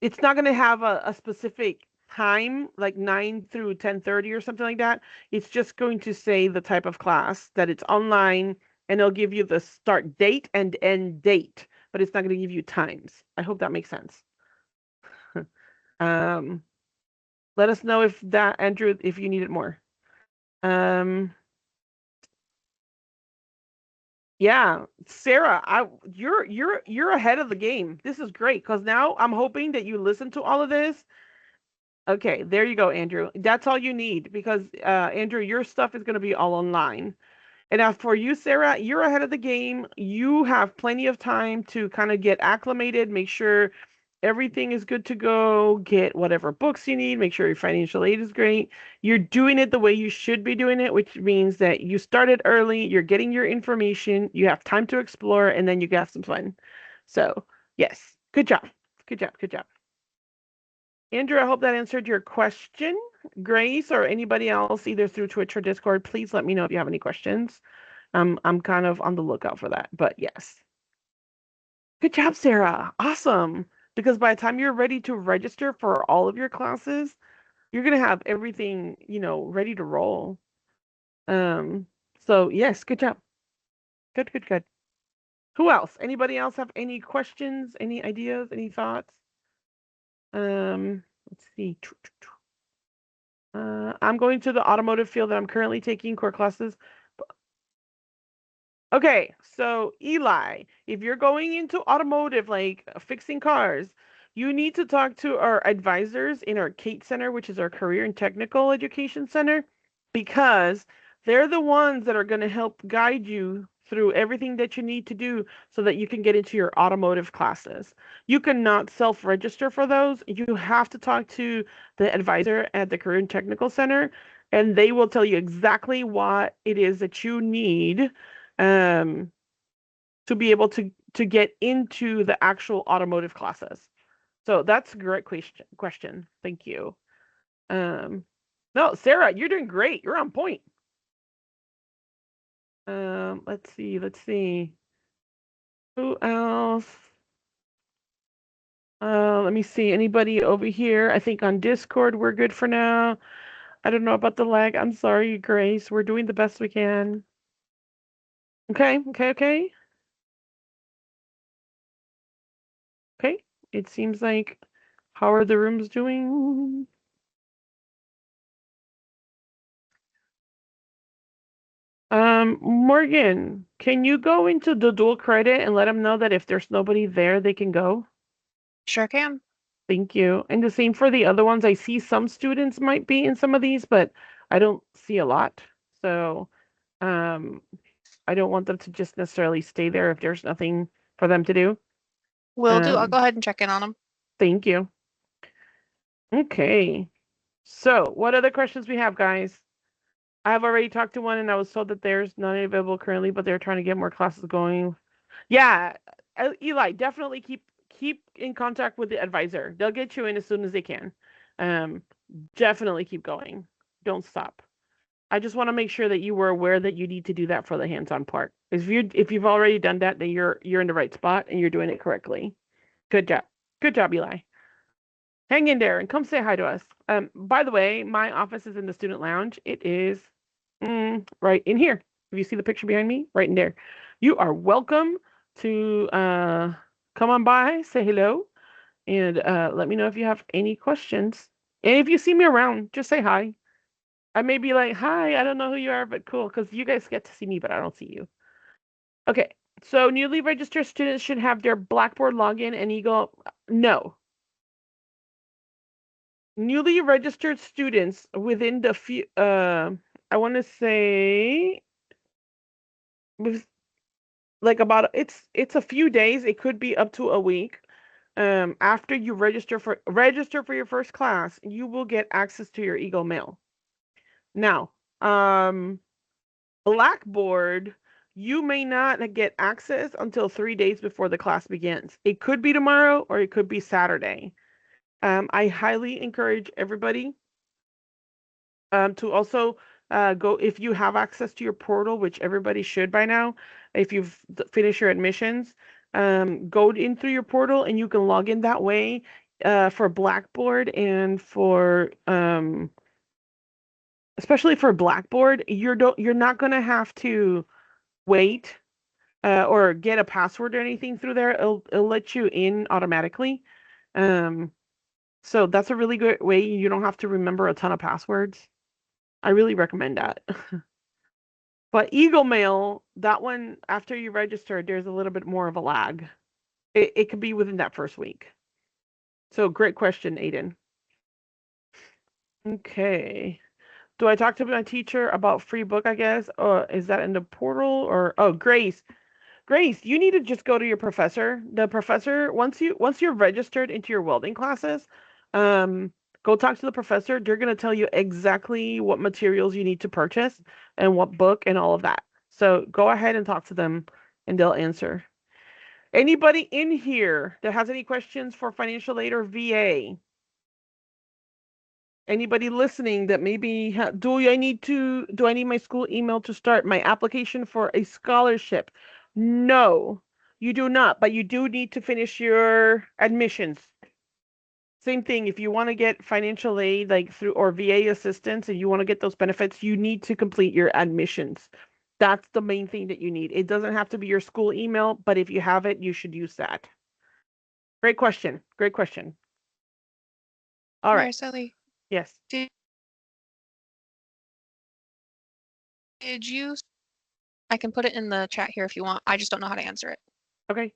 It's not going to have a specific time, like 9 through 10:30 or something like that. It's just going to say the type of class, that it's online, and it'll give you the start date and end date, but it's not going to give you times. I hope that makes sense. Let us know if that, Andrew, if you need it more. Yeah, Sarah, you're ahead of the game. This is great because now I'm hoping that you listen to all of this. Okay, there you go, Andrew. That's all you need because Andrew, your stuff is going to be all online. And as for you, Sarah, you're ahead of the game. You have plenty of time to kind of get acclimated, make sure everything is good to go, get whatever books you need, make sure your financial aid is great. You're doing it the way you should be doing it, which means that you started early, you're getting your information, you have time to explore, and then you got some fun. So, yes, good job. Good job. Good job. Andrew, I hope that answered your question. Grace or anybody else, either through Twitch or Discord, please let me know if you have any questions. I'm kind of on the lookout for that, but yes. Good job, Sarah. Awesome. Because by the time you're ready to register for all of your classes, you're going to have everything, ready to roll. So yes, good job. Good, good, good. Who else? Anybody else have any questions, any ideas, any thoughts? Let's see. I'm going to the automotive field that I'm currently taking core classes. Okay, so Eli, if you're going into automotive, like fixing cars, you need to talk to our advisors in our CATE Center, which is our Career and Technical Education Center, because they're the ones that are going to help guide you through everything that you need to do so that you can get into your automotive classes. You cannot self-register for those. You have to talk to the advisor at the Career and Technical Center, and they will tell you exactly what it is that you need to be able to get into the actual automotive classes. So that's a great question. Thank you. No, Sarah, you're doing great. You're on point. Let's see. Who else? Let me see. Anybody over here? I think on Discord we're good for now. I don't know about the lag. I'm sorry, Grace. We're doing the best we can. Okay. Okay. It seems like, how are the rooms doing? Morgan, can you go into the dual credit and let them know that if there's nobody there, they can go? Sure can. Thank you. And the same for the other ones. I see some students might be in some of these, but I don't see a lot. So, I don't want them to just necessarily stay there if there's nothing for them to do. Will do. I'll go ahead and check in on them. Thank you. Okay. So, what other questions we have, guys? I've already talked to one and I was told that there's none available currently, but they're trying to get more classes going. Yeah, Eli, definitely keep in contact with the advisor. They'll get you in as soon as they can. Definitely keep going. Don't stop. I just want to make sure that you were aware that you need to do that for the hands-on part. If you've already done that, then you're in the right spot and you're doing it correctly. Good job. Good job, Eli. Hang in there and come say hi to us. By the way, my office is in the student lounge. It is right in here. If you see the picture behind me, right in there. You are welcome to come on by, say hello, And let me know if you have any questions. And if you see me around, just say hi. I may be like, hi, I don't know who you are, but cool, because you guys get to see me, but I don't see you. Okay, so newly registered students should have their Blackboard login and Eagle. No. Newly registered students within the few, I want to say, with like about it's a few days. It could be up to a week. After you register for your first class, you will get access to your Eagle Mail. Now, Blackboard, you may not get access until 3 days before the class begins. It could be tomorrow or it could be Saturday. I highly encourage everybody to also go, if you have access to your portal, which everybody should by now, if you've finished your admissions, go in through your portal and you can log in that way for Blackboard and for especially for Blackboard, you're not going to have to wait or get a password or anything through there. It'll let you in automatically. So that's a really good way. You don't have to remember a ton of passwords. I really recommend that. But Eagle Mail, that one, after you register, there's a little bit more of a lag. It could be within that first week. So great question, Aiden. Okay. Do I talk to my teacher about free book, I guess? Or is that in the portal? Or oh, Grace. Grace, you need to just go to your professor. The professor, once you're registered into your welding classes, go talk to the professor. They're going to tell you exactly what materials you need to purchase and what book and all of that. So go ahead and talk to them and they'll answer. Anybody in here that has any questions for financial aid or VA? Anybody listening that maybe do I need my school email to start my application for a scholarship? No, you do not, but you do need to finish your admissions. Same thing, if you want to get financial aid like through or VA assistance and you want to get those benefits, you need to complete your admissions. That's the main thing that you need. It doesn't have to be your school email, but if you have it, you should use that. Great question. Great question. All right. Araceli, Yes. did you? I can put it in the chat here if you want. I just don't know how to answer it. Okay.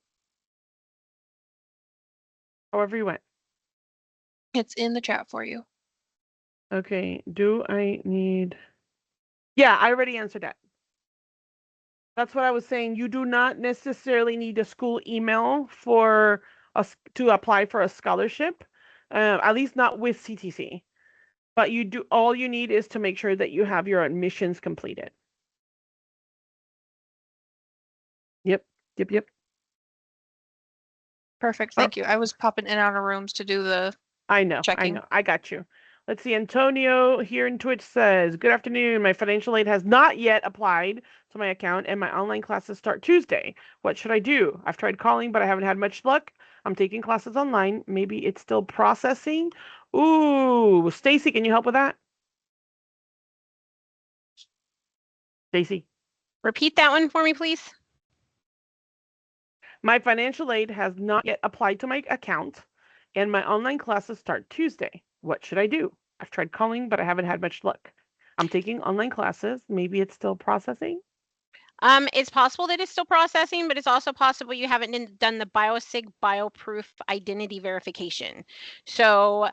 However you want. It's in the chat for you. Okay. Do I need? Yeah, I already answered that. That's what I was saying. You do not necessarily need a school email for us to apply for a scholarship, at least not with CTC. But you do. All you need is to make sure that you have your admissions completed. Yep. Perfect. Thank you. I was popping in and out of rooms to do the I know. checking. I got you. Let's see. Antonio here in Twitch says, good afternoon. My financial aid has not yet applied to my account and my online classes start Tuesday. What should I do? I've tried calling, but I haven't had much luck. I'm taking classes online. Maybe it's still processing. Ooh, Stacy, can you help with that? Stacy. Repeat that one for me, please. My financial aid has not yet applied to my account and my online classes start Tuesday. What should I do? I've tried calling, but I haven't had much luck. I'm taking online classes. Maybe it's still processing. It's possible that it's still processing, but it's also possible you haven't done the BioSig BioProof identity verification. So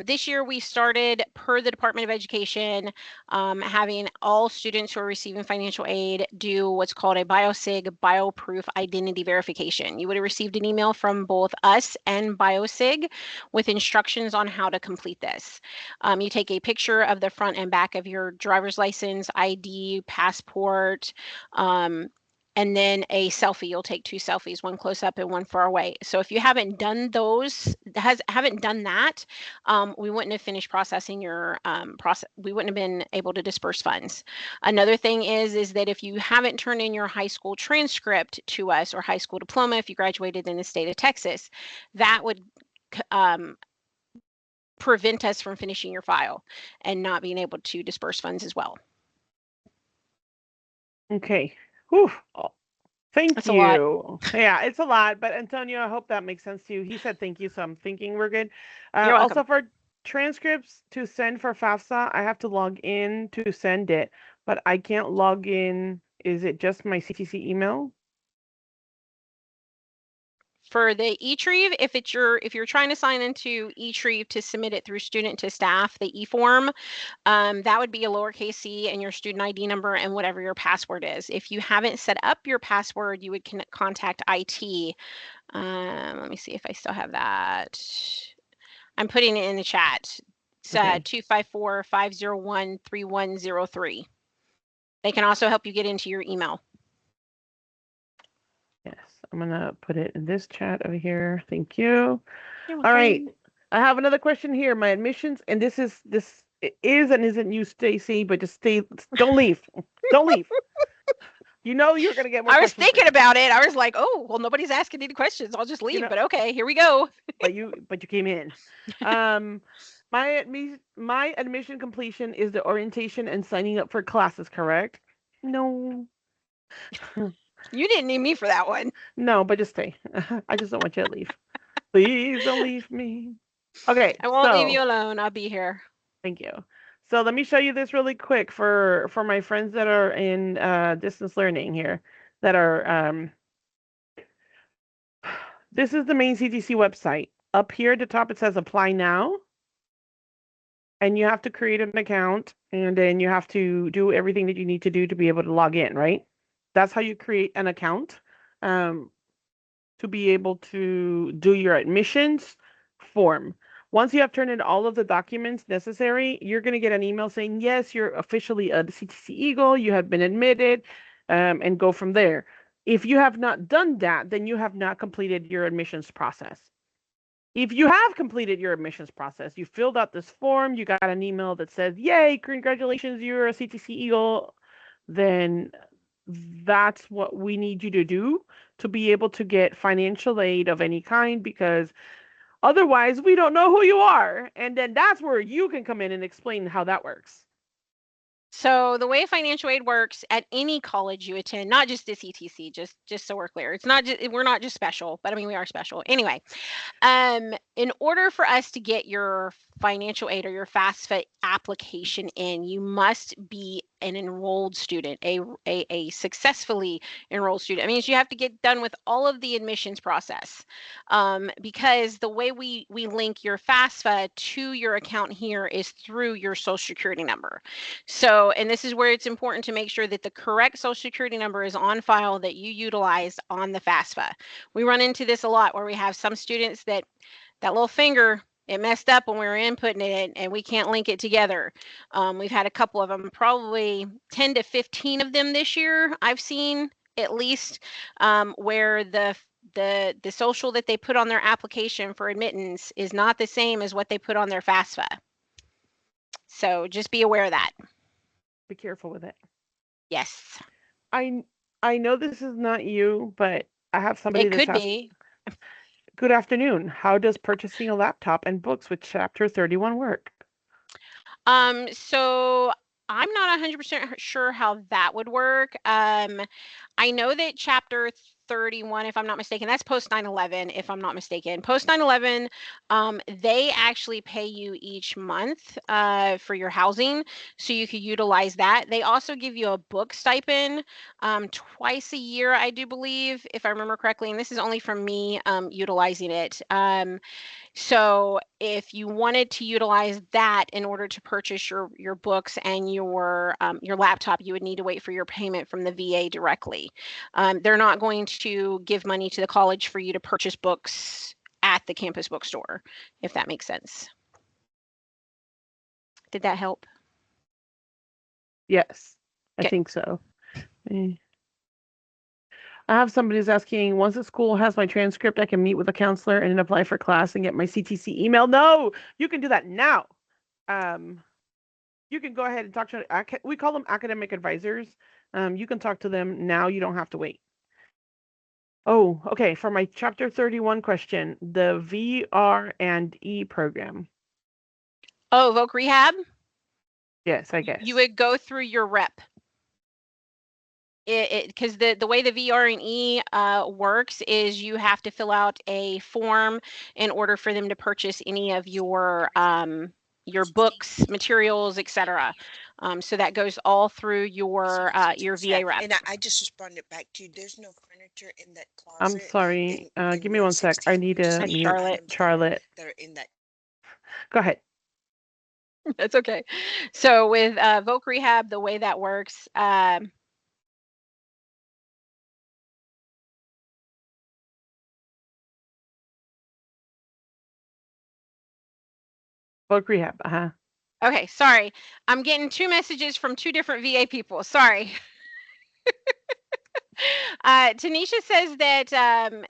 this year we started, per the Department of Education, having all students who are receiving financial aid do what's called a BioSig BioProof identity verification. You would have received an email from both us and BioSig with instructions on how to complete this. You take a picture of the front and back of your driver's license, ID, passport, and then a selfie. You'll take 2 selfies, one close up and one far away. So if you haven't done those, haven't done that, we wouldn't have finished processing your process. We wouldn't have been able to disperse funds. Another thing is that if you haven't turned in your high school transcript to us or high school diploma, if you graduated in the state of Texas, that would prevent us from finishing your file and not being able to disperse funds as well. Okay. Whew. Thank That's a lot. you. Yeah, it's a lot, but Antonio, I hope that makes sense to you. He said thank you, so I'm thinking we're good. You're welcome. Also, for transcripts to send for FAFSA, I have to log in to send it, but I can't log in. Is it just my CTC email? For the eTrieve, if you're trying to sign into eTrieve to submit it through student to staff, the e-form, that would be a lowercase c and your student ID number and whatever your password is. If you haven't set up your password, you would contact IT. Let me see if I still have that. I'm putting it in the chat. It's Okay. 254-501-3103. They can also help you get into your email. Yes, I'm gonna put it in this chat over here. Thank you. You're All right, welcome. I have another question here. My admissions, and this is and isn't you, Stacy, but just stay. Don't leave. Don't leave. You know you're gonna get more. I was questions thinking about it. I was like, oh, well, nobody's asking any questions. I'll just leave. know- But okay, here we go. but you came in. My admission completion is the orientation and signing up for classes, correct? No. You didn't need me for that one. No, but just stay. I just don't want you to leave. Please don't leave me. Okay. I won't leave so- you alone. I'll be here. Thank you. So let me show you this really quick for my friends that are in distance learning here that are this is the main CTC website. Up here at the top it says apply now. And you have to create an account and then you have to do everything that you need to do to be able to log in, right? That's how you create an account to be able to do your admissions form. Once you have turned in all of the documents necessary, you're going to get an email saying, yes, you're officially a CTC Eagle, you have been admitted, and go from there. If you have not done that, then you have not completed your admissions process. If you have completed your admissions process, you filled out this form, you got an email that says, yay, congratulations, you're a CTC Eagle, then that's what we need you to do to be able to get financial aid of any kind, because otherwise we don't know who you are. And then that's where you can come in and explain how that works. So the way financial aid works at any college you attend, not just this ETC, just so we're clear, it's not just, we're not just special, but I mean, we are special. Anyway, in order for us to get your financial aid or your FAFSA application in, you must be an enrolled student, a successfully enrolled student. It means you have to get done with all of the admissions process, because the way we link your FAFSA to your account here is through your social security number. So, and this is where it's important to make sure that the correct social security number is on file that you utilize on the FAFSA. We run into this a lot where we have some students that little finger, it messed up when we were inputting it and we can't link it together. We've had a couple of them, probably 10 to 15 of them this year I've seen at least, where the social that they put on their application for admittance is not the same as what they put on their FAFSA. So just be aware of that. Be careful with it. Yes. I know this is not you, but I have somebody It that's could be. Good afternoon. How does purchasing a laptop and books with Chapter 31 work? So I'm not 100% sure how that would work. I know that Chapter 31, if I'm not mistaken, that's post 9/11, if I'm not mistaken. Post 9/11, they actually pay you each month for your housing, so you could utilize that. They also give you a book stipend twice a year, I do believe, if I remember correctly, and this is only from me utilizing it. So if you wanted to utilize that in order to purchase your books and your laptop, you would need to wait for your payment from the VA directly. They're not going to give money to the college for you to purchase books at the campus bookstore, if that makes sense. Did that help? Yes, I Okay. think so. I have somebody who's asking, once the school has my transcript, I can meet with a counselor and then apply for class and get my CTC email. No, you can do that now. You can go ahead and talk to, we call them academic advisors. You can talk to them now. You don't have to wait. Oh, okay. For my Chapter 31 question, the VR&E program. Oh, Voc Rehab? Yes, I guess. You would go through your rep. because the way the VRE works is you have to fill out a form in order for them to purchase any of your books, materials, etc. So that goes all through your VA rep. And I just responded back to you. There's no furniture in that I'm closet. sorry. in Give me one sec. I 116, need there's to certain mute Charlotte. items Charlotte. that are in that. Go ahead. That's okay. So with Voc Rehab, the way that works, Voc Rehab. Uh-huh. okay, sorry. I'm getting 2 messages from 2 different VA people. Sorry. Tanisha says that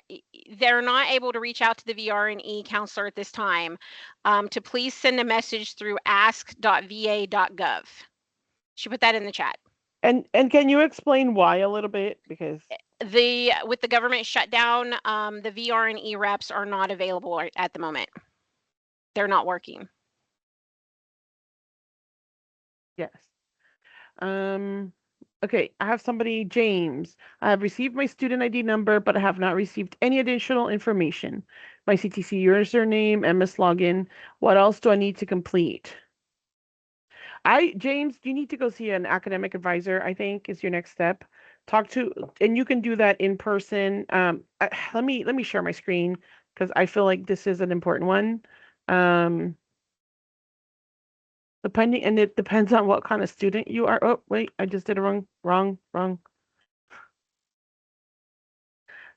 they're not able to reach out to the VRE counselor at this time. To please send a message through ask.va.gov. She put that in the chat. And can you explain why a little bit? Because with the government shutdown, the VRE reps are not available at the moment. They're not working. yes. Okay, I have somebody, James. I have received my student ID number, but I have not received any additional information. My CTC username, MS login. What else do I need to complete? James, you need to go see an academic advisor, I think, is your next step. Talk to, and you can do that in person. Let me share my screen because I feel like this is an important one. Depending, and it depends on what kind of student you are. Oh, wait, I just did it wrong.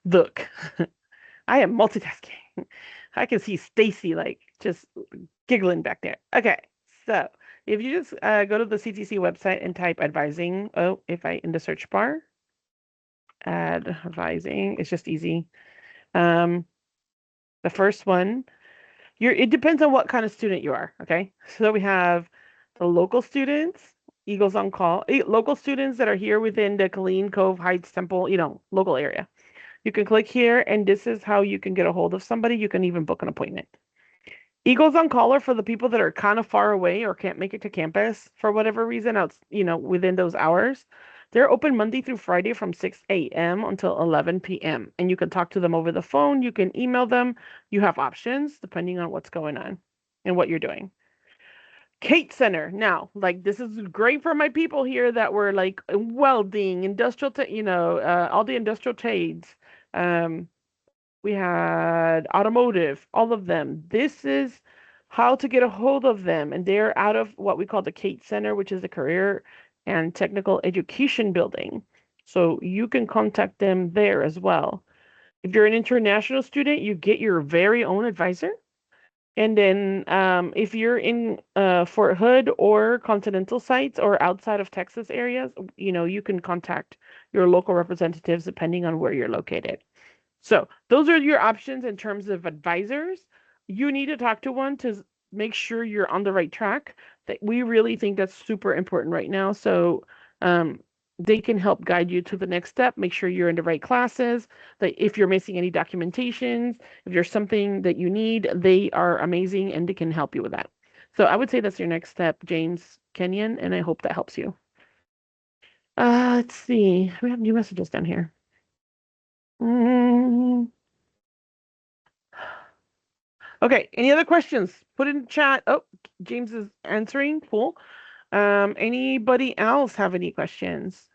Look, I am multitasking. I can see Stacy like just giggling back there. Okay, so if you just go to the CTC website and type advising, in the search bar, advising, it's just easy. The first one, it depends on what kind of student you are, okay? So we have the local students, Eagles on Call, local students that are here within the Colleen Cove Heights Temple, local area. You can click here, and this is how you can get a hold of somebody. You can even book an appointment. Eagles on Call are for the people that are kind of far away or can't make it to campus for whatever reason, within those hours. They're open Monday through Friday from 6 a.m. until 11 p.m. And you can talk to them over the phone. You can email them. You have options depending on what's going on and what you're doing. Kate Center. Now, this is great for my people here that were like welding, industrial, all the industrial trades. We had automotive, all of them. This is how to get a hold of them. And they're out of what we call the Kate Center, which is the Career and Technical Education Building. So you can contact them there as well. If you're an international student, you get your very own advisor. And then if you're in Fort Hood or Continental sites or outside of Texas areas, you can contact your local representatives depending on where you're located. So those are your options in terms of advisors. You need to talk to one to make sure you're on the right track. That we really think that's super important right now. So they can help guide you to the next step. Make sure you're in the right classes. That if you're missing any documentations, if there's something that you need, they are amazing and they can help you with that. So I would say that's your next step, James Kenyon, and I hope that helps you. Let's see. We have new messages down here. Okay, any other questions? Put in the chat. Oh, James is answering. Cool. Anybody else have any questions?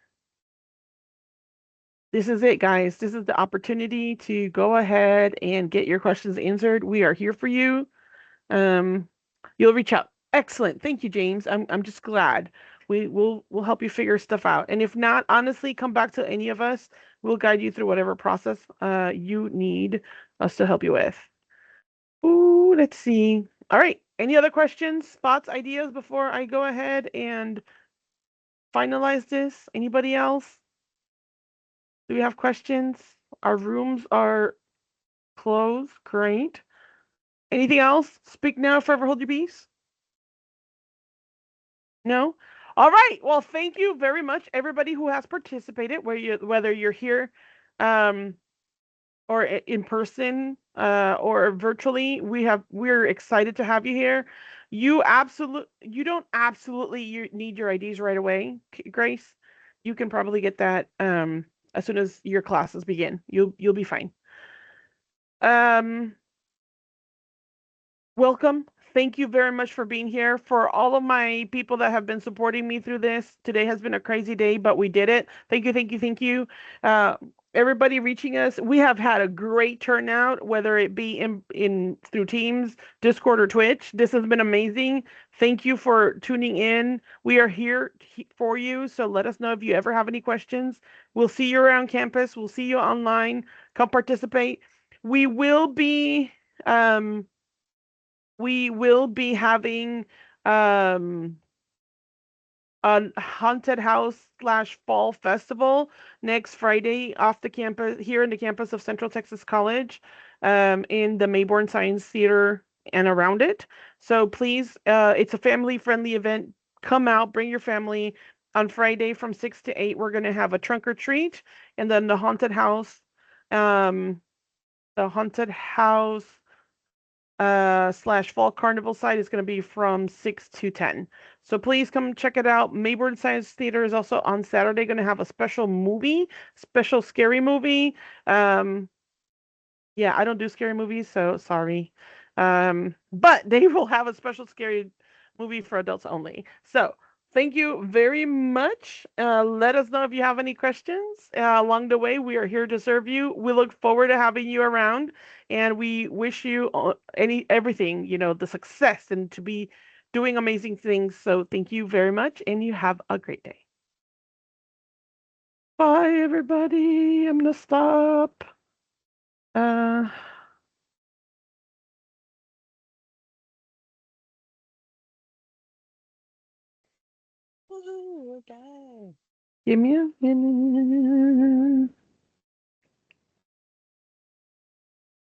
This is it, guys. This is the opportunity to go ahead and get your questions answered. We are here for you. You'll reach out. Excellent. Thank you, James. I'm just glad. We'll help you figure stuff out. And if not, honestly, come back to any of us. We'll guide you through whatever process you need us to help you with. Ooh, let's see. All right. Any other questions, thoughts, ideas before I go ahead and finalize this? Anybody else? Do we have questions? Our rooms are closed. Great. Anything else? Speak now, forever hold your peace. No? All right. Well, thank you very much, everybody who has participated, whether you're here or in person or virtually. We're excited to have you here. You don't absolutely need your IDs right away, Grace. you can probably get that as soon as your classes begin. You'll be fine. Welcome. Thank you very much for being here. For all of my people that have been supporting me through this, today has been a crazy day, but we did it. Thank you, thank you, thank you. Everybody reaching us, we have had a great turnout, whether it be in through Teams, Discord, or Twitch. This has been amazing. Thank you for tuning in. We are here for you, so let us know if you ever have any questions. We'll see you around campus. We'll see you online. Come participate. We will be having a haunted house / fall festival next Friday off the campus here in the campus of Central Texas College, in the Mayborn Science Theater and around it. So please, it's a family-friendly event. Come out, bring your family. On Friday from 6 to 8, we're going to have a trunk or treat, and then the haunted house / fall carnival side is going to be from 6 to 10. So please come check it out. Mayborn Science Theater is also on Saturday going to have a special scary movie. Yeah, I don't do scary movies, so sorry. But they will have a special scary movie for adults only. So thank you very much. Let us know if you have any questions along the way. We are here to serve you. We look forward to having you around, and we wish you everything, the success and to be doing amazing things. So thank you very much, and you have a great day. Bye, everybody. I'm gonna stop. Woohoo, we're done. Give me a minute.